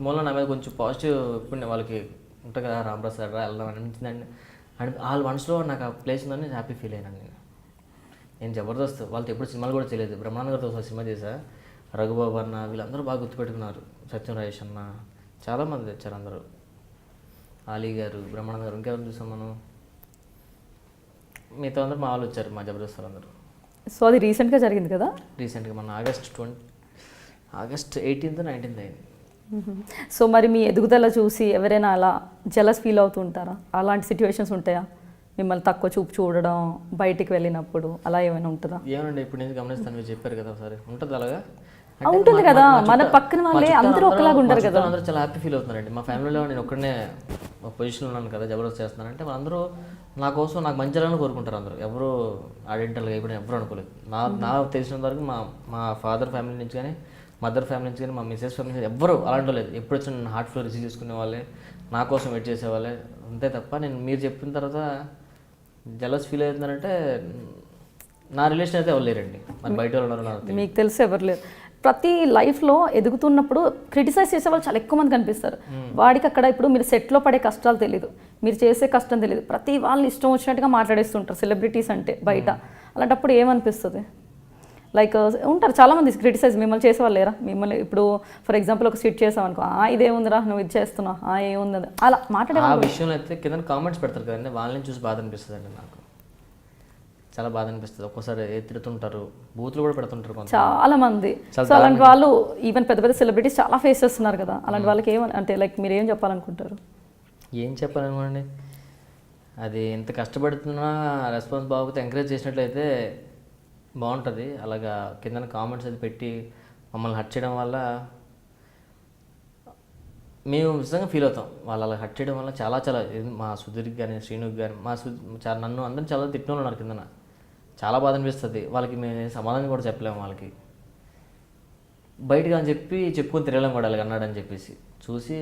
మూల నా మీద కొంచెం పాజిటివ్ ఇప్పుడు వాళ్ళకి ఉంటుంది కదా, రాంప్రసాద్ రా వెళ్దాం అనిపించిందండి. అండ్ వాళ్ళ మనసులో నాకు ఆ ప్లేస్ ఉందని హ్యాపీ ఫీల్ అయినాను. నేను జబర్దస్త్ వాళ్ళతో ఎప్పుడు సినిమాలు కూడా చేయలేదు. బ్రహ్మానంద గారితో ఒకసారి సినిమా చేశా. రఘుబాబు అన్న వీళ్ళందరూ బాగా గుర్తుపెట్టుకున్నారు. సత్యం రాజేష్ అన్న చాలామంది వచ్చారు అందరూ. అలీ గారు, బ్రహ్మానంద గారు, ఇంకెవరు చూసాం మనం, మిగతా అందరూ మా వాళ్ళు వచ్చారు, మా జబర్దస్త్ అందరూ. సో అది రీసెంట్గా జరిగింది కదా? రీసెంట్గా మన ఆగస్ట్ 18th 19th అయింది. సో మరి మీ ఎదుగుదల చూసి ఎవరైనా అలా జలస్ ఫీల్ అవుతూ ఉంటారా? అలాంటి సిచ్యువేషన్స్ ఉంటాయా? మిమ్మల్ని తక్కువ చూపు చూడడం, బయటికి వెళ్ళినప్పుడు అలా ఏమైనా ఉంటుందా? ఏమనండి ఇప్పుడు నేను గమనిస్తాను, మీరు చెప్పారు కదా ఒకసారి, ఉంటుంది అలాగా ఉంటుంది కదా. మన పక్కన వాళ్ళే అందరూ ఒకలాగా ఉంటారు కదా. అందరూ చాలా హ్యాపీ ఫీల్ అవుతున్నారండి. మా ఫ్యామిలీలో నేను ఒక్కడనే పొజిషన్లో ఉన్నాను కదా, జబర్దస్త్ చేస్తున్నానంటే వాళ్ళందరూ నా కోసం నాకు మంచి జరగాలని కోరుకుంటారు. అందరూ ఎవరు ఐడెంటిటీగా ఇప్పుడు ఎవరు అనుకోలేదు. నాకు తెలిసినంత వరకు మా ఫాదర్ ఫ్యామిలీ నుంచి కానీ, మదర్ ఫ్యామిలీ నుంచి కానీ, మా మిసెస్ ఫ్యామిలీ నుంచి ఎవ్వరు అలాంటి లేదు. ఎప్పుడు వచ్చి నేను హార్ట్ఫుల్ రిసీవ్ చేసుకునే వాళ్ళే, నా కోసం వెయిట్ చేసేవాళ్ళే అంతే తప్ప. నేను మీరు చెప్పిన తర్వాత జలస్ ఫీల్ అవుతున్నారంటే నా రిలేషన్ అయితే ఎవరు లేరండి. మరి బయట వాళ్ళు ఉన్నారు, మీకు తెలిసి ఎవరు లేరు. ప్రతి లైఫ్లో ఎదుగుతున్నప్పుడు క్రిటిసైజ్ చేసే వాళ్ళు చాలా ఎక్కువ మంది కనిపిస్తారు. వాడికి అక్కడ ఇప్పుడు మీరు సెట్లో పడే కష్టాలు తెలియదు, మీరు చేసే కష్టం తెలియదు. ప్రతి వాళ్ళు ఇష్టం వచ్చినట్టుగా మాట్లాడేస్తుంటారు సెలబ్రిటీస్ అంటే బయట. అలాంటప్పుడు ఏమనిపిస్తుంది? లైక్ ఉంటారు చాలామంది క్రిటిసైజ్ మిమ్మల్ని చేసేవాళ్ళు లేరా? మిమ్మల్ని ఇప్పుడు ఫర్ ఎగ్జాంపుల్ ఒక స్కిట్ చేసావు అనుకో, ఇదేముందిరా నువ్వు ఇది చేస్తున్నావు, ఏముంది అలా మాట్లాడే ఆ విషయంలో అయితే కింద కామెంట్స్ పెడతారు కదండి, వాళ్ళని చూసి బాధ అనిపిస్తుంది అండి. నాకు చాలా బాధ అనిపిస్తుంది. ఒక్కోసారి తిడుతుంటారు, బూతులు కూడా పెడుతుంటారు చాలా మంది. సో అలాంటి వాళ్ళు ఈవెన్ పెద్ద సెలబ్రిటీస్ చాలా ఫేస్ చేస్తున్నారు కదా, అలాంటి వాళ్ళకి ఏమని అంటే లైక్ మీరు ఏం చెప్పాలనుకుంటారు? ఏం చెప్పాలనుకోండి, అది ఎంత కష్టపడుతున్నా రెస్పాన్స్ బాగుంటే ఎంకరేజ్ చేసినట్లయితే బాగుంటుంది. అలాగా కింద కామెంట్స్ అది పెట్టి మమ్మల్ని హర్ట్ చేయడం వల్ల మేము నిజంగా ఫీల్ అవుతాం. వాళ్ళు అలా హర్ట్ చేయడం వల్ల చాలా మా సుధీర్కి కానీ, శ్రీనుకి కానీ, నన్ను అందరం చాలా తిట్టిన ఉన్నారు కిందన. చాలా బాధ అనిపిస్తుంది. వాళ్ళకి మేము సమాధానం కూడా చెప్పలేము. వాళ్ళకి బయటగా అని చెప్పుకొని తిరగలేము కూడా అలాగ అన్నాడని చెప్పేసి. చూసి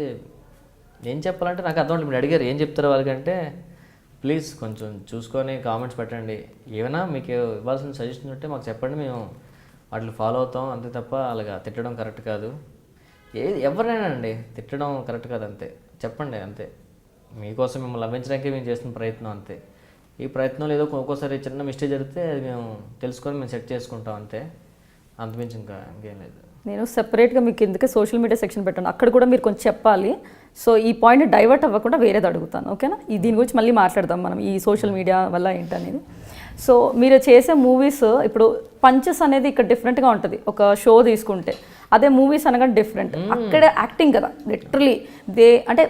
ఏం చెప్పాలంటే నాకు అర్థం. మీరు అడిగారు ఏం చెప్తారు వాళ్ళకంటే, ప్లీజ్ కొంచెం చూసుకొని కామెంట్స్ పెట్టండి. ఏమైనా మీకు ఇవ్వాల్సిన సజెషన్ ఉంటే మాకు చెప్పండి, మేము వాటిని ఫాలో అవుతాం. అంతే తప్ప అలాగా తిట్టడం కరెక్ట్ కాదు. ఎవరైనా అండి తిట్టడం కరెక్ట్ కాదు, అంతే చెప్పండి అంతే. మీకోసం మిమ్మల్ని లభించడానికే మేము చేస్తున్న ప్రయత్నం అంతే. ఈ ప్రయత్నంలో ఏదో ఒక్కోసారి చిన్న మిస్టేక్ జరిగితే అది మేము తెలుసుకొని మేము సెట్ చేసుకుంటాం అంతే, అంతమించి ఇంకేం లేదు. నేను సెపరేట్గా మీకు ఎందుకే సోషల్ మీడియా సెక్షన్ పెట్టాను, అక్కడ కూడా మీరు కొంచెం చెప్పాలి. సో ఈ పాయింట్ డైవర్ట్ అవ్వకుండా వేరేది అడుగుతాను, ఓకేనా? దీని గురించి మళ్ళీ మాట్లాడదాం మనం, ఈ సోషల్ మీడియా వల్ల ఏంటనేది. సో మీరు చేసే మూవీస్ ఇప్పుడు పంచెస్ అనేది ఇక్కడ డిఫరెంట్గా ఉంటుంది ఒక షో తీసుకుంటే, అదే మూవీస్ అనగా డిఫరెంట్. అక్కడ యాక్టింగ్ కదా లిటరలీ అంటే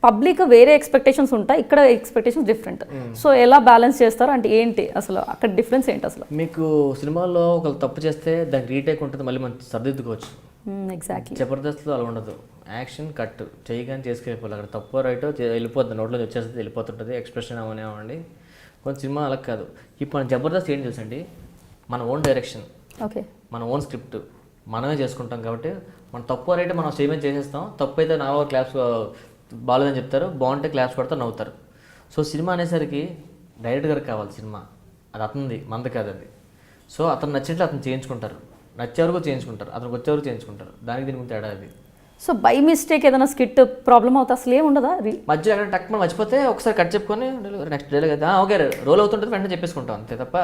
పబ్లిక్ వేరే ఎక్స్పెక్టేషన్స్ ఉంటాయి, ఇక్కడ ఎక్స్పెక్టేషన్స్ డిఫరెంట్. సో ఎలా బ్యాలెన్స్ చేస్తారు అంటే ఏంటి అసలు అక్కడ డిఫరెన్స్ ఏంటి అసలు? మీకు సినిమాల్లో ఒకళ్ళు తప్పు చేస్తే దానికి రీటేక్ ఉంటుంది, మళ్ళీ మనం సర్దిద్దుకోవచ్చు. ఎగ్జాక్ట్లీ. జబర్దస్త్లో అలా ఉండదు, యాక్షన్ కట్ చేయగానే చేసుకెళ్ళిపోవాలి. అక్కడ తప్పు రైటో వెళ్ళిపోతుంది, నోట్లో వచ్చేస్తుంది, వెళ్ళిపోతుంటుంది, ఎక్స్ప్రెషన్ అవనివ్వండి. కొంచెం సినిమా అలా కాదు. ఇప్పుడు మన జబర్దస్త్ ఏం తెలుసండి, మన ఓన్ డైరెక్షన్, ఓకే, మన ఓన్ స్క్రిప్ట్ మనమే చేసుకుంటాం కాబట్టి మన తప్పు రైతే మనం సేమ్ చేసేస్తాం. తప్పు అయితే నా క్లాప్స్ బాగాలేదని చెప్తారు, బాగుంటే క్లాప్స్ పడతారు, నవ్వుతారు. సో సినిమా అనేసరికి డైరెక్ట్ గారికి కావాలి సినిమా, అది అతనిది, మనది కాదు అది. సో అతను నచ్చినట్లు అతను చేయించుకుంటారు, నచ్చే వరకు చేయించుకుంటారు, అతనికి వచ్చే వరకు చేయించుకుంటారు. దానికి దీనికి తేడా అది. సో బై మిస్టేక్ ఏదైనా స్కిట్ ప్రాబ్లం అవుతా అసలు ఏమి ఉండదా? మధ్య అక్కడ టక్ మనం మర్చిపోతే ఒకసారి కట్ చెప్పుకొని నెక్స్ట్ డైలాగ్ అయితే ఓకే రోల్ అవుతుంటుంది, వెంటనే చెప్పేసుకుంటాం అంతే తప్ప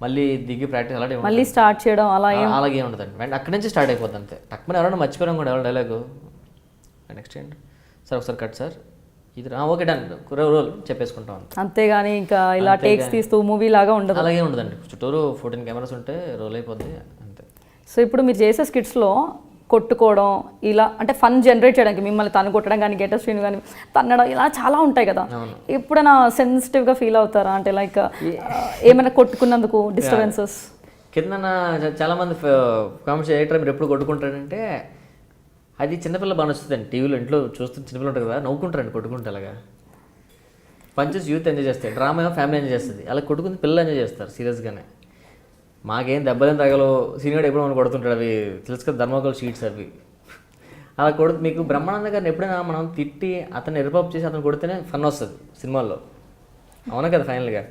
మళ్ళీ దిగి ప్రాక్టీస్ అలాగే మళ్ళీ స్టార్ట్ చేయడం అలాగే ఉండదండి. వెంటనే అక్కడి నుంచి స్టార్ట్ అయిపోద్ది అంతే. టక్ ఎవరైనా మర్చిపోయాం కూడా ఎవరు డైలాగు నెక్స్ట్ ఏంటి సార్ ఒకసారి కట్ సార్ ఇది ఓకే డన్ రోల్ చెప్పేసుకుంటాం అంతే. అంతేగాని ఇంకా ఇలా టేక్స్ తీస్తూ మూవీ లాగా ఉండదు, అలాగే ఉండదండి. చుట్టూరు 14 కెమెరాస్ ఉంటే రోల్ అయిపోద్ది అంతే. సో ఇప్పుడు మీరు చేసే స్కిట్స్లో కొట్టుకోవడం ఇలా అంటే ఫన్ జనరేట్ చేయడానికి మిమ్మల్ని తను కొట్టడం కానీ గెటప్ సీన్ కానీ తన్నడం ఇలా చాలా ఉంటాయి కదా, ఎప్పుడైనా సెన్సిటివ్గా ఫీల్ అవుతారా? అంటే లైక్ ఏమైనా కొట్టుకున్నందుకు డిస్టర్బెన్సెస్ కింద చాలా మంది కామెంట్స్ చేయటం మీరు ఎప్పుడు కొట్టుకుంటారంటే అది చిన్నపిల్ల బాగా నచ్చుతుందండి. టీవీలో ఇంట్లో చూస్తే చిన్నపిల్ల ఉంటుంది కదా, నవ్వుకుంటారండి కొట్టుకుంటే. అలాగా పంచెస్ యూత్ ఎంజాయ్ చేస్తాయి, డ్రామా ఏమో ఫ్యామిలీ ఎంజాయ్ చేస్తుంది, అలా కొట్టుకుని పిల్లలు ఎంజాయ్ చేస్తారు సీరియస్గానే. మాకేం దెబ్బలేం తగలో సీనియర్ ఎప్పుడు మనం కొడుతుంటాడు, అవి తెలుసు కదా ధర్మకోల్ షీట్స్ అవి. అలా మీకు బ్రహ్మానంద గారిని ఎప్పుడైనా మనం తిట్టి అతన్ని ఎరుపాపు చేసి అతను కొడితేనే ఫన్ వస్తుంది సినిమాల్లో, అవునా కదా? ఫైనల్గా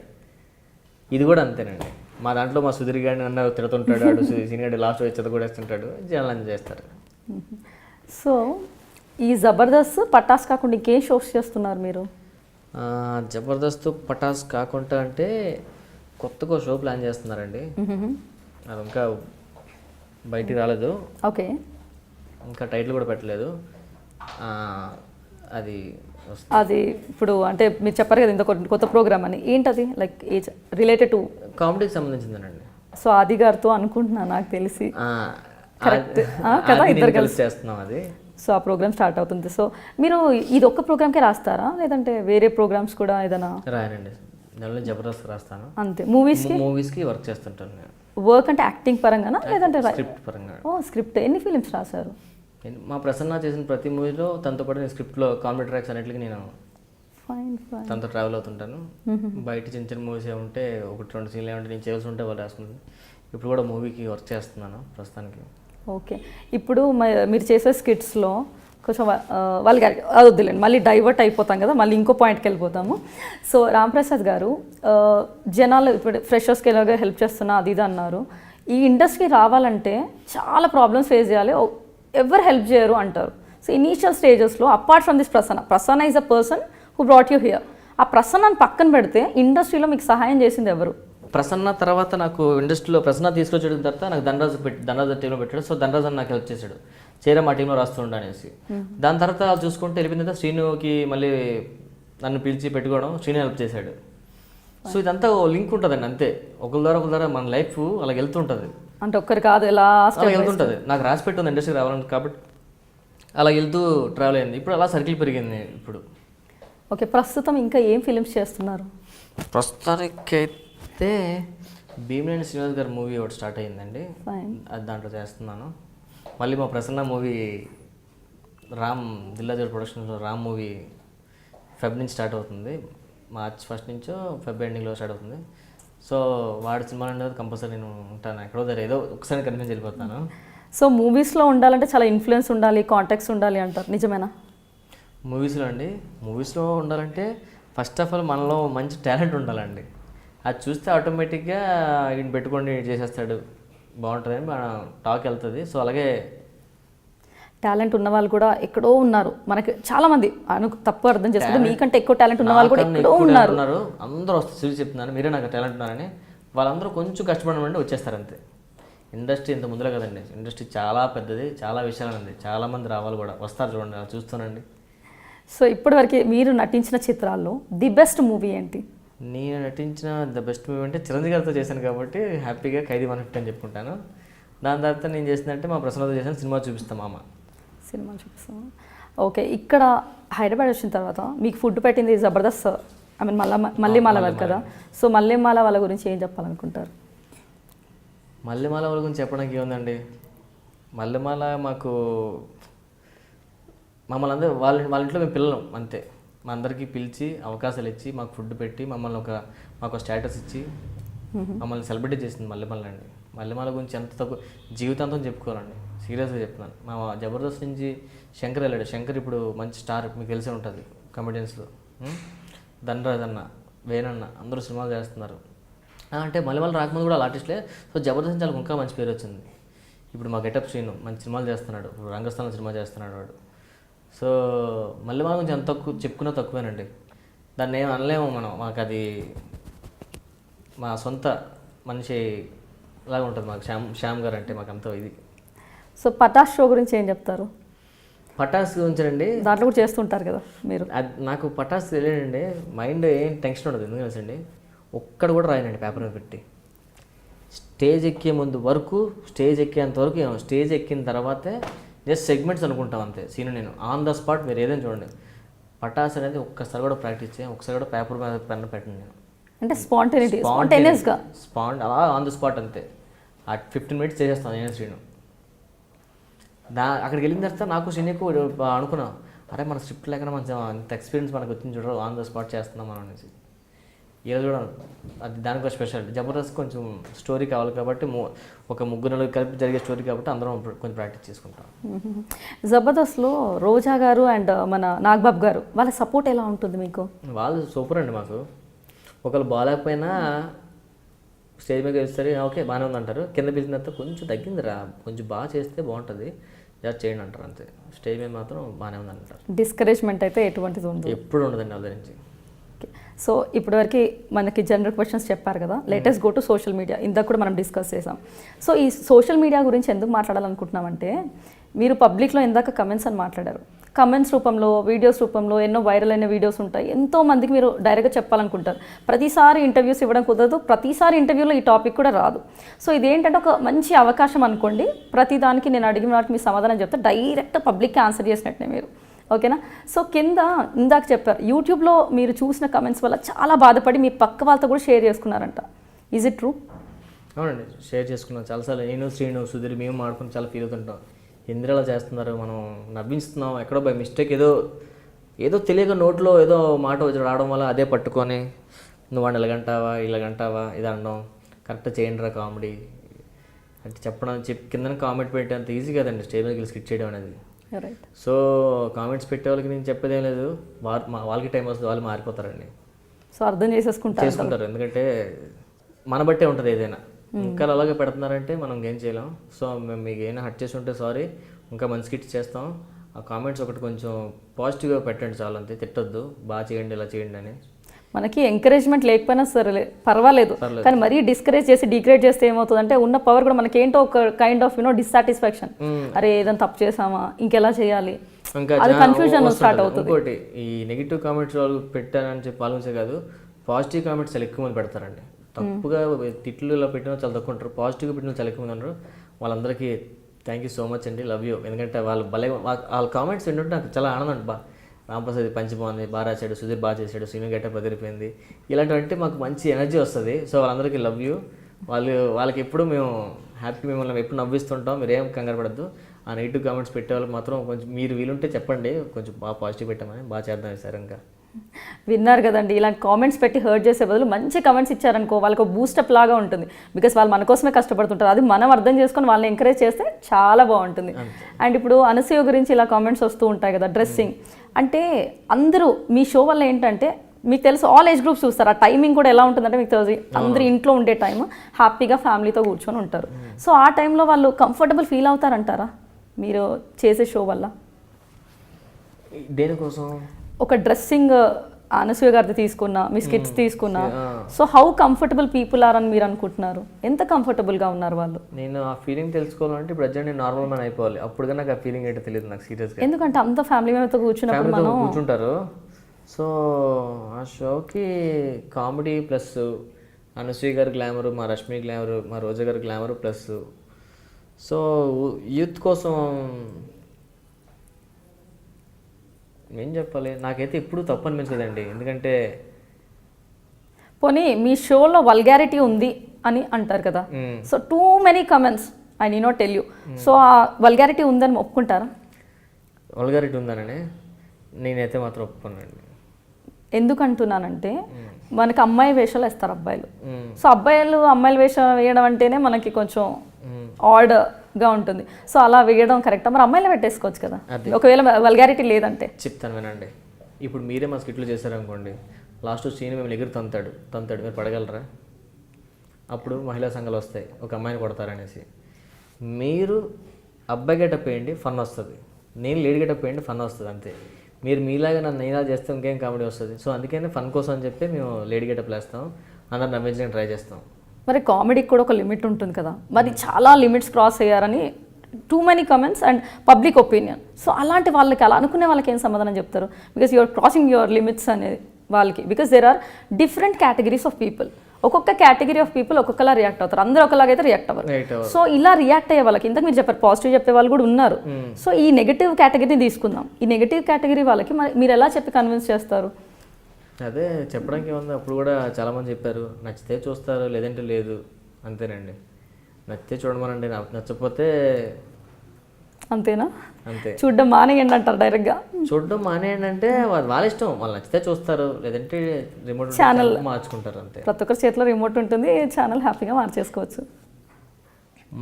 ఇది కూడా అంతేనండి. మా దాంట్లో మా సుధీర్ గారిని అన్నారు తిడుతుంటాడు, అడు సీనియర్ లాస్ట్ వచ్చి చెదగొడేస్తుంటాడు, జనాలు ఎంజాయ్ చేస్తారు. సో ఈ జబర్దస్త్ పటాస్ కాకుండా ఇంకేం షోస్ చేస్తున్నారు మీరు? జబర్దస్త్ పటాస్ కాకుండా అంటే కొత్తగా షో ప్లాన్ చేస్తున్నారండి, అది ఇంకా బయటికి రాలేదు. ఓకే, ఇంకా టైటిల్ కూడా పెట్టలేదు. అది ఇప్పుడు అంటే మీరు చెప్పారు కదా ఇంత కొత్త ప్రోగ్రామ్ అని, ఏంటది లైక్ రిలేటెడ్ టు కామెడీకి సంబంధించిందేనండి. సో ఆది గారితో అనుకుంటున్నాను నాకు తెలిసి కదా, ఇద్దరు కలిసి చేస్తున్నాం అది. సో ఆ ప్రోగ్రామ్ స్టార్ట్ అవుతుంది. సో మీరు ఇది ఒక్క ప్రోగ్రామ్కే రాస్తారా లేదంటే వేరే ప్రోగ్రామ్స్ కూడా ఏదైనా? రాయనండి, నెలలో జబర్దస్త్ రాస్తాను అంతే. మూవీస్కి వర్క్ చేస్తుంటాను నేను. వర్క్ అంటే యాక్టింగ్ పరంగానా లేదంటే స్క్రిప్ట్ పరంగా? ఓ స్క్రిప్ట్. ఎన్ని ఫిలిమ్స్ రాశారు? మా ప్రసన్న చేసిన ప్రతి మూవీలో తనతో పాటు నేను స్క్రిప్ట్లో కామెడీ ట్రాక్స్ అన్నిటికీ నేను తనతో ట్రావెల్ అవుతుంటాను. బయట చిన్న చిన్న మూవీస్ ఏముంటే 1-2 సీన్లు ఏమంటే నేను చేయాల్సి ఉంటే వాళ్ళు రాసుకుంటాను. ఇప్పుడు కూడా మూవీకి వర్క్ చేస్తున్నాను ప్రస్తుతానికి. ఓకే, ఇప్పుడు మీరు చేసే స్కిట్స్లో కొంచెం వాళ్ళకి అది వద్దులేండి, మళ్ళీ డైవర్ట్ అయిపోతాం కదా, మళ్ళీ ఇంకో పాయింట్కి వెళ్ళిపోతాము. సో రాంప్రసాద్ గారు జనాలు ఇప్పుడు ఫ్రెషర్స్కి ఎలాగో హెల్ప్ చేస్తున్నా అది ఇది అన్నారు. ఈ ఇండస్ట్రీకి రావాలంటే చాలా ప్రాబ్లమ్స్ ఫేస్ చేయాలి, ఎవరు హెల్ప్ చేయరు అంటారు. సో ఇనీషియల్ స్టేజెస్లో apart from this Prasanna is a person who brought you here, ఆ ప్రసన్నని పక్కన పెడితే ఇండస్ట్రీలో మీకు సహాయం చేసింది ఎవరు? ప్రసన్న తర్వాత నాకు ఇండస్ట్రీలో ప్రసన్న తీసుకొచ్చేయడం తర్వాత నాకు ధనరాజు టీంలో పెట్టాడు. సో ధనరాజు అని నాకు హెల్ప్ చేశాడు, చేరే మా టీంలో రాస్తుండ అనేసి. దాని తర్వాత చూసుకుంటే వెళ్ళిపోయిన తర్వాత శ్రీనుకి మళ్ళీ నన్ను పిలిచి పెట్టుకోవడం, శ్రీను హెల్ప్ చేశాడు. సో ఇదంతా లింక్ ఉంటుందండి అంతే, ఒకరి ద్వారా మన లైఫ్ అలా వెళ్తుంటుంది. అంటే ఒక్కరు కాదు, ఎలా వెళ్తుంటుంది. నాకు రాసి పెట్టుంది ఇండస్ట్రీకి రావాలని, కాబట్టి అలా వెళ్తూ ట్రావెల్ అయింది. ఇప్పుడు అలా సర్కిల్ పెరిగింది ఇప్పుడు. ఓకే, ప్రస్తుతం ఇంకా ఏం ఫిలిమ్స్ చేస్తున్నారు? ప్రస్తుతానికైతే భీమినేని శ్రీనివాస్ గారి మూవీ ఒకటి స్టార్ట్ అయ్యిందండి, అది దాంట్లో చేస్తున్నాను. మళ్ళీ మా ప్రసన్న మూవీ రామ్ దిల్లాదేవ్ ప్రొడక్షన్స్లో రామ్ మూవీ ఫెబ్ నుంచి స్టార్ట్ అవుతుంది, మార్చ్ 1 నుంచో ఫెబ్ ఎండింగ్లో స్టార్ట్ అవుతుంది. సో వాడి సినిమా ఉండేది కంపల్సరీ నేను ఉంటాను, ఎక్కడో దగ్గర ఏదో ఒకసారి కనిపించి వెళ్ళిపోతాను. సో మూవీస్లో ఉండాలంటే చాలా ఇన్ఫ్లుయెన్స్ ఉండాలి, కాంటాక్ట్స్ ఉండాలి అంటారు, నిజమేనా? మూవీస్లో ఉండాలంటే ఫస్ట్ ఆఫ్ ఆల్ మనలో మంచి టాలెంట్ ఉండాలండి. అది చూస్తే ఆటోమేటిక్గా ఈయన పెట్టుకొని చేసేస్తాడు బాగుంటుందని మన టాక్ వెళ్తుంది. సో అలాగే టాలెంట్ ఉన్న వాళ్ళు కూడా ఎక్కడో ఉన్నారు, మనకి చాలా మంది తప్పు అర్థం చేసుకుంటే మీకంటే ఎక్కువ టాలెంట్ ఉన్న వాళ్ళు కూడా ఎక్కడో ఉన్నారు. అందరూ వస్తారు చెప్తున్నారు మీరే నాకు టాలెంట్ ఉన్నారని, వాళ్ళందరూ కొంచెం కష్టపడమంటే వచ్చేస్తారు అంతే. ఇండస్ట్రీ ఇంత ముందులో కదండి, ఇండస్ట్రీ చాలా పెద్దది, చాలా విషయాలు ఉంది, చాలా మంది రావాలి కూడా, వస్తారు చూడండి, అలా చూస్తానండి. సో ఇప్పటివరకు మీరు నటించిన చిత్రాల్లో ది బెస్ట్ మూవీ ఏంటి? నేను నటించిన ద బెస్ట్ మూవీ అంటే చిరంజీవి గారితో చేశాను కాబట్టి హ్యాపీగా ఖైదీ 150 అని చెప్పుకుంటాను. దాని తర్వాత నేను చేసిందంటే మా ప్రసన్నతో చేసిన సినిమా చూపిస్తాం మామ, సినిమా చూపిస్తాం. ఓకే, ఇక్కడ హైదరాబాద్ వచ్చిన తర్వాత మీకు ఫుడ్ పెట్టింది జబర్దస్త్, ఐ మీన్ మల్లెమాల వాళ్ళు కదా. సో మల్లెమాల వాళ్ళ గురించి ఏం చెప్పాలనుకుంటారు? మల్లెమాల వాళ్ళ గురించి చెప్పడానికి ఏముందండి, మల్లెమాల మాకు మమ్మల్ని అందరూ వాళ్ళ ఇంట్లో మేము పిల్లలం అంతే, మా అందరికీ పిలిచి అవకాశాలు ఇచ్చి మాకు ఫుడ్ పెట్టి మాకు స్టేటస్ ఇచ్చి మమ్మల్ని సెలబ్రేట్ చేసింది మల్లెమాల అండి. మల్లెమాల గురించి ఎంత తక్కువ జీవితాంతం చెప్పుకోవాలండి, సీరియస్గా చెప్తున్నాను. మా జబర్దస్త్ నుంచి శంకర్ వెళ్ళాడు, శంకర్ ఇప్పుడు మంచి స్టార్, మీకు తెలిసే ఉంటుంది కమెడియన్స్లో. ధనరాజ్ అన్న, వేణన్న అందరూ సినిమాలు చేస్తున్నారు. అంటే మల్లెమాల రాకముందు కూడా ఆర్టిస్ట్లే. సో జబర్దస్త్ నుంచి వాళ్ళకి ఇంకా మంచి పేరు వచ్చింది. ఇప్పుడు మా గెటప్ శ్రీను మంచి సినిమాలు చేస్తున్నాడు, ఇప్పుడు రంగస్థలం సినిమా చేస్తున్నాడు వాడు. సో మల్లెమాల గురించి ఎంత తక్కువ చెప్పుకున్నా తక్కువేనండి, దాన్ని ఏం అనలేము మనం. మాకు అది మా సొంత మనిషి లాగా ఉంటుంది మాకు. శ్యామ్ గారు అంటే మాకు అంత ఇది. సో పటాస్ షో గురించి ఏం చెప్తారు? పటాస్ గురించి అండి, దాంట్లో కూడా చేస్తుంటారు కదా మీరు. అది నాకు పటాస్ తెలియడండి, మైండ్ ఏం టెన్షన్ ఉండదు. ఎందుకు తెలుసండి, ఒక్కడ కూడా రాయనండి పేపర్ మీద పెట్టి. స్టేజ్ ఎక్కే ముందు వరకు, స్టేజ్ ఎక్కేంత వరకు, స్టేజ్ ఎక్కిన తర్వాతే జస్ట్ సెగ్మెంట్స్ అనుకుంటాం అంతే. సీన్ నేను ఆన్ ద స్పాట్, మీరు ఏదైనా చూడండి. పటాస్ అనేది ఒక్కసారి కూడా ప్రాక్టీస్ చేయాలి, ఒకసారి కూడా పేపర్ మీద పెన్ పెట్టండి నేను. అంటే స్పాంటేనియస్గా అలా ఆన్ ద స్పాట్ అంతే. ఆ 15 minutes చేసేస్తాను నేను శ్రీను. అక్కడికి వెళ్ళిన తర్వాత నాకు శ్రీనుకు అనుకున్నాం, అరే మన స్క్రిప్ట్ లేకుండా మంచి అంత ఎక్స్పీరియన్స్ మనకు వచ్చింది చూడరు, ఆన్ ద స్పాట్ చేస్తున్నాం మనం అనేసి. ఈరోజు కూడా అది దానికి స్పెషల్. జబర్దస్త్ కొంచెం స్టోరీ కావాలి కాబట్టి, ఒక 3-4 కలిపి జరిగే స్టోరీ కాబట్టి అందరం కొంచెం ప్రాక్టీస్ చేసుకుంటాం. జబర్దస్త్లో రోజా గారు అండ్ మన నాగబాబు గారు వాళ్ళ సపోర్ట్ ఎలా ఉంటుంది మీకు? వాళ్ళు సూపర్ అండి. మాకు ఒకళ్ళు బాగాలేకపోయినా స్టేజ్ మీద గెలుస్తారు, ఓకే బాగానే ఉందంటారు. కింద పిలిచిన తర్వాత కొంచెం తగ్గిందిరా, కొంచెం బాగా చేస్తే బాగుంటుంది, జస్ట్ చేయండి అంటారు అంతే. స్టేజ్ మీద మాత్రం బాగానే ఉందంటారు. డిస్కరేజ్మెంట్ అయితే ఎటువంటిది ఉండదు, ఎప్పుడు ఉండదండి వాళ్ళ నుంచి. సో ఇప్పటివరకు మనకి జనరల్ క్వశ్చన్స్ చెప్పారు కదా, latest go to social media. ఇందాక కూడా మనం డిస్కస్ చేసాం. సో ఈ సోషల్ మీడియా గురించి ఎందుకు మాట్లాడాలనుకుంటున్నామంటే, మీరు పబ్లిక్లో ఇందాక కమెంట్స్ అని మాట్లాడారు. కమెంట్స్ రూపంలో, వీడియోస్ రూపంలో ఎన్నో వైరల్ అయిన వీడియోస్ ఉంటాయి. ఎంతో మందికి మీరు డైరెక్ట్గా చెప్పాలనుకుంటారు. ప్రతిసారి ఇంటర్వ్యూస్ ఇవ్వడం కుదరదు, ప్రతిసారి ఇంటర్వ్యూలో ఈ టాపిక్ కూడా రాదు. సో ఇదేంటంటే ఒక మంచి అవకాశం అనుకోండి. ప్రతి దానికి నేను అడిగిన వాటికి మీ సమాధానం చెప్తే డైరెక్ట్ పబ్లిక్కి ఆన్సర్ చేసినట్టే మీరు, ఓకేనా? సో కింద ఇందాక చెప్పారు, యూట్యూబ్లో మీరు చూసిన కమెంట్స్ వల్ల చాలా బాధపడి మీ పక్క వాళ్ళతో కూడా షేర్ చేసుకున్నారంట. Is it true? అవునండి, షేర్ చేసుకున్నాం చాలాసార్లు. నేను శ్రీను సుధీర్ మేము మాడుకుని చాలా ఫీల్ అవుతుంటాం. ఎందుకు అలా చేస్తున్నారు, మనం నవ్విస్తున్నాం, ఎక్కడో బై మిస్టేక్ ఏదో తెలియక నోట్లో ఏదో మాట వచ్చి రావడం వల్ల అదే పట్టుకొని నువ్వు వాడిని ఇలాగంటావా ఇది అనడం, కరెక్ట్ చేయండి రా కామెడీ అంటే చెప్పడం, కింద కామెంట్ పెట్టే అంత ఈజీ కదండి స్టేజ్ మీద స్కిట్ చేయడం అనేది. సో కామెంట్స్ పెట్టే వాళ్ళకి నేను చెప్పేదేం లేదు, వాళ్ళకి టైం వస్తుంది, వాళ్ళు మారిపోతారండి. సో అర్థం చేసుకుంటారు, ఎందుకంటే మన బట్టే ఉంటుంది ఏదైనా. ఇంకా అలాగే పెడుతున్నారంటే మనం ఏం చేయలేం. సో మేము మీకు ఏమైనా హర్ట్ చేసి ఉంటే సారీ, ఇంకా మంచి స్కిట్ చేస్తాం. ఆ కామెంట్స్ ఒకటి కొంచెం పాజిటివ్గా పెట్టండి చాలు, అంతే. తిట్టొద్దు, బాగా చేయండి ఇలా చేయండి అని. మనకి ఎంకరేజ్మెంట్ లేకపోయినా సరే పర్వాలేదు, కానీ మరీ డిస్కరేజ్ చేసి డిగ్రేడ్ చేస్తే ఏమవుతుందంటే ఉన్న పవర్ కూడా మనకి ఏంటో ఒక కైండ్ ఆఫ్ డిస్సాటిస్ఫాక్షన్, అరే ఏదైనా తప్పు చేసామా, ఇంకెలా చేయాలి, అది కన్ఫ్యూజన్ స్టార్ట్ అవుతుంది. ఇంకోటి, ఈ నెగిటివ్ కామెంట్స్ వాళ్ళు పెట్టారని చెప్పి ఆలోచించే కాదు, పాజిటివ్ కామెంట్స్ చాలా ఎక్కువ మంది పెడతారండి. తప్పుగా తిట్లు ఇలా పెట్టిన చాలా తక్కువ ఉంటారు, పాజిటివ్గా పెట్టిన చాలా ఎక్కువ మంది ఉన్నారు. వాళ్ళందరికీ థ్యాంక్ యూ సో మచ్ అండి, లవ్ యూ. ఎందుకంటే వాళ్ళు వాళ్ళ కామెంట్స్ ఏంటంటే నాకు చాలా ఆనందం. రాంప్రసాద్ పంచి బాగుంది, బాగా రాశాడు, సుధీర్ బాగా చేశాడు, శ్రీను గెటప్ అదిరిపోయింది, ఇలాంటివంటే మాకు మంచి ఎనర్జీ వస్తుంది. సో వాళ్ళందరికీ లవ్ యూ. వాళ్ళకి ఎప్పుడు మేము హ్యాపీ, మిమ్మల్ని ఎప్పుడు నవ్విస్తుంటాం, మీరు ఏం కంగారు పడద్దు. ఆ నెగిటివ్ కామెంట్స్ పెట్టే వాళ్ళకి మాత్రం కొంచెం మీరు వీలుంటే చెప్పండి, కొంచెం బాగా పాజిటివ్ పెట్టామని, బాగా చేద్దాం సార్. ఇంకా విన్నారు కదండి, ఇలాంటి కామెంట్స్ పెట్టి హర్ట్ చేసే బదులు మంచి కామెంట్స్ ఇచ్చారనుకో, వాళ్ళకి బూస్టప్ లాగా ఉంటుంది. బికాస్ వాళ్ళు మన కోసమే కష్టపడుతుంటారు, అది మనం అర్థం చేసుకొని వాళ్ళని ఎంకరేజ్ చేస్తే చాలా బాగుంటుంది. అండ్ ఇప్పుడు అనసూయ గురించి ఇలా కామెంట్స్ వస్తూ ఉంటాయి కదా, డ్రెస్సింగ్ అంటే అందరూ మీ షో వల్ల ఏంటంటే మీకు తెలుసు ఆల్ ఏజ్ గ్రూప్స్ చూస్తారు. ఆ టైమింగ్ కూడా ఎలా ఉంటుందంటే మీకు తెలుసు, అందరూ ఇంట్లో ఉండే టైం, హ్యాపీగా ఫ్యామిలీతో కూర్చొని ఉంటారు. సో ఆ టైంలో వాళ్ళు కంఫర్టబుల్ ఫీల్ అవుతారంటారా మీరు చేసే షో వల్ల? దేనికోసం? ఒక డ్రెస్సింగ్ అనసూయ గారిది తీసుకున్నా, మీ స్కిట్స్ తీసుకున్నా, so how comfortable people are అని మీరు అనుకుంటున్నారు? ఎంత కంఫర్టబుల్గా ఉన్నారు వాళ్ళు? నేను ఆ ఫీలింగ్ తెలుసుకోవాలంటే ఇప్పుడు అర్జెంట్ నేను నార్మల్ మ్యాన్ అయిపోవాలి. అప్పుడు నాకు ఆ ఫీలింగ్ ఏంటో తెలియదు నాకు సీరియస్గా. ఎందుకంటే అంత ఫ్యామిలీ మెంబర్తో కూర్చున్నప్పుడు మనం కూర్చుంటారు. సో ఆ షోకి కామెడీ ప్లస్ అనసూయ గారి గ్లామరు, మా రష్మి గ్లామరు, మా రోజా గారి గ్లామరు ప్లస్ సో యూత్ కోసం ఏం చెప్పాలి, నాకైతే ఎప్పుడు తప్పు అనిపించదండి. ఎందుకంటే పోనీ మీ షోలో వల్గారిటీ ఉంది అని అంటారు కదా, so two many comments I need not tell you, so ఆ వల్గారిటీ ఉందని ఒప్పుకుంటారా? వల్గారిటీ ఉందననే నేనైతే మాత్రం ఒప్పుకోనండి. ఎందుకు అంటున్నానంటే మనకి అమ్మాయి వేషాలు వేస్తారు అబ్బాయిలు, సో అమ్మాయిల వేషం వేయడం అంటేనే మనకి కొంచెం ఆడ్గా ఉంటుంది. సో అలా వేయడం కరెక్టా? మరి అమ్మాయిలు పెట్టేసుకోవచ్చు కదా ఒకవేళ వల్గారిటీ లేదంటే. చెప్తాను వినండి. ఇప్పుడు మీరే మా స్కిట్లో చేశారనుకోండి, లాస్ట్ సీన్ మేము ఎగురు తంతాడు మీరు పడగలరా? అప్పుడు మహిళా సంఘాలు వస్తాయి ఒక అమ్మాయిని కొడతారనేసి. మీరు అబ్బాయి గెటప్ వేయండి ఫన్ వస్తుంది, నేను లేడీ గెటప్ వేయండి ఫన్ వస్తుంది, అంతే. మీరు మీలాగా నన్ను ఇలా చేస్తే ఇంకేం కామెడీ వస్తుంది. సో అందుకని ఫన్ కోసం అని చెప్పి మేము లేడీ గెటప్ వేస్తాం, అందరు నవ్వించడానికి ట్రై చేస్తాం. మరి కామెడీకి కూడా ఒక లిమిట్ ఉంటుంది కదా, మరి చాలా లిమిట్స్ క్రాస్ అయ్యారని too many comments and public opinion. So అలాంటి వాళ్ళకి, అలా అనుకునే వాళ్ళకి ఏం సమాధానం చెప్తారు? Because you're crossing your limits అనేది వాళ్ళకి, because there are different categories of people. ఒక్కొక్క కేటగిరీ ఆఫ్ పీపుల్ ఒక్కొక్కలా రియాక్ట్ అవుతారు, అందరూ ఒకలాగైతే రియాక్ట్ అవ్వరు. సో ఇలా రియాక్ట్ అయ్యే వాళ్ళకి, ఇంతకు మీరు చెప్పారు పాజిటివ్ చెప్పే వాళ్ళు కూడా ఉన్నారు. సో ఈ నెగిటివ్ కేటగిరీని తీసుకుందాం. ఈ నెగిటివ్ కేటగిరీ వాళ్ళకి మీరు ఎలా చెప్పి కన్విన్స్ చేస్తారు? అదే చెప్పడానికి ఏముంది, అప్పుడు కూడా చాలామంది చెప్పారు నచ్చితే చూస్తారు లేదంటే లేదు, అంతేనండి. నచ్చితే చూడమనండి, నచ్చకపోతే అంతేనా? అంతే. చూడడం మానేయండి అంటారు డైరెక్ట్గా? చూడడం మానేయండి అంటే వాళ్ళ ఇష్టం, వాళ్ళు నచ్చితే చూస్తారు లేదంటే రిమోట్ ఛానల్ మార్చుకుంటారు, అంతే. ప్రతి ఒక్కరి చేతిలో రిమోట్ ఉంటుంది, ఛానల్ హ్యాపీగా మార్చేసుకోవచ్చు.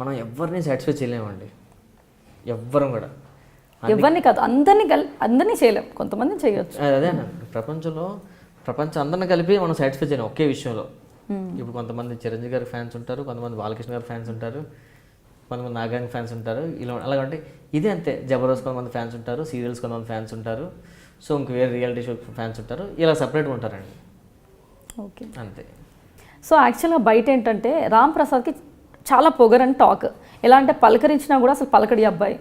మనం ఎవరిని సాటిస్ఫై చేయలేమండి, ఎవ్వరం కూడా. ఎవరిని కాదు, అందరినీ చేయలేం, కొంతమంది చేయొచ్చు. అదే ప్రపంచం అందరిని కలిపి మనం సాటిస్ఫై చేయలేం ఒకే విషయంలో. ఇప్పుడు కొంతమంది చిరంజీవి గారి ఫ్యాన్స్ ఉంటారు, కొంతమంది బాలకృష్ణ గారి ఫ్యాన్స్ ఉంటారు, కొంతమంది నాగార్జున ఫ్యాన్స్ ఉంటారు, ఇలా అలాగంటే ఇదే అంతే. జబర్దస్త్ కొంతమంది ఫ్యాన్స్ ఉంటారు, సీరియల్స్ కొంతమంది ఫ్యాన్స్ ఉంటారు, సో ఇంక వేరే రియాలిటీ షో ఫ్యాన్స్ ఉంటారు, ఇలా సపరేట్గా ఉంటారండి. ఓకే, అంతే. సో యాక్చువల్గా బయట ఏంటంటే రామ్ ప్రసాద్కి చాలా పొగరని టాక్. ఎలా అంటే పలకరించినా కూడా అసలు పలకడి అబ్బాయి,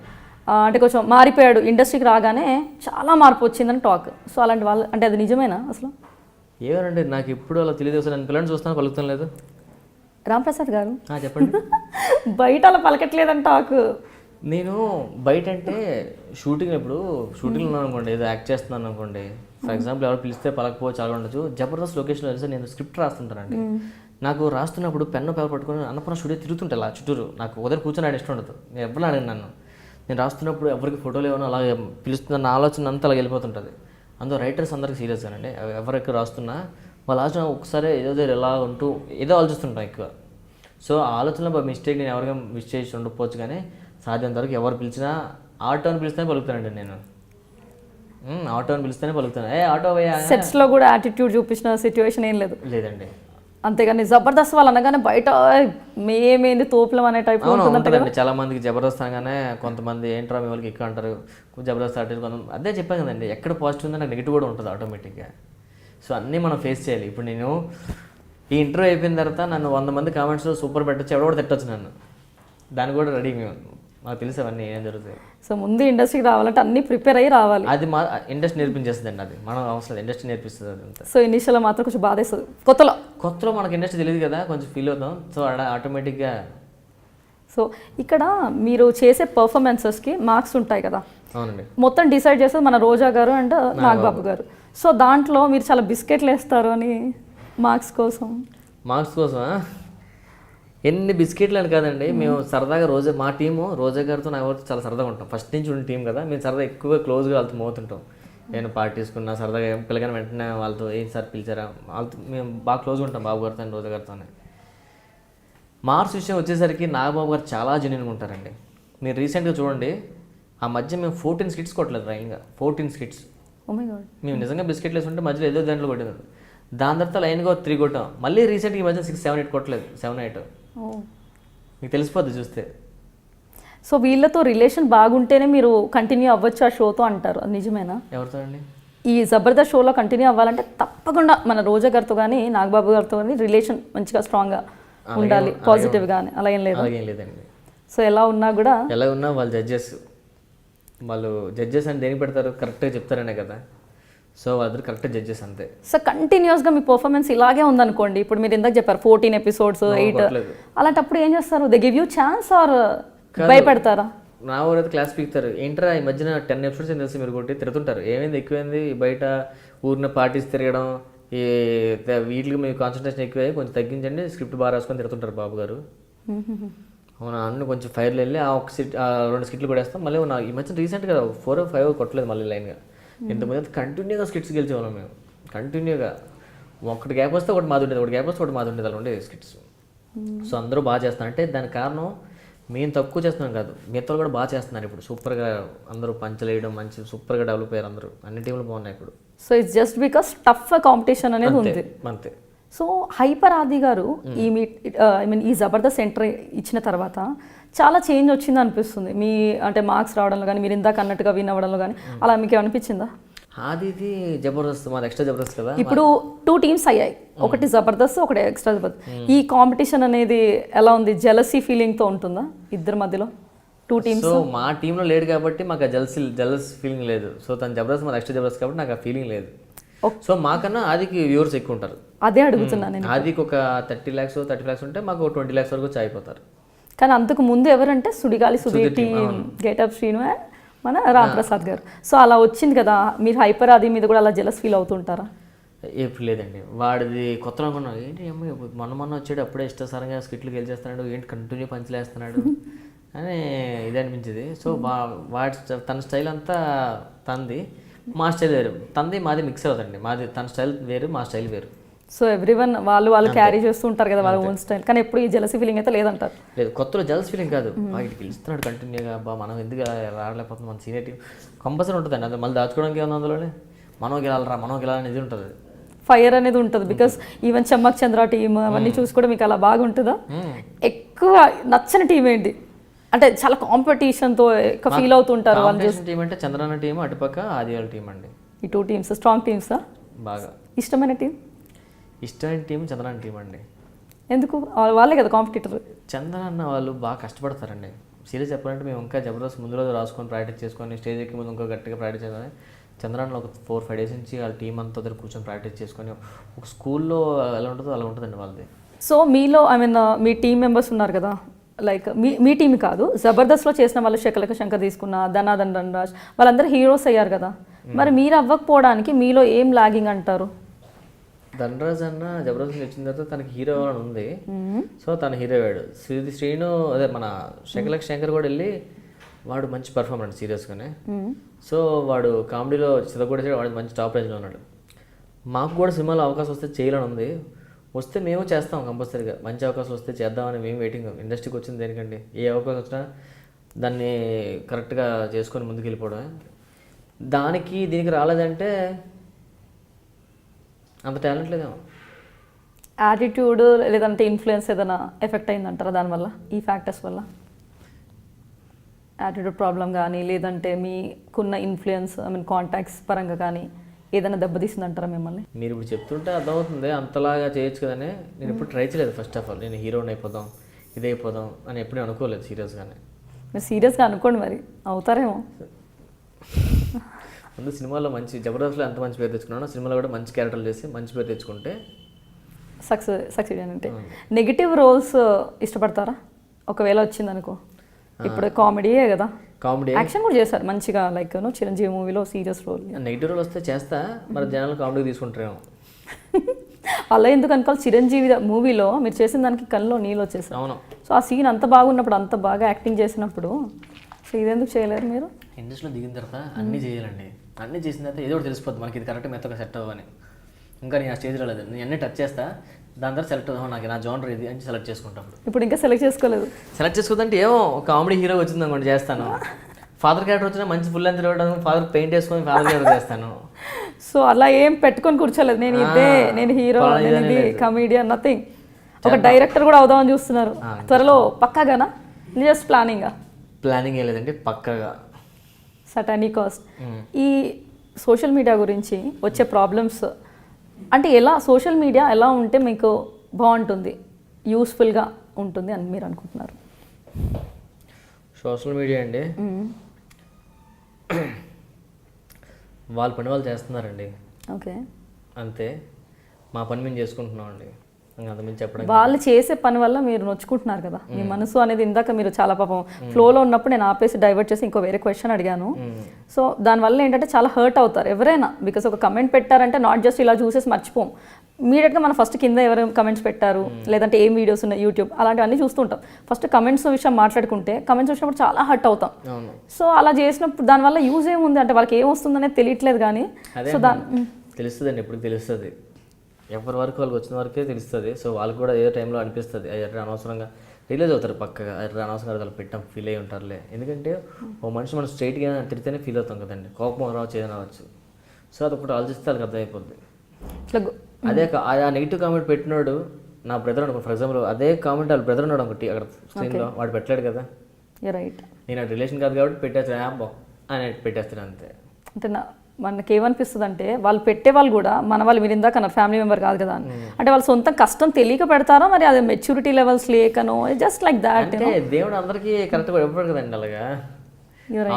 అంటే కొంచెం మారిపోయాడు, ఇండస్ట్రీకి రాగానే చాలా మార్పు వచ్చిందని టాక్. సో అలాంటి వాళ్ళు అంటే అది నిజమేనా అసలు? ఏమనండి, నాకు ఇప్పుడు అలా తెలియదు. అసలు నేను పిల్లల్ని చూస్తాను పలుకుతాను లేదు. రామ్ ప్రసాద్ గారు చెప్పండి. బయట అలా పలకట్లేదని టాక్. నేను బయట అంటే షూటింగ్లో ఉన్నాను అనుకోండి, ఏదో యాక్ట్ చేస్తున్నాను అనుకోండి, ఫర్ ఎగ్జాంపుల్ ఎవరు పిలిస్తే పలకపోవచ్చు, అలా ఉండొచ్చు. జబర్దస్త్ లొకేషన్లో వెళ్తే నేను స్క్రిప్ట్ రాస్తుంటానండి. నాకు రాస్తున్నప్పుడు పెన్ను పేపర్ పట్టుకొని అన్నపూర్ణ స్టూడియో తిరుగుతుంటే అలా చుట్టూరు, నాకు ఉదయం కూర్చొని ఆడ ఇష్టం ఉండదు. నేను ఎవరు అడిగిన నన్ను, నేను రాస్తున్నప్పుడు ఎవరికి ఫోటోలు ఏమన్నా అలాగే పిలుస్తున్న నా ఆలోచన అంతా అలాగే వెళ్ళిపోతుంటుంది. అందులో రైటర్స్ అందరికి సీరియస్గానండి, ఎవరు ఎక్కువ రాస్తున్నా వాళ్ళ ఆలోచన ఒకసారి ఏదో ఎలా ఉంటూ ఏదో ఆలోచిస్తుంటాం ఎక్కువ. సో ఆ ఆలోచనలో మిస్టేక్ నేను ఎవరిగా మిస్ చేసి ఉండకపోవచ్చు, కానీ సాధ్యంత వరకు ఎవరు పిలిచినా ఆటోని పిలిస్తేనే పలుకుతానండి నేను. ఆటోని పిలిస్తేనే పలుకుతాను. ఆటో సెట్స్లో కూడా యాటిట్యూడ్ చూపించిన సిచ్యువేషన్ ఏం లేదండి. అంతేగాని జబర్దస్త్ వాళ్ళు అనగానే బయట మేమేంది తోపులం అనే టైప్ ఉంటుందండి. చాలా మందికి జబర్దస్త్ అనగానే కొంతమంది ఏంట్రా మీ వాళ్ళకి ఎక్కువ అంటారు, జబర్దస్త్ ఆర్టిస్ట్ కొంతమంది. అదే చెప్పాను కదండి, ఎక్కడ పాజిటివ్ ఉందో నాకు నెగిటివ్ కూడా ఉంటుంది ఆటోమేటిక్గా. సో అన్నీ మనం ఫేస్ చేయాలి. ఇప్పుడు నేను ఈ ఇంటర్వ్యూ అయిపోయిన తర్వాత నన్ను 100 మంది కామెంట్స్లో సూపర్ పెట్టచ్చు, ఎవడో కూడా తిట్టచ్చు నన్ను, దాన్ని కూడా రెడీ మేము, మాకు తెలుసు అవన్నీ ఏం జరుగుతాయి. సో ముందు ఇండస్ట్రీకి రావాలంటే అన్ని ప్రిపేర్ అయ్యి రావాలి. అది మా ఇండస్ట్రీ నేర్పించేస్తుందండి, అది మనం అవసరం, ఇండస్ట్రీ నేర్పిస్తుంది అది అంతా. సో ఇనిషియల్లో మాత్రం కొంచెం బాధేస్తుంది, కొత్తలో మనకి ఇండస్ట్రీ తెలియదు కదా, కొంచెం ఫీల్ అవుతాం. సో ఆటోమేటిక్గా. సో ఇక్కడ మీరు చేసే పర్ఫార్మెన్సెస్కి మార్క్స్ ఉంటాయి కదా. అవునండి. మొత్తం డిసైడ్ చేసేది మన రోజా గారు అండ్ నాగబాబు గారు. సో దాంట్లో మీరు చాలా బిస్కెట్లు వేస్తారు అని మార్క్స్ కోసం ఎన్ని బిస్కెట్లు అని కాదండి, మేము సరదాగా మా టీము రోజా గారితో నాకు చాలా సరదాగా ఉంటాం. ఫస్ట్ నుంచి ఉన్న టీం కదా, మేము సరదా ఎక్కువగా క్లోజ్గా వాళ్ళతో మోతుంటాం. నేను పార్టీస్కున్నా సరదాగా పిల్లగానే వెంటనే వాళ్ళతో ఏం సార్ పిలిచారా, వాళ్ళతో మేము బాగా క్లోజ్గా ఉంటాం బాబు గారితో రోజా గారితోనే. మార్క్స్ విషయం వచ్చేసరికి నాగబాబు గారు చాలా జెన్యూన్గా ఉంటారండి. మీరు రీసెంట్గా చూడండి, ఆ మధ్య మేము 14 స్కిట్స్ కొట్టలేదు లైన్గా, 14 స్కిట్స్. మేము నిజంగా బిస్కెట్లు వేసుకుంటే మధ్యలో ఏదో దాంట్లో కొట్టింది, దాని తర్వాత లైన్గా 3 కొట్టాం. మళ్ళీ రీసెంట్గా ఈ మధ్య 6, 7, 8 కొట్టలేదు, 7, 8 మీకు తెలిసిపోద్ది చూస్తే. సో వీళ్ళతో రిలేషన్ బాగుంటేనే మీరు కంటిన్యూ అవ్వచ్చు ఆ షోతో అంటారు, అది నిజమేనా? ఎవరితో అండి? ఈ జబర్దస్త్ షోలో కంటిన్యూ అవ్వాలంటే తప్పకుండా మన రోజా గారితో కానీ నాగబాబు గారితో కానీ రిలేషన్ మంచిగా స్ట్రాంగ్గా ఉండాలి, పాజిటివ్ గానే. అలా ఏం లేదు? అలాగేం లేదండి. సో ఎలా ఉన్నా కూడా వాళ్ళు జడ్జెస్ అని దేనికి పెడతారు? కరెక్ట్గా చెప్తారనే కదా. సో వాళ్ళిద్దరు కరెక్ట్ జడ్జెస్ అంతే. సో కంటిన్యూస్గా మీ పర్ఫార్మెన్స్ ఇలాగే ఉందనుకోండి, ఇప్పుడు మీరు ఇందాక చెప్పారు 14 ఎపిసోడ్స్ 8, అలాంటప్పుడు ఏం చేస్తారు? They give you chance or భయపెడతారా? నా ఊరైతే క్లాస్ పీకుతారు. ఏంట్రా ఈ మధ్యన 10 ఎపిసోడ్స్ ఏం తెలిసి మీరు కొట్టి తిరుగుతుంటారు, ఏమైంది ఎక్కువైంది బయట ఊరిన పార్టీస్ తిరగడం, ఈ వీటికి మీ కాన్సన్ట్రేషన్ ఎక్కువై కొంచెం తగ్గించండి, స్క్రిప్ట్ బాగా రాసుకొని తిరుగుతుంటారు బాబు గారు. అవునా అన్నీ కొంచెం ఫైర్లు వెళ్ళి ఆ 2 స్కిట్లు కూడా వేస్తాం. మళ్ళీ ఈ మధ్య రీసెంట్గా 4 or 5 కొట్టలేదు మళ్ళీ లైన్గా. ఇంతకుముందు కంటిన్యూగా స్కిట్స్ గెలిచేవాళ్ళం మేము, కంటిన్యూగా. ఒకటి గ్యాప్ వస్తే ఒకటి మాది ఉండేది, ఒకటి గ్యాప్ వస్తే ఒకటి మాది ఉండేది, అలా ఉండేది స్కిట్స్. సో అందరూ బాగా చేస్తున్నారు అంటే దానికి కారణం మేము తక్కువ చేస్తున్నాం కాదు, మిగతా కూడా బాగా చేస్తున్నారు ఇప్పుడు. సూపర్గా అందరూ పంచలు వేయడం, మంచి సూపర్గా డెవలప్ అయ్యారు అందరూ, అన్ని టీంలు బాగున్నాయి ఇప్పుడు. So it's just because tough competition అనేది ఉంది అంతే. సో హైపర్ ఆది గారు ఈ జబర్దస్త్ ఎంట్రీ ఇచ్చిన తర్వాత చాలా చేంజ్ వచ్చింది అనిపిస్తుంది మీ, అంటే మార్క్స్ రావడంలో కానీ, మీరు ఇందాక అన్నట్టుగా విన్ అవ్వడంలో కానీ, అలా మీకు అనిపించిందా? ఆదిది జబర్దస్త్, మాది ఎక్స్ట్రా జబర్దస్త్ కదా. ఇప్పుడు 2 టీమ్స్ అయ్యాయి, ఒకటి జబర్దస్త్ ఒకటి ఎక్స్ట్రా జబర్దస్త్. ఈ కాంపిటీషన్ అనేది ఎలా ఉంది? జెలసీ ఫీలింగ్తో ఉంటుందా ఇద్దరి మధ్యలో 2 టీమ్స్? సో మా టీంలో లేడు కాబట్టి మాకు ఆ జెలస్ ఫీలింగ్ లేదు. సో తను జబర్దస్త్, మాది ఎక్స్ట్రా జబర్దస్త్ కాబట్టి నాకు ఆ ఫీలింగ్ లేదు. సో మాకన్నా ఆదికి వ్యూవర్స్ ఎక్కువ ఉంటారు. అదే అడుగుతున్నాను నేను. ఆదికి ఒక 30 lakhs 30 lakhs ఉంటే మాకు 20 lakhs వరకు వచ్చి అయిపోతారు. కానీ అంతకు ముందు ఎవరంటే Sudigaali Sudheer team, getup Srinu and మన రాంప్రసాద్ గారు. సో అలా వచ్చింది కదా, మీరు హైపర్ ఆది మీద కూడా అలా జెలస్ ఫీల్ అవుతుంటారా? ఎప్పుడు లేదండి. వాడిది కొత్త అనుకున్నాం, ఏంటి అమ్మాయి మొన్న వచ్చాడు అప్పుడే ఇష్టసారంగా స్కిట్లు గెలిచేస్తున్నాడు, ఏంటి కంటిన్యూ పంచలేస్తున్నాడు అని ఇది అనిపించింది. సో తన స్టైల్ అంతా తంది, మా స్టైల్ వేరు. తంది మాది మిక్స్ అవుతుంది, తన స్టైల్ వేరు, మా స్టైల్ వేరు. సో ఎవ్రీవన్ వాళ్ళు క్యారీ చేస్తూ ఉంటారు కదా వాళ్ళ ఓన్ స్టైల్, కానీ ఎప్పుడు ఈ జెలసీ ఫీలింగ్ అయితే లేదంటారు? లేదు, కొత్తలో జెలస్ ఫీలింగ్ కాదు, ఇటు గెలుస్తున్నాడు కంటిన్యూగా, మనం ఎందుకు రాలేకపోతుంది, మన సీనియర్ టీం కంపల్సరీ ఉంటుందండి. అది మళ్ళీ దాచుకోవడానికి ఏమన్నా అందులోనే మనం గెలాలని ఇది ఉంటుంది, ఫైర్ అనేది ఉంటుంది. Because even Chammak Chandra team అవన్నీ చూసి కూడా మీకు అలా బాగుంటుందా? ఎక్కువ నచ్చని టీం ఏంటి అంటే చాలా కాంపిటీషన్తో ఎక్కువ ఫీల్ అవుతుంటారు వాళ్ళు? టీం అంటే చంద్రన్న టీం, అటుపక్క ఆదివాళ్ళ టీం అండి. ఈ 2 టీమ్స్ స్ట్రాంగ్ టీమ్సా? బాగా ఇష్టమైన టీం చంద్రన్న టీం అండి. ఎందుకు? వాళ్ళే కదా కాంపిటీటర్. చంద్రన్న వాళ్ళు బాగా కష్టపడతారండి. సీరియస్ చెప్పాలంటే మేము ఇంకా జబర్దస్త్ ముందు రోజు రాసుకొని ప్రాక్టీస్ చేసుకొని స్టేజ్ ఎక్కి ముందు ఇంకా గట్టిగా ప్రాక్టీస్ చేయాలి. చంద్రన్న ఒక 4-5 days నుంచి వాళ్ళ టీం అంతా దగ్గర కూర్చొని ప్రాక్టీస్ చేసుకొని ఒక స్కూల్లో ఎలా ఉంటుందో అలా ఉంటుందండి వాళ్ళది. సో మీలో మీ టీం మెంబర్స్ ఉన్నారు కదా, లైక్ మీ టీం కాదు, జబర్దస్త్లో చేసిన వాళ్ళు శకలక శంకర్ తీసుకున్న, ధనాధన్ ధనరాజ్, వాళ్ళందరూ హీరోస్ అయ్యారు కదా, మరి మీరు అవ్వకపోవడానికి మీలో ఏం లాగింగ్ అంటారు? ధనరాజ్ అన్న జబర్దస్త్ వచ్చిన తర్వాత తనకి హీరో అవ్వాలని ఉంది, సో తను హీరో అయ్యాడు. శ్రీను అదే మన శకలక శంకర్ కూడా వెళ్ళి వాడు మంచి పర్ఫార్మెన్స్ సీరియస్గానే. సో వాడు కామెడీలో చిదగొడేసాడు, వాడు మంచి టాప్ రేంజ్లో ఉన్నాడు. మాకు కూడా సినిమాలో అవకాశం వస్తే చేయాలని ఉంది, వస్తే మేము చేస్తాం కంపల్సరీగా. మంచి అవకాశం వస్తే చేద్దామని మేము వెయిటింగ్. ఇండస్ట్రీకి వచ్చింది దేనికండి, ఏ అవకాశం వచ్చినా దాన్ని కరెక్ట్గా చేసుకొని ముందుకు వెళ్ళిపోవడమే. దీనికి రాలేదంటే అంత టాలెంట్ లేదేమో. యాటిట్యూడ్ లేదంటే ఇన్ఫ్లుయెన్స్ ఏదైనా ఎఫెక్ట్ అయిందంటారా దానివల్ల, ఈ ఫ్యాక్టర్స్ వల్ల? యాటిట్యూడ్ ప్రాబ్లం కానీ లేదంటే మీకున్న ఇన్ఫ్లుయెన్స్ కాంటాక్ట్స్ పరంగా కానీ ఏదైనా దెబ్బతీసిందంటారా మిమ్మల్ని? మీరు ఇప్పుడు చెప్తుంటే అర్థమవుతుంది, అంతలాగా చేయొచ్చు కదనే. నేను ఎప్పుడు ట్రై చేయలేదు. ఫస్ట్ ఆఫ్ ఆల్ నేను హీరోని అయిపోదాం, ఇదైపోదాం అని ఎప్పుడూ అనుకోలేదు సీరియస్గానే. మీరు సీరియస్గా అనుకోండి, మరి అవుతారేమో. ముందు సినిమాలో మంచి జబర్దస్త్లో ఎంత మంచి పేరు తెచ్చుకున్నానో సినిమాలో కూడా మంచి క్యారెక్టర్లు చేసి మంచి పేరు తెచ్చుకుంటే సక్సెస్ అంటే. నెగిటివ్ రోల్స్ ఇష్టపడతారా ఒకవేళ వచ్చిందనుకో? ఇప్పుడు కామెడీయే కదా, కామెడీ యాక్షన్ కూడా చేశారు మంచిగా, లైక్ చిరంజీవి మూవీలో సీరియస్ రోల్. నెగిటివ్ రోల్ వస్తే చేస్తా, మరి జనాలు కామెడీ తీసుకుంటారేమో. అలా ఎందుకు అనుకోవాలి? చిరంజీవి మూవీలో మీరు చేసిన దానికి కళ్ళలో నీళ్ళు వచ్చేసారు. అవును. సో ఆ సీన్ అంత బాగున్నప్పుడు, అంత బాగా యాక్టింగ్ చేసినప్పుడు, సో ఇదెందుకు చేయలేరు మీరు? ఇండస్ట్రీలో దిగిన తర్వాత అన్నీ చేయాలండి. అన్నీ చేసిన తర్వాత ఏదో ఒకటి తెలిసిపోద్ది మనకి, ఇది కరెక్ట్ మెత్తగా సెట్ అవ్వని. ఇంకా నేను ఆ స్టేజ్ రాలేదు, నేను అన్నీ టచ్ చేస్తా, దాని తర్వాత సెలెక్ట్ అవుతాం, నాకు నా జోనర్ ఇది అని సెలెక్ట్ చేసుకుంటాం. ఇప్పుడు ఇంకా సెలెక్ట్ చేసుకోలేదు? సెలెక్ట్ చేసుకోదంటే ఏమో కామెడీ హీరో వచ్చింది అనుకోండి చేస్తాను. ఫాదర్ క్యారెక్టర్ వచ్చినా మంచి ఫుల్ లెంత్ ఇవ్వడం, ఫాదర్ పెయింట్ వేసుకొని ఫాదర్ క్యారెక్టర్ చేస్తాను. సో అలా ఏం పెట్టుకొని కూర్చోలేదు, నేను హీరో, ఇది కమీడియన్, నథింగ్. ఒక డైరెక్టర్ కూడా అవుదామని చూస్తున్నారు త్వరలో, పక్కాగానా? జస్ట్ ప్లానింగా? ప్లానింగ్ ఏం లేదండి, పక్కగా సటానీ కాస్ట్. ఈ సోషల్ మీడియా గురించి వచ్చే ప్రాబ్లమ్స్ అంటే ఎలా, సోషల్ మీడియా ఎలా ఉంటే మీకు బాగుంటుంది, యూస్ఫుల్గా ఉంటుంది అని మీరు అనుకుంటున్నారు? సోషల్ మీడియా అండి, వాళ్ళ పని వాళ్ళు చేస్తున్నారండి, ఓకే అంతే. మా పని మేము చేసుకుంటున్నామండి, ఇంకా అంతమంది చెప్పడం. వాళ్ళు చేసే పని వల్ల మీరు నొచ్చుకుంటున్నారు కదా, మీ మనసు అనేది. ఇందాక మీరు చాలా పాపం ఫ్లోలో ఉన్నప్పుడు నేను ఆపేసి డైవర్ట్ చేసి ఇంకో వేరే క్వశ్చన్ అడిగాను. సో దానివల్ల ఏంటంటే చాలా హర్ట్ అవుతారు ఎవరైనా. బికాస్ ఒక కమెంట్ పెట్టారంటే నాట్ జస్ట్ ఇలా చూసేసి మర్చిపోం, ఇమీడియట్గా మనం ఫస్ట్ కింద ఎవరు కమెంట్స్ పెట్టారు, లేదంటే ఏం వీడియోస్ ఉన్నాయి యూట్యూబ్ అలాంటివన్నీ చూస్తుంటాం. ఫస్ట్ కమెంట్స్ విషయం మాట్లాడుకుంటే కమెంట్స్ వచ్చినప్పుడు చాలా హర్ట్ అవుతాం. సో అలా చేసినప్పుడు దానివల్ల యూజ్ ఏముంది అంటే వాళ్ళకి ఏం వస్తుంది అనేది తెలియట్లేదు. కానీ సో తెలుస్తుందండి, ఎప్పుడు తెలుస్తుంది, ఎవరి వరకు వాళ్ళకి వచ్చిన వరకే తెలుస్తుంది. సో వాళ్ళకి కూడా ఏ టైంలో అనిపిస్తుంది ఎర్ర అనవసరంగా రిలీజ్ అవుతారు, పక్కగా ఎర్ర అనవసరంగా వాళ్ళు పెట్టాం ఫీల్ అయ్యి ఉంటారులే. ఎందుకంటే ఓ మనిషి మనం స్ట్రైట్గా తిడితేనే ఫీల్ అవుతాం కదండి, కోపం రావచ్చు ఏదైనా రావచ్చు. సో అది ఒకటి ఆలోచిస్తే వాళ్ళకి అర్థమైపోద్ది. అదే ఆ నెగిటివ్ కామెంట్ పెట్టినాడు నా బ్రదర్ అనుకో, ఫర్ ఎగ్జాంపుల్ అదే కామెంట్ వాళ్ళ బ్రదర్ ఉన్నాడు ఒకటి అక్కడ స్క్రీన్లో, వాడు పెట్టలేడు కదా, రైట్. నేను ఆ రిలేషన్ కాదు కాబట్టి పెట్టేస్తాను యాప్ అని పెట్టేస్తాను అంతే. అంటే మనకి ఏమనిపిస్తుంది అంటే వాళ్ళు పెట్టే వాళ్ళు కూడా మన వాళ్ళు, మీరు ఇందాక నా ఫ్యామిలీ మెంబర్ కాదు కదా అని, అంటే వాళ్ళు సొంత కష్టం తెలియక పెడతారో మరి అది మెచ్యూరిటీ లెవెల్స్ లేకనో, జస్ట్ లైక్ దాట్. అంటే దేవుడు అందరికీ కరెక్ట్గా ఇవ్వడు కదండి, అలాగా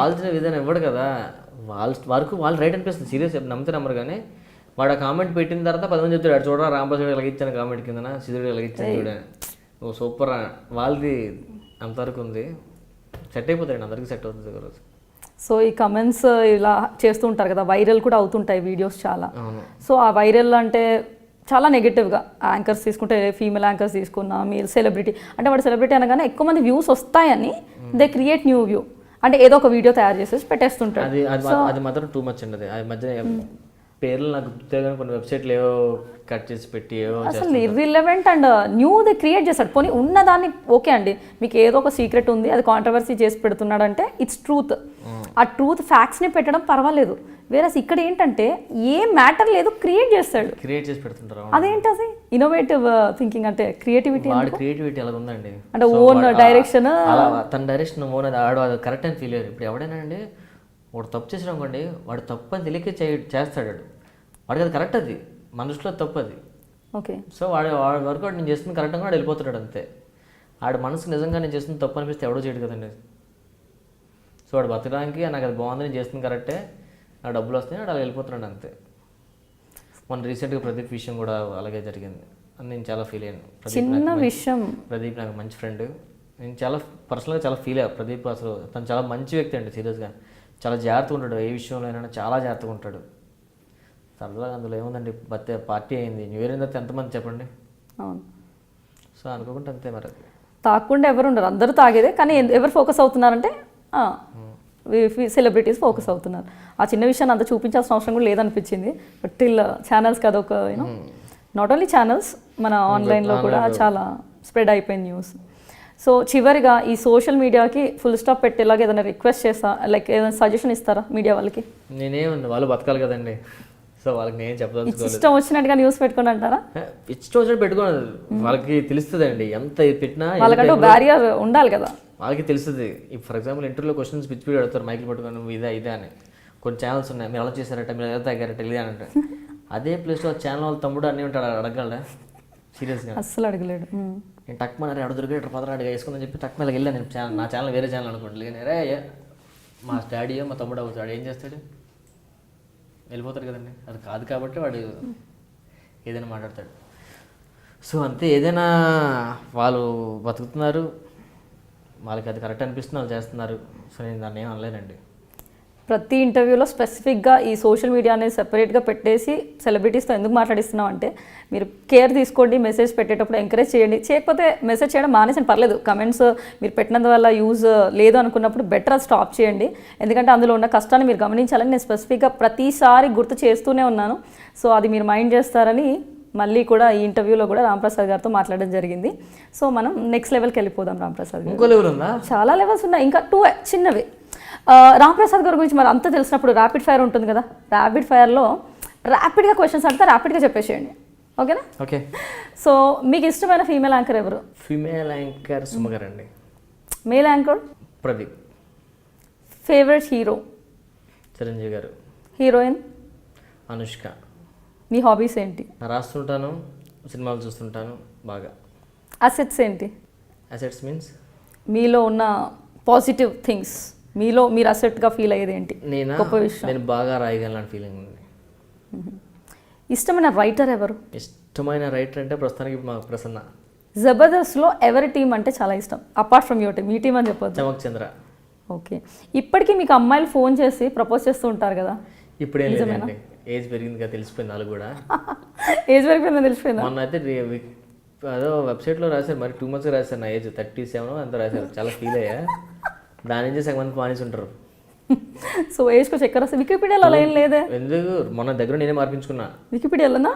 ఆలోచన విధానం ఇవ్వడు కదా. వాళ్ళ వరకు వాళ్ళు రైట్ అనిపిస్తుంది, సీరియస్ నమ్మితే నమ్మరు. కానీ వాడు ఆ కామెంట్ పెట్టిన తర్వాత 10 మంది చెప్తాడు, చూడరా రాంబాసుడు ఎలాగిచ్చాను కామెంట్ కింద, సిద్ధుడు ఎలాగిచ్చాను చూడని, ఓ సూపర్. వాళ్ళది అంతవరకు ఉంది, సెట్ అయిపోతాయండి, అందరికీ సెట్ అవుతుంది ఒకరోజు. సో ఈ కమెంట్స్ ఇలా చేస్తూ ఉంటారు కదా, వైరల్ కూడా అవుతుంటాయి వీడియోస్ చాలా. సో ఆ వైరల్ అంటే చాలా నెగిటివ్గా యాంకర్స్ తీసుకుంటే, ఫీమేల్ యాంకర్స్ తీసుకున్నా, మేల్ సెలబ్రిటీ అంటే వాడు సెలబ్రిటీ అనగానే ఎక్కువ మంది వ్యూస్ వస్తాయని దే క్రియేట్ న్యూ వ్యూ, అంటే ఏదో ఒక వీడియో తయారు చేసేసి పెట్టేస్తుంటాడు. అది మాత్రం టూ మచ్ అండి. అది మధ్య పేర్లు నాకు గుర్తుగా కొన్ని వెబ్సైట్లు ఏవో కట్ చేసి పెట్టి అసలు ఇర్రిలెవెంట్ అండ్ న్యూ ది క్రియేట్ చేస్తాడు. పోనీ ఉన్నదాన్ని ఓకే అండి, మీకు ఏదో ఒక సీక్రెట్ ఉంది అది కాంట్రవర్సీ చేసి పెడుతున్నాడు అంటే ఇట్స్ ట్రూత్, ఆ ట్రూత్ ఫ్యాక్ట్స్ని పెట్టడం పర్వాలేదు. వేరే ఇక్కడ ఏంటంటే ఏ మ్యాటర్ లేదు క్రియేట్ చేస్తాడు, క్రియేట్ చేసి పెడుతుంటారు. అదేంటి అది ఇన్నోవేటివ్ థింకింగ్ అంటే క్రియేటివిటీ. క్రియేటివిటీ అలా ఉందండి, అంటే ఓన్ డైరెక్షన్, తన డైరెక్షన్ ఓన్ అది ఆడు అది కరెక్ట్ అని ఫీల్ అయ్యారు. ఇప్పుడు ఎవడైనా అండి వాడు తప్పు చేసాడు అనుకోండి, వాడు తప్పు అని తెలియకే చేస్తాడు, వాడికి అది కరెక్ట్, అది మన దృష్టిలో తప్పు అది. ఓకే. సో వాడి వరకు వాడు నేను చేస్తుంది కరెక్ట్ అని వాడు వెళ్ళిపోతాడు అంతే. ఆడు మనసు నిజంగా నేను చేస్తుంది తప్పు అనిపిస్తే ఎవడో చేయడు కదండి. సో వాడు బతకడానికి నాకు అది బాగుంది, నేను చేస్తుంది కరెక్టే, నా డబ్బులు వస్తాయి, వాడు అలా వెళ్ళిపోతున్నాడు అంతే. మొన్న రీసెంట్గా ప్రదీప్ విషయం కూడా అలాగే జరిగింది అని నేను చాలా ఫీల్ అయ్యాను. చిన్న విషయం, ప్రదీప్ నాకు మంచి ఫ్రెండ్, నేను చాలా పర్సనల్గా చాలా ఫీల్ అయ్యా. ప్రదీప్ అసలు తను చాలా మంచి వ్యక్తి అండి, సీరియస్గా చాలా జాగ్రత్తగా ఉంటాడు, ఏ విషయంలో అయినా చాలా జాగ్రత్తగా ఉంటాడు. సరదాగా అందులో ఏముందండి, పార్టీ అయింది, న్యూ ఇయర్ తర్వాత ఎంతమంది చెప్పండి. అవును. సో అనుకోకుండా అంతే, మరి తాకుండా ఎవరు ఉండరు, అందరూ తాగేదే. కానీ ఎవరు ఫోకస్ అవుతున్నారంటే సెలబ్రిటీస్ ఫోకస్ అవుతున్నారు. ఆ చిన్న విషయాన్ని అంత చూపించాల్సిన అవసరం కూడా లేదనిపించింది. బట్ టిల్ ఛానల్స్ కదా, ఒక యూనో నాట్ ఓన్లీ ఛానల్స్, మన ఆన్లైన్లో కూడా చాలా స్ప్రెడ్ అయిపోయింది న్యూస్. సో చివరిగా ఈ సోషల్ మీడియాకి ఫుల్ స్టాప్ పెట్టేలాగా ఏదైనా రిక్వెస్ట్ చేస్తా, లైక్ ఏదైనా సజెషన్ ఇస్తారా మీడియా వాళ్ళకి? నేనేముంది, వాళ్ళు బతకాలి కదండి, సో వాళ్ళకి నేను చెప్పదలుచుకోలేదు. ఇష్టం వచ్చినట్టుగా న్యూస్ పెట్టుకోండి అంటారా? ఇష్టం వచ్చినట్టు పెట్టుకోండి, వాళ్ళకి తెలుస్తుంది అండి, ఎంత పెట్టినా వాళ్ళకంటే బ్యారియర్ ఉండాలి కదా, వాళ్ళకి తెలుస్తుంది. ఫర్ ఎగ్జాంపుల్ ఇంటర్వ్యూలో క్వశ్చన్స్ పిచ్చి పిచ్చి అడుగుతారు, మైకిల్ పట్టుకొని నువ్వు ఇదే అని. కొన్ని ఛానల్స్ ఉన్నాయి, మీరు ఎలా చేశారట, మీరు ఎలా తాగారట, ఇది అని అంటే అదే ప్లేస్లో ఛానల్ వాళ్ళ తమ్ముడు అన్నీ ఉంటాడు, అడగలరా? సీరియస్గా అస్సలు అడగలేడు. నేను టక్మని అడుగురికి ఇట్లా 10 అడిగా వేసుకుందని చెప్పి టక్మలకి వెళ్ళాను. నేను నా ఛానల్ వేరే ఛానల్ అనుకోండి, రే మా డాడీయో మా తమ్ముడు అవుతాడు, ఏం చేస్తాడు, వెళ్ళిపోతాడు కదండి. అది కాదు కాబట్టి వాడు ఏదైనా మాట్లాడతాడు. సో అంతే, ఏదైనా వాళ్ళు బతుకుతున్నారు, వాళ్ళకి అది కరెక్ట్ అనిపిస్తుంది, వాళ్ళు చేస్తున్నారు. సో నేను దాన్ని ఏం అనలేనండి. ప్రతి ఇంటర్వ్యూలో స్పెసిఫిక్గా ఈ సోషల్ మీడియా అనేది సెపరేట్గా పెట్టేసి సెలబ్రిటీస్తో ఎందుకు మాట్లాడిస్తున్నాం అంటే, మీరు కేర్ తీసుకోండి, మెసేజ్ పెట్టేటప్పుడు ఎంకరేజ్ చేయండి. చేయకపోతే మెసేజ్ చేయడం మానేసిన పర్లేదు, కమెంట్స్ మీరు పెట్టినందువల్ల యూజ్ లేదు అనుకున్నప్పుడు బెటర్ అది స్టాప్ చేయండి. ఎందుకంటే అందులో ఉన్న కష్టాన్ని మీరు గమనించాలని నేను స్పెసిఫిక్గా ప్రతిసారి గుర్తు చేస్తూనే ఉన్నాను. సో అది మీరు మైండ్ చేస్తారని మళ్ళీ కూడా ఈ ఇంటర్వ్యూలో కూడా రాంప్రసాద్ గారితో మాట్లాడడం జరిగింది. సో మనం నెక్స్ట్ లెవెల్కి వెళ్ళిపోదాం. రాంప్రసాద్ గారు, ఇంకో లెవెల్ ఉందా? చాలా లెవెల్స్ ఉన్నాయి, ఇంకా 2 చిన్నవి. రాంప్రసాద్ గారి గురించి మరి అంతా తెలిసినప్పుడు ర్యాపిడ్ ఫైర్ ఉంటుంది కదా, ర్యాపిడ్ ఫైర్లో ర్యాపిడ్గా క్వశ్చన్స్ అడితే ర్యాపిడ్గా చెప్పేసేయండి, ఓకేనా? ఓకే. సో మీకు ఇష్టమైన ఫీమేల్ యాంకర్ ఎవరు? ఫీమేల్ యాంకర్ సుమ గారు అండి. Male anchor Pradeep. Favourite hero, Chiranjeevi గారు. హీరోయిన్, అనుష్క. మీ హాబీస్ ఏంటి? రాస్తుంటాను, సినిమాలు చూస్తుంటాను బాగా. అసెట్స్ ఏంటి? అసెట్స్ మీన్స్ మీలో ఉన్న పాజిటివ్ థింగ్స్, మీలో మీరు అసెట్గా ఫీల్ అయ్యేది ఏంటి? గొప్ప విషయం. నేను బాగా రాయగలను ఫీలింగ్ ఉంది. ఇష్టమైన రైటర్ ఎవరు? ఇష్టమైన రైటర్ అంటే ప్రస్తుతానికి మా ప్రసన్న. జబర్దస్త్లో ఎవరి టీం అంటే చాలా ఇష్టం apart from your team? Me team అని చెప్పొచ్చు. చమక్ చంద్ర. ఓకే. ఇప్పటికీ మీకు అమ్మాయిలు ఫోన్ చేసి ప్రపోజ్ చేస్తూ ఉంటారు కదా? ఇప్పుడేం లేదండి, ఏజ్ పెరిగింది కదా, తెలిసిపోయింది వాళ్ళు కూడా. ఏజ్ పెరిగిపోయిందని తెలిసిపోయిందా? మొన్న అయితే అదో వెబ్సైట్లో రాశారు, మరి 2 months రాశారు, నా ఏజ్ 37 అంత రాశారు. చాలా ఫీల్ అయ్యా. దాని నుంచి సగం మంది మానేసి ఉంటారు. సో ఏజ్కి చెక్కర్ వస్తే వికీపీడియాలో అలా ఏం లేదే. ఎందుకు? మొన్న దగ్గర నేనే మార్పించుకున్నా వికీపీడియాలోనా?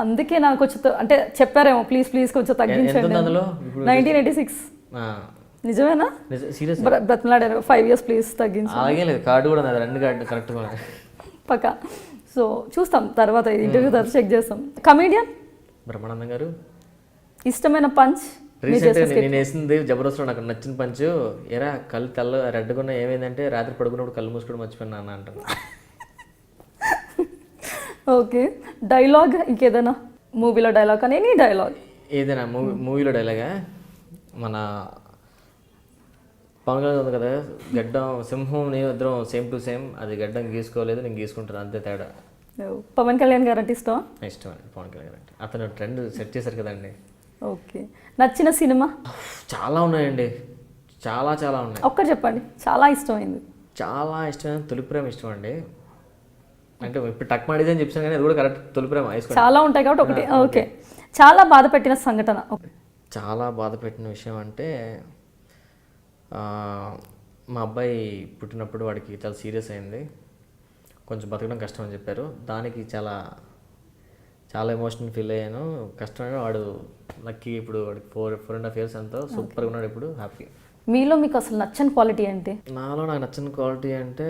అందుకే నాకు కొంచెం అంటే చెప్పారేమో ప్లీజ్ కొంచెం తగ్గించండి. అందులో 1986. నిజమేనా? సీరియస్ బ్రతిమలాడారు 5 years ప్లీజ్ తగ్గించండి. అలాగే లేదు, కార్డు కూడా నాది, 2 కార్డు కరెక్ట్గా పక్క. సో చూస్తాం తర్వాత, ఇంటర్వ్యూ తర్వాత చెక్ చేస్తాం. కమీడియన్ బ్రహ్మానందం గారు. ఇష్టమైన పంచ్? రీసెంట్గా నేను వేసింది జబర్దస్త్లో నాకు నచ్చిన పంచ్, ఎరా కళ్ళు తెల్ల రెడ్గా ఏమైందంటే రాత్రి పడుకున్నప్పుడు కళ్ళు మూసుకోవడం మర్చిపోయినా అన్న అంటాను. ఓకే. డైలాగ్ ఇంకేదైనా మూవీలో డైలాగ్ కానీ ఎనీ డైలాగ్ ఏదైనా మూవీలో డైలాగా? మన పవన్ కళ్యాణ్ ఉంది కదా, గడ్డం సింహం నేను ఇద్దరం సేమ్ టు సేమ్, అది గడ్డం గీసుకోలేదు, నేను గీసుకుంటాను, అంతే తేడా. పవన్ కళ్యాణ్ గారు అంటే ఇష్టం? ఇష్టం అండి పవన్ కళ్యాణ్ గారు అంటే. అతను ట్రెండ్ సెట్ చేశారు కదండి. ఓకే. నచ్చిన సినిమా? చాలా ఉన్నాయండి, చాలా ఉన్నాయి. ఒక్కటి చెప్పండి చాలా ఇష్టమైంది. చాలా ఇష్టమైన తొలి ప్రేమ ఇష్టం అండి. అంటే ఇప్పుడు టక్ మాడిదే అని చెప్పాను కానీ అది కూడా కరెక్ట్, తొలి ప్రేమ. చాలా ఉంటాయి కాబట్టి ఒకటి. ఓకే. చాలా బాధ పెట్టిన సంఘటన? చాలా బాధ పెట్టిన విషయం అంటే మా అబ్బాయి పుట్టినప్పుడు వాడికి చాలా సీరియస్ అయింది, కొంచెం బతకడం కష్టం అని చెప్పారు. దానికి చాలా ఎమోషనల్ ఫీల్ అయ్యాను. కష్టమైన వాడు లక్కీ, ఇప్పుడు వాడికి 4.5 years అంతా సూపర్గా ఉన్నాడు, ఇప్పుడు హ్యాపీ. మీలో మీకు అసలు నచ్చని క్వాలిటీ ఏంటి? నాలో నాకు నచ్చని క్వాలిటీ అంటే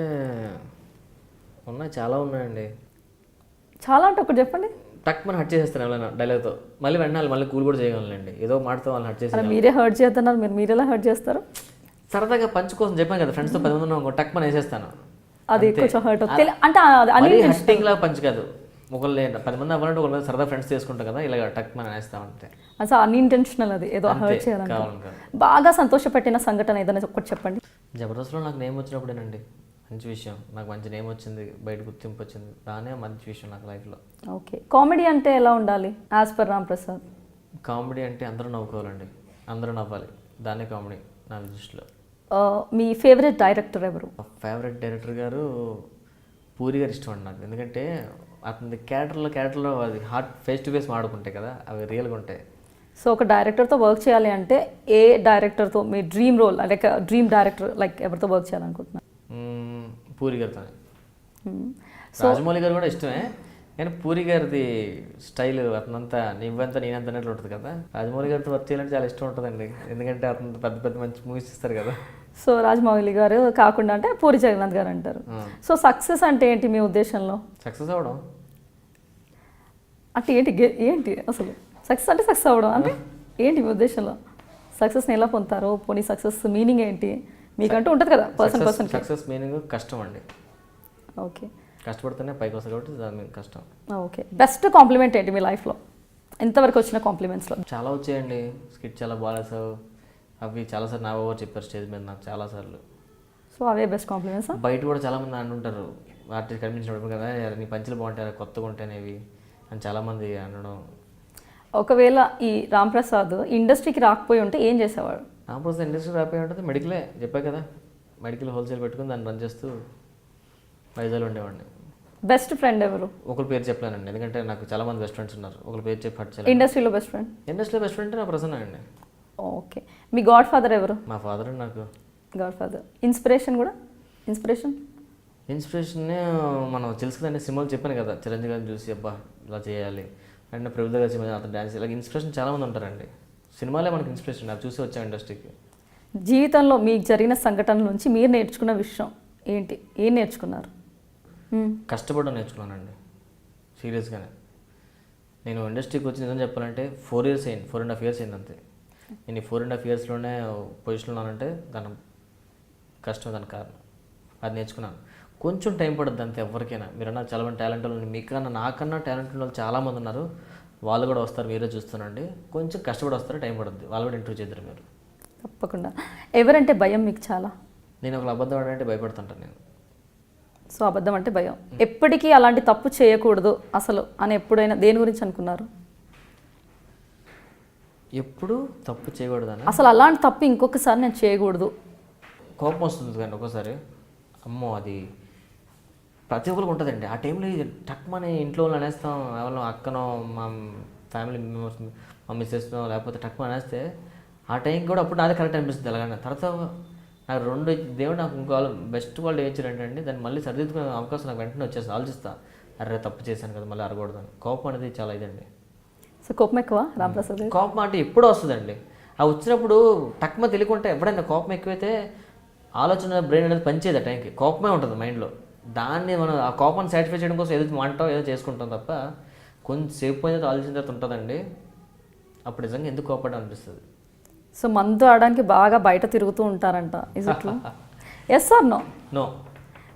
చాలా ఉన్నాయండి. చాలా అంటే ఒకటి చెప్పండి. టక్ మనం హర్ట్ చేసేస్తాను ఎవరైనా డైలాగ్తో, మళ్ళీ వెంటనే మళ్ళీ కూల్ కూడా చేయగలండి, ఏదో మాటతో వాళ్ళని హర్ట్ చేసి. మీరే హర్ట్ చేస్తున్నారు, మీరు ఎలా హర్ట్ చేస్తారు? సరదాగా పంచ్ కోసం చెప్పాను కదా, ఫ్రెండ్స్తో 10 మంది ఉన్నాం, టక్ మనం వేసేస్తాను. అది కొంచెం హర్ట్ అంటే హర్టింగ్ లాగా పంచ్ కాదు, ఒకళ్ళు 10 మంది అవ్వాలంటే ఒకళ్ళ మీద సరదా ఫ్రెండ్స్ చేసుకుంటాం కదా, ఇలాగ టక్ మనం వేస్తామంటే. అసలు అన్ఇంటెన్షనల్, అది ఏదో హర్ట్ చేయాలని. బాగా సంతోషపెట్టిన సంఘటన ఏదైనా ఒకటి చెప్పండి. జబర్దస్త్లో నాకు నేమ్ వచ్చినప్పుడేనండి మంచి విషయం, నాకు మంచి నేమ్ వచ్చింది, బయట గుర్తింపు వచ్చింది, దానే మంచి విషయం నాకు లైఫ్లో. ఓకే. కామెడీ అంటే ఎలా ఉండాలి as per Ram Prasad? Comedy అంటే అందరూ నవ్వుకోవాలండి, అందరూ నవ్వాలి, దాన్నే కామెడీ నా దృష్టిలో. మీ ఫేవరెట్ డైరెక్టర్ ఎవరు? ఫేవరెట్ డైరెక్టర్ గారు పూరి గారు ఇష్టం అండి నాకు, ఎందుకంటే అతని క్యారెక్టర్లో అది హార్ట్ ఫేస్ టు ఫేస్ మాడుకుంటాయి కదా, అవి రియల్గా ఉంటాయి. సో ఒక డైరెక్టర్తో వర్క్ చేయాలి అంటే ఏ డైరెక్టర్తో మీ dream role, like dream director, like ఎవరితో వర్క్ చేయాలనుకుంటున్నారు? పూరి గారితో. రాజమౌళి గారు కూడా ఇష్టమే, కానీ పూరి గారిది స్టైల్ అతనంతా నువ్వంతా నేనంతా అన్నట్లు ఉంటుంది కదా. రాజమౌళి గారితో వర్క్ చేయాలంటే చాలా ఇష్టం ఉంటుందండి, ఎందుకంటే అతను పెద్ద మంచి మూవీస్ ఇస్తారు కదా. సో రాజమౌళి గారు కాకుండా అంటే పూరి జగన్నాథ్ గారు అంటారు. సో సక్సెస్ అంటే ఏంటి మీ ఉద్దేశంలో? సక్సెస్ అవ్వడం అంటే ఏంటి అసలు సక్సెస్ అంటే? సక్సెస్ అవ్వడం అంటే ఏంటి మీ ఉద్దేశంలో? సక్సెస్ని ఎలా పొందుతారు? పోనీ సక్సెస్ మీనింగ్ ఏంటి మీకంటూ ఉంటుంది కదా పర్సన్? సక్సెస్ మీనింగ్ కష్టం అండి. ఓకే. కష్టపడితేనే పైకి వస్తుంది కాబట్టి దాని కష్టం. ఓకే. బెస్ట్ కాంప్లిమెంట్ ఏంటి మీ లైఫ్లో? ఎంతవరకు వచ్చిన కాంప్లిమెంట్స్లో? చాలా వచ్చాయండి. స్కిట్ చాలా బాగాలేసావు, అవి చాలాసార్లు నా ఓవర్ చెప్పారు స్టేజ్ మీద నాకు చాలాసార్లు. సో అవే బెస్ట్ కాంప్లిమెంట్స్? బయట కూడా చాలామంది అంటుంటారు ఆర్టిస్ట్ కనిపించినప్పుడు కదా, నీ పంచులు బాగుంటాయి, కొత్తగా ఉంటాయనేవి అని చాలామంది అనడం. ఒకవేళ ఈ రామ్ ప్రసాద్ ఇండస్ట్రీకి రాకపోయి ఉంటే ఏం చేసేవాడు? రామ్ ప్రసాద్ ఇండస్ట్రీకి రాకపోయి ఉంటుంది మెడికలే, చెప్పా కదా, మెడికల్ హోల్సేల్ పెట్టుకుని దాన్ని రన్ చేస్తూ వైజాగ్లో ఉండేవాడిని. బెస్ట్ ఫ్రెండ్ ఎవరు? ఒకరి పేరు చెప్పలేనండి, ఎందుకంటే నాకు చాలా మంది బెస్ట్ ఫ్రెండ్స్ ఉన్నారు, ఒకరి పేరు చెప్పి హట్ చేయాలి. ఇండస్ట్రీలో బెస్ట్ ఫ్రెండ్? ఇండస్ట్రీలో బెస్ట్ ఫ్రెండ్ నా ప్రసన్న అండి. ఓకే. మీ గాడ్ ఫాదర్ ఎవరు? మా ఫాదర్ అండి నాకు. God father. ఇన్స్పిరేషన్ కూడా? ఇన్స్పిరేషన్ మనం తెలుసు కదండి, సినిమాలు చెప్పాను కదా, చిరంజీవి గారిని చూసి అబ్బా ఇలా చేయాలి, అండ్ ప్రభుత్వ గారి అతను డ్యాన్స్, ఇలా ఇన్స్పిరేషన్ చాలామంది ఉంటారండి. సినిమాలే మనకి ఇన్స్పిరేషన్, అవి చూసి వచ్చాం ఇండస్ట్రీకి. జీవితంలో మీకు జరిగిన సంఘటనల నుంచి మీరు నేర్చుకున్న విషయం ఏంటి? ఏం నేర్చుకున్నారు? కష్టపడడం నేర్చుకున్నానండి సీరియస్గానే. నేను ఇండస్ట్రీకి వచ్చి నిజం చెప్పాలంటే 4.5 years అయింది అంతే. నేను ఈ 4.5 yearsలోనే పొజిషన్లో ఉన్నానంటే దాని కష్టం, దాని కారణం. అది నేర్చుకున్నాను. కొంచెం టైం పడుద్ది అంతే ఎవరికైనా. మీరన్నా చాలా మంది టాలెంట్ వాళ్ళు మీకన్నా నాకన్నా టాలెంట్ ఉన్న వాళ్ళు చాలామంది ఉన్నారు, వాళ్ళు కూడా వస్తారు, మీరే చూస్తానండి. కొంచెం కష్టపడి వస్తారు, టైం పడుద్ది, వాళ్ళు కూడా ఇంటర్వ్యూ చేద్దరు మీరు. తప్పకుండా. ఎవరంటే భయం మీకు చాలా? నేను ఒక అబద్ధం ఆడాలంటే భయపడుతుంటాను నేను. సో అబద్ధం అంటే భయం. ఎప్పటికీ అలాంటి తప్పు చేయకూడదు అసలు అని ఎప్పుడైనా దేని గురించి అనుకున్నారు? ఎప్పుడు తప్పు చేయకూడదని, అసలు అలాంటి తప్పు ఇంకొకసారి నేను చేయకూడదు. కోపం వస్తుంది కానీ ఒక్కోసారి, అమ్మో అది ప్రతి ఒక్కరికి ఉంటుందండి. ఆ టైంలో ఇది టక్మని ఇంట్లో వాళ్ళు అనేస్తాం, ఎవరినో అక్కనో మా ఫ్యామిలీ మెంబర్స్ మా మిస్సెస్నో లేకపోతే టక్మని అనేస్తే ఆ టైంకి కూడా అప్పుడు నాదే కరెక్ట్ అనిపిస్తుంది. అలాగనే తర్వాత నాకు దేవుడు నాకు ఇంకో బెస్ట్ వాళ్ళు ఏం చేయాలంటే దాన్ని మళ్ళీ సరిదిద్దుకునే అవకాశం నాకు వెంటనే వచ్చేస్తుంది. ఆలోచిస్తా, అరే తప్పు చేశాను కదా మళ్ళీ అరగకూడదని. కోపం అనేది చాలా ఇదండి. సో కోపం ఎక్కువ రాంప్రసాద్? కోపం అంటే ఎప్పుడూ వస్తుందండి. ఆ వచ్చినప్పుడు టక్మ తెలియకుంటే ఎప్పుడైనా కోపం ఎక్కువైతే ఆలోచన బ్రెయిన్ అనేది పనిచేయదు. ఆ టైంకి కోపమే ఉంటుంది మైండ్లో. దాన్ని మనం ఆ కోపాన్ని సాటిస్ఫై చేయడం కోసం ఏదో వంటాం ఏదో చేసుకుంటాం తప్ప కొంచెంసేపు పోయిన ఆలోచన తర్వాత ఉంటుందండి. అప్పుడు నిజంగా ఎందుకు కోపడం అనిపిస్తుంది. సో మందు ఆడడానికి బాగా బయట తిరుగుతూ ఉంటారంట, is it true? Yes or no? No.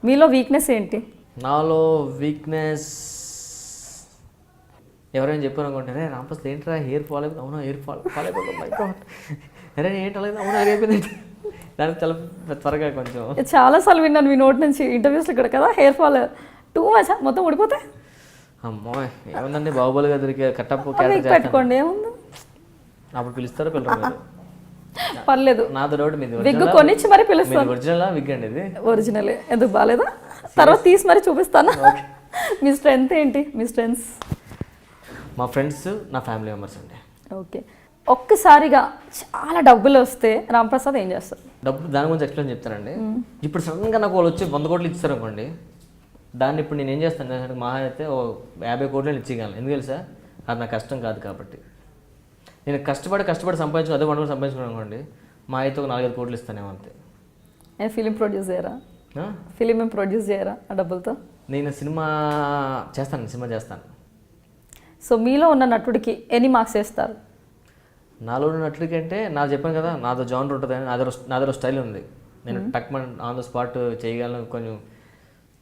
మీలో వీక్నెస్ ఏంటి? నాలో వీక్నెస్ ఎవరైనా చెప్పారు అనుకుంటే, అరే రాంప్రసాద్ ఏంట్రా హెయిర్ ఫాల్ అయిపోయింది. అవునా హెయిర్ ఫాల్ అయిపోతుంది. అరే ఏంటి అలాగే అవునా అయిపోయింది. దానికి చాలా త్వరగా కొంచెం చాలాసార్లు విన్నాను మీ నోటి నుంచి ఇంటర్వ్యూస్లో ఇక్కడ కదా, హెయిర్ ఫాల్ టూ మచ్ మొత్తం ఊడిపోతే. అమ్మో ఏముందండి, బాహుబలిగా దొరికే కట్టప్పు పెట్టుకోండి ఏముంది, అప్పుడు పిలుస్తారో పిల్లలు. పర్లేదు, నాతో డౌట్ మీది విగ్ కొనిచ్చి మరి పిలుస్తాను. ఒరిజినల్ విగ్ అండి ఇది? ఒరిజినలే. ఎందుకు బాగాలేదా? తర్వాత తీసి మరి చూపిస్తాను. మీ స్ట్రెంగ్త్ ఏంటి? మీ స్ట్రెంగ్స్? మా ఫ్రెండ్స్, నా ఫ్యామిలీ మెంబర్స్ అండి. ఓకే. ఒక్కసారిగా చాలా డబ్బులు వస్తే రాంప్రసాద్ ఏం చేస్తారు? డబ్బు దాని గురించి ఎక్స్ప్లెయిన్ చెప్తానండి. ఇప్పుడు సడన్గా నాకు వాళ్ళు వచ్చి 100 కోట్లు ఇచ్చారు అనుకోండి, దాన్ని ఇప్పుడు నేను ఏం చేస్తాను, మహా అయితే 50 కోట్లు ఇచ్చేయగలను. ఎందుకు తెలుసా? అది నా కష్టం కాదు కాబట్టి. నేను కష్టపడి సంపాదించుకుని అదే 100 కోట్లు సంపాదించుకున్నాను అనుకోండి, మా అయితే ఒక 4-5 కోట్లు ఇస్తానేమో అంతే. ఫిలిం ప్రొడ్యూస్ చేయరా? ఫిలిం ఏం ప్రొడ్యూస్ చేయరా ఆ డబ్బులతో? నేను సినిమా చేస్తాను. సో మీలో ఉన్న నటుడికి ఎన్ని మార్క్స్ వేస్తారు? నాలో ఉన్న నటుడికి అంటే నాకు చెప్పాను కదా, నాదో జానర్ ఉంటుంది, నాదో స్టైల్ ఉంది. నేను టక్మన్ ఆన్ ద స్పాట్ చేయగలను. కొంచెం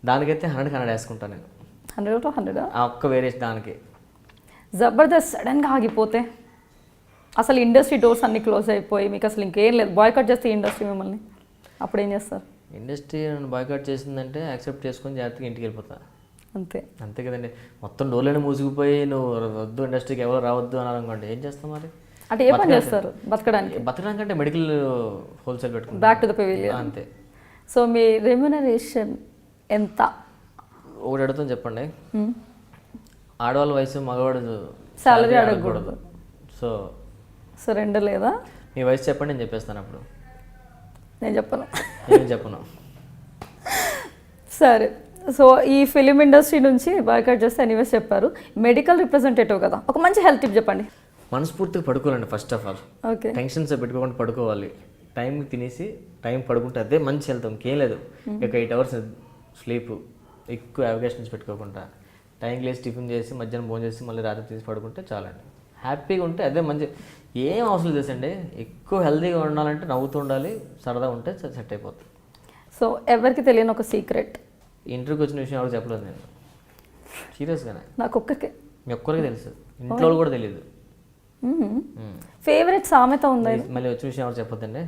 దానికైతే 100 వేసుకుంటాను నేను. 100 to 100? ఆ ఒక్క వేరియేషన్ దానికి. జబర్దస్త్ సడన్గా ఆగిపోతే, అసలు ఇండస్ట్రీ డోర్స్ అన్ని క్లోజ్ అయిపోయి మీకు అసలు ఇంకేం లేదు, బాయ్కట్ చేస్తే ఇండస్ట్రీ మిమ్మల్ని, అప్పుడు ఏం చేస్తారు? ఇండస్ట్రీ నన్ను బాయ్కట్ చేసిందంటే యాక్సెప్ట్ చేసుకొని జాగ్రత్తగా ఇంటికి వెళ్ళిపోతా. అంతే కదండి. మొత్తం డోర్లను మూసుకుపోయి నువ్వు వద్దు ఇండస్ట్రీకి ఎవరు రావద్దు అని అనుకోండి, ఏం చేస్తాం మరి? అంటే ఏ పని చేస్తారు బతకడానికి? అంటే మెడికల్ హోల్సేల్ పెట్టుకుంటాం. Back to the pavilion. అంతే. సో మీ రెమ్యునరేషన్ ఎంత? ఒకటి అడుగుతాను చెప్పండి. ఆడవాళ్ళ వయసు మగవాడు సాలరీ అడగకూడదు. సో రెండు లేదా? మీ వయసు చెప్పండి, నేను చెప్పేస్తాను. అప్పుడు నేను చెప్పను. సరే. సో ఈ ఫిలిం ఇండస్ట్రీ నుంచి బాయ్కట్ చేస్తే ఎనీవేస్ చెప్పారు, మెడికల్ రిప్రజెంటేటివ్ కదా, ఒక మంచి హెల్త్ టిప్ చెప్పండి. మనస్ఫూర్తిగా పడుకోవాలండి first of all. Okay. Tensions పెట్టుకోకుండా పడుకోవాలి. టైంకి తినేసి టైం పడుకుంటే అదే మంచి హెల్త్. ఇంకేం లేదు. ఒక 8 hours స్లీప్, ఎక్కువ అవకాశన్స్ పెట్టుకోకుండా టైంకి లేసి టిఫిన్ చేసి మధ్యాహ్నం భోజనం చేసి మళ్ళీ రాత్రి తీసి పడుకుంటే చాలండి. హ్యాపీగా ఉంటే అదే మంచి. ఏం అవసరం చేసండి, ఎక్కువ హెల్తీగా ఉండాలంటే నవ్వుతూ ఉండాలి, సరదా ఉంటే సెట్ అయిపోతుంది. సో ఎవరికి తెలియని ఒక సీక్రెట్? ఇంటర్వ్యూకి వచ్చిన విషయం ఎవరికి చెప్పలేదు నేను, సీరియస్గానే. నాకు ఒక్కకే. మీ ఒక్కరికి తెలుసు, ఇంట్లో కూడా తెలియదు. ఫేవరెట్ సామెత ఉందా? మళ్ళీ వచ్చిన విషయం ఎవరు చెప్పొద్దండి,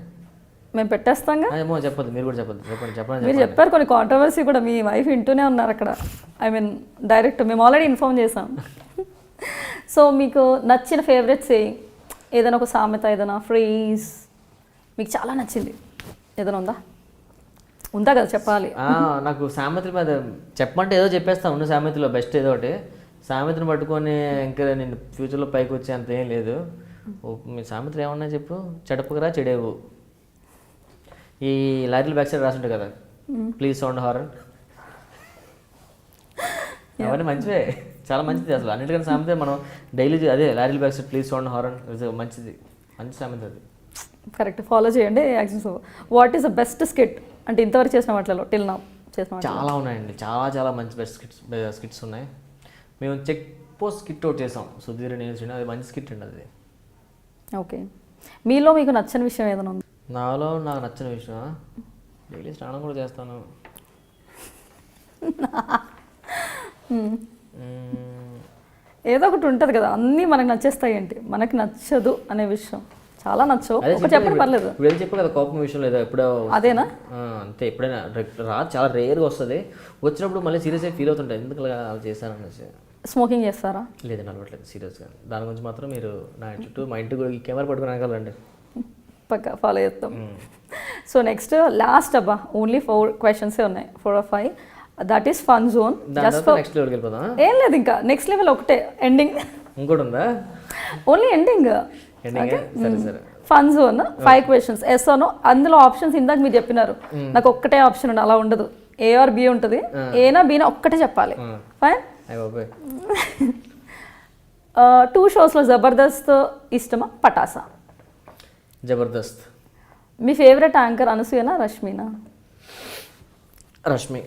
మేము పెట్టేస్తాంగా. ఏమో చెప్పొద్దు, మీరు కూడా చెప్పొద్దు. చెప్పండి. మీరు చెప్పారు కొన్ని కాంట్రవర్సీ కూడా, మీ వైఫ్ వింటూనే ఉన్నారు అక్కడ. ఐ మీన్ డైరెక్ట్ మేము ఆల్రెడీ ఇన్ఫార్మ్ చేసాం. సో మీకు నచ్చిన ఫేవరెట్ సేయింగ్ ఏదైనా ఒక సామెత, ఏదైనా ఫ్రేజ్ మీకు చాలా నచ్చింది ఏదైనా ఉందా కదా, చెప్పాలి. నాకు సామెతల మీద చెప్పమంటే ఏదో చెప్పేస్తాను. ఉన్న సామెతలో బెస్ట్ ఏదో ఒకటి. సామెతను పట్టుకొని ఇంకా నేను ఫ్యూచర్లో పైకి వచ్చే అంత ఏం లేదు. మీ సామెతలు ఏమన్నా చెప్పు. చెడపకరా చెడేవు. ఈ లారీల బ్యాక్ సైడ్ రాసుంటాయి కదా, ప్లీజ్ సౌండ్ హారన్. అవన్నీ మంచివే, చాలా మంచిది. అసలు అన్నిటికన్నా సామెత మనం డైలీ అదే, లారీల back side please sound horn మంచిది, మంచి సామెత అది. కరెక్ట్, ఫాలో చేయండి. What is the best skit అంటే ఇంతవరకు చేసిన వాటిలో టిల్ నౌ చేసిన? చాలా ఉన్నాయండి, చాలా మంచి బెస్ట్ స్కిట్స్ ఉన్నాయి. మేము చెక్ పోస్ట్ స్కిట్ అవుట్ చేసాం, సుధీర్ నేను. అది మంచి స్కిట్ అండి అది. ఓకే. మీలో మీకు నచ్చని విషయం ఏదైనా ఉంది? నాకు నచ్చిన విషయం, డైలీ స్నానం కూడా చేస్తాను. ఏదో ఒకటి ఉంటుంది కదా, అన్నీ మనకు నచ్చేస్తాయి ఏంటి, మనకి నచ్చదు అనే విషయం చాలా నచ్చవు, ఒక చెప్పండి పర్లేదు. ఇప్పుడు ఏదో చెప్పు కదా, కోపం విషయం లేదా ఎప్పుడో అదేనా? అంతే, ఎప్పుడైనా చాలా రేర్గా వస్తుంది, వచ్చినప్పుడు మళ్ళీ సీరియస్గా ఫీల్ అవుతుంటాయి, ఎందుకు అలా చేశాననేసి. స్మోకింగ్ చేస్తారా? లేదండి, అలవాట్లేదు సీరియస్గా. దాని గురించి మాత్రం మీరు నా చుట్టూ మా ఇంటి కూడా కెమెరా పట్టుకుని అనగలండి, పక్క ఫాలో చేస్తాం. సో నెక్స్ట్ లాస్ట్ అబ్బా, ఓన్లీ 4 questions ఉన్నాయి, 4 or 5. That is fun zone. Just next లెవెల్కి వెళ్ళిపోదాం. ఏం లేదు, ఇంకా నెక్స్ట్ లెవెల్ ఒకటే, ఎండింగ్. ఇంకోటి ఉందా? Only ending. సరే సరే. Fun zone 5 questions, yes no. అందులో ఆప్షన్స్ ఇందాక మీరు చెప్పినారు, నాకు ఒక్కటే ఆప్షన్ ఉండి, అలా ఉండదు, ఏ ఆర్ బి ఉంటుంది, ఏనా బీనా ఒక్కటే చెప్పాలి. ఫైన్. 2 shows లో జబర్దస్త్ ఇష్టమా, పటాసా? జబర్దస్త్. మీ favourite anchor అనసూయనా, రష్మినా? Rashmi.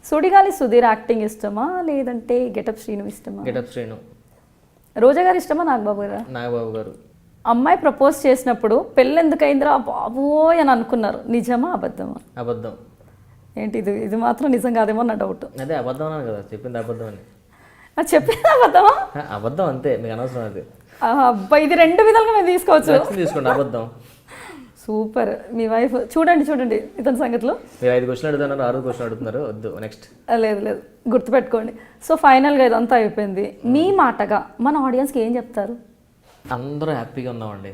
Sudigali Sudheer acting ఇష్టమా, లేదంటే గెటప్ శ్రీను ఇష్టమా? గెటప్ శ్రీను. రోజా గారు ఇష్టమా, నాగబాబు గారా? నాగబాబు గారు. అమ్మాయి ప్రపోజ్ చేసినప్పుడు పెళ్ళి ఎందుకైందిరా బాబోయ్ అని అనుకున్నారు, నిజమా అబద్ధమా? అబద్ధం. ఏంటి ఇది మాత్రం నిజం కాదేమో నా డౌట్. అదే అబద్ధం అన్నాను కదా, చెప్పింది అబద్ధం అని. చెప్పింది అబద్ధమా? అబద్ధం అంతే, మీకు అనవసరం అది. అబ్బా, ఇది 2 విధాలుగా మేము తీసుకోవచ్చు. తీసుకోండి, అబద్ధం. సూపర్. మీ వైఫ్ చూడండి ఇతని సంగతిలో. మీరు 5 క్వశ్చన్లు అడుగుతున్నారు, 6 క్వశ్చన్లు అడుగుతున్నారు, వద్దు నెక్స్ట్. లేదు గుర్తుపెట్టుకోండి. సో ఫైనల్గా ఇదంతా అయిపోయింది, మీ మాటగా మన ఆడియన్స్కి ఏం చెప్తారు? అందరూ హ్యాపీగా ఉందామండి,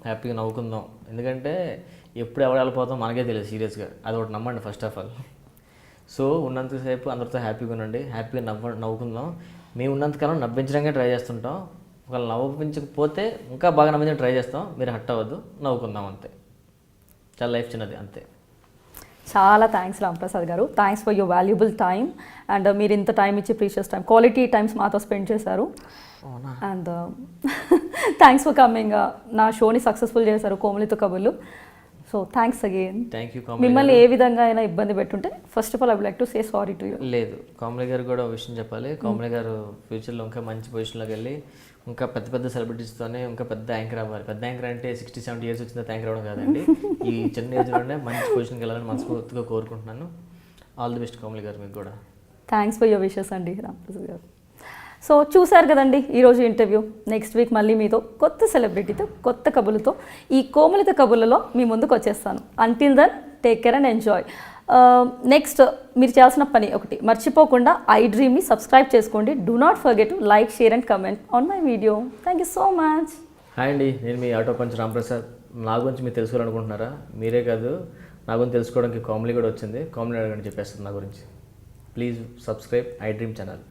హ్యాపీగా నవ్వుకుందాం, ఎందుకంటే ఎప్పుడు ఎవరు వెళ్ళిపోతాం మనకే తెలియదు సీరియస్గా, అది ఒకటి నమ్మండి ఫస్ట్ ఆఫ్ ఆల్. సో ఉన్నంతసేపు అందరితో హ్యాపీగా ఉండండి, హ్యాపీగా నవ్వుకుందాం. మేము ఉన్నంతకాలం నవ్వించడానికి ట్రై చేస్తుంటాం, ఒకవేళ నవ్వించకపోతే ఇంకా బాగా నవ్వించడానికి ట్రై చేస్తాం. మీరు హట్ అవ్వద్దు, నవ్వుకుందాం అంతే. చాలా లైఫ్ చిన్నది అంతే. చాలా థ్యాంక్స్ రాంప్రసాద్ గారు, thanks for your valuable time. And మీరు ఇంత టైం ఇచ్చి ప్రీషియస్ టైం, క్వాలిటీ టైమ్స్ మాతో స్పెండ్ చేశారు. అండ్ థ్యాంక్స్ ఫర్ కమింగ్, నా షోని సక్సెస్ఫుల్ చేశారు కోమలితో కబుర్లు. So thanks again. Thank you. మిమ్మల్ని ఏ విధంగా అయినా ఇబ్బంది పెట్టుంటే first of all I would like to say sorry to you. లేదు, కోమలి గారు కూడా విషయం చెప్పాలి. కోమలి గారు ఫ్యూచర్లో ఇంకా మంచి పొజిషన్లోకి వెళ్ళి ఇంకా పెద్ద సెలబ్రిటీస్తోనే ఇంకా పెద్ద యాంకర్ అవ్వాలి. పెద్ద యాంకర్ అంటే 60-70 years వచ్చిన యాంకర్ అవ్వడం కాదండి, ఈ చిన్న ఏజ్లోనే మంచి పొజిషన్కి వెళ్ళాలని మనస్ఫూర్తిగా కోరుకుంటున్నాను. ఆల్ ది బెస్ట్ కోమలి గారు, మీకు కూడా. థ్యాంక్స్ ఫర్ యువర్ విషెస్ అండి రాంప్రసాద్ గారు. సో చూశారు కదండి ఈరోజు ఇంటర్వ్యూ. నెక్స్ట్ వీక్ మళ్ళీ మీతో కొత్త సెలబ్రిటీతో కొత్త కబుర్లతో ఈ కోమలిత కబుర్లలో మీ ముందుకు వచ్చేస్తాను. Until then take care and enjoy. Next మీరు చేయాల్సిన పని ఒకటి మర్చిపోకుండా ఐ డ్రీమ్ని సబ్స్క్రైబ్ చేసుకోండి. Do not forget to like, share and comment on my video. Thank you so much. Hi అండి, నేను మీ ఆటో పంచ్ రాంప్రసాద్. నా గురించి మీరు తెలుసుకోవాలనుకుంటున్నారా? మీరే కాదు, నా గురించి తెలుసుకోవడానికి కామెడీ కూడా వచ్చింది. కామెడీ అడగండి, చెప్పేస్తుంది నా గురించి. Please subscribe I dream channel.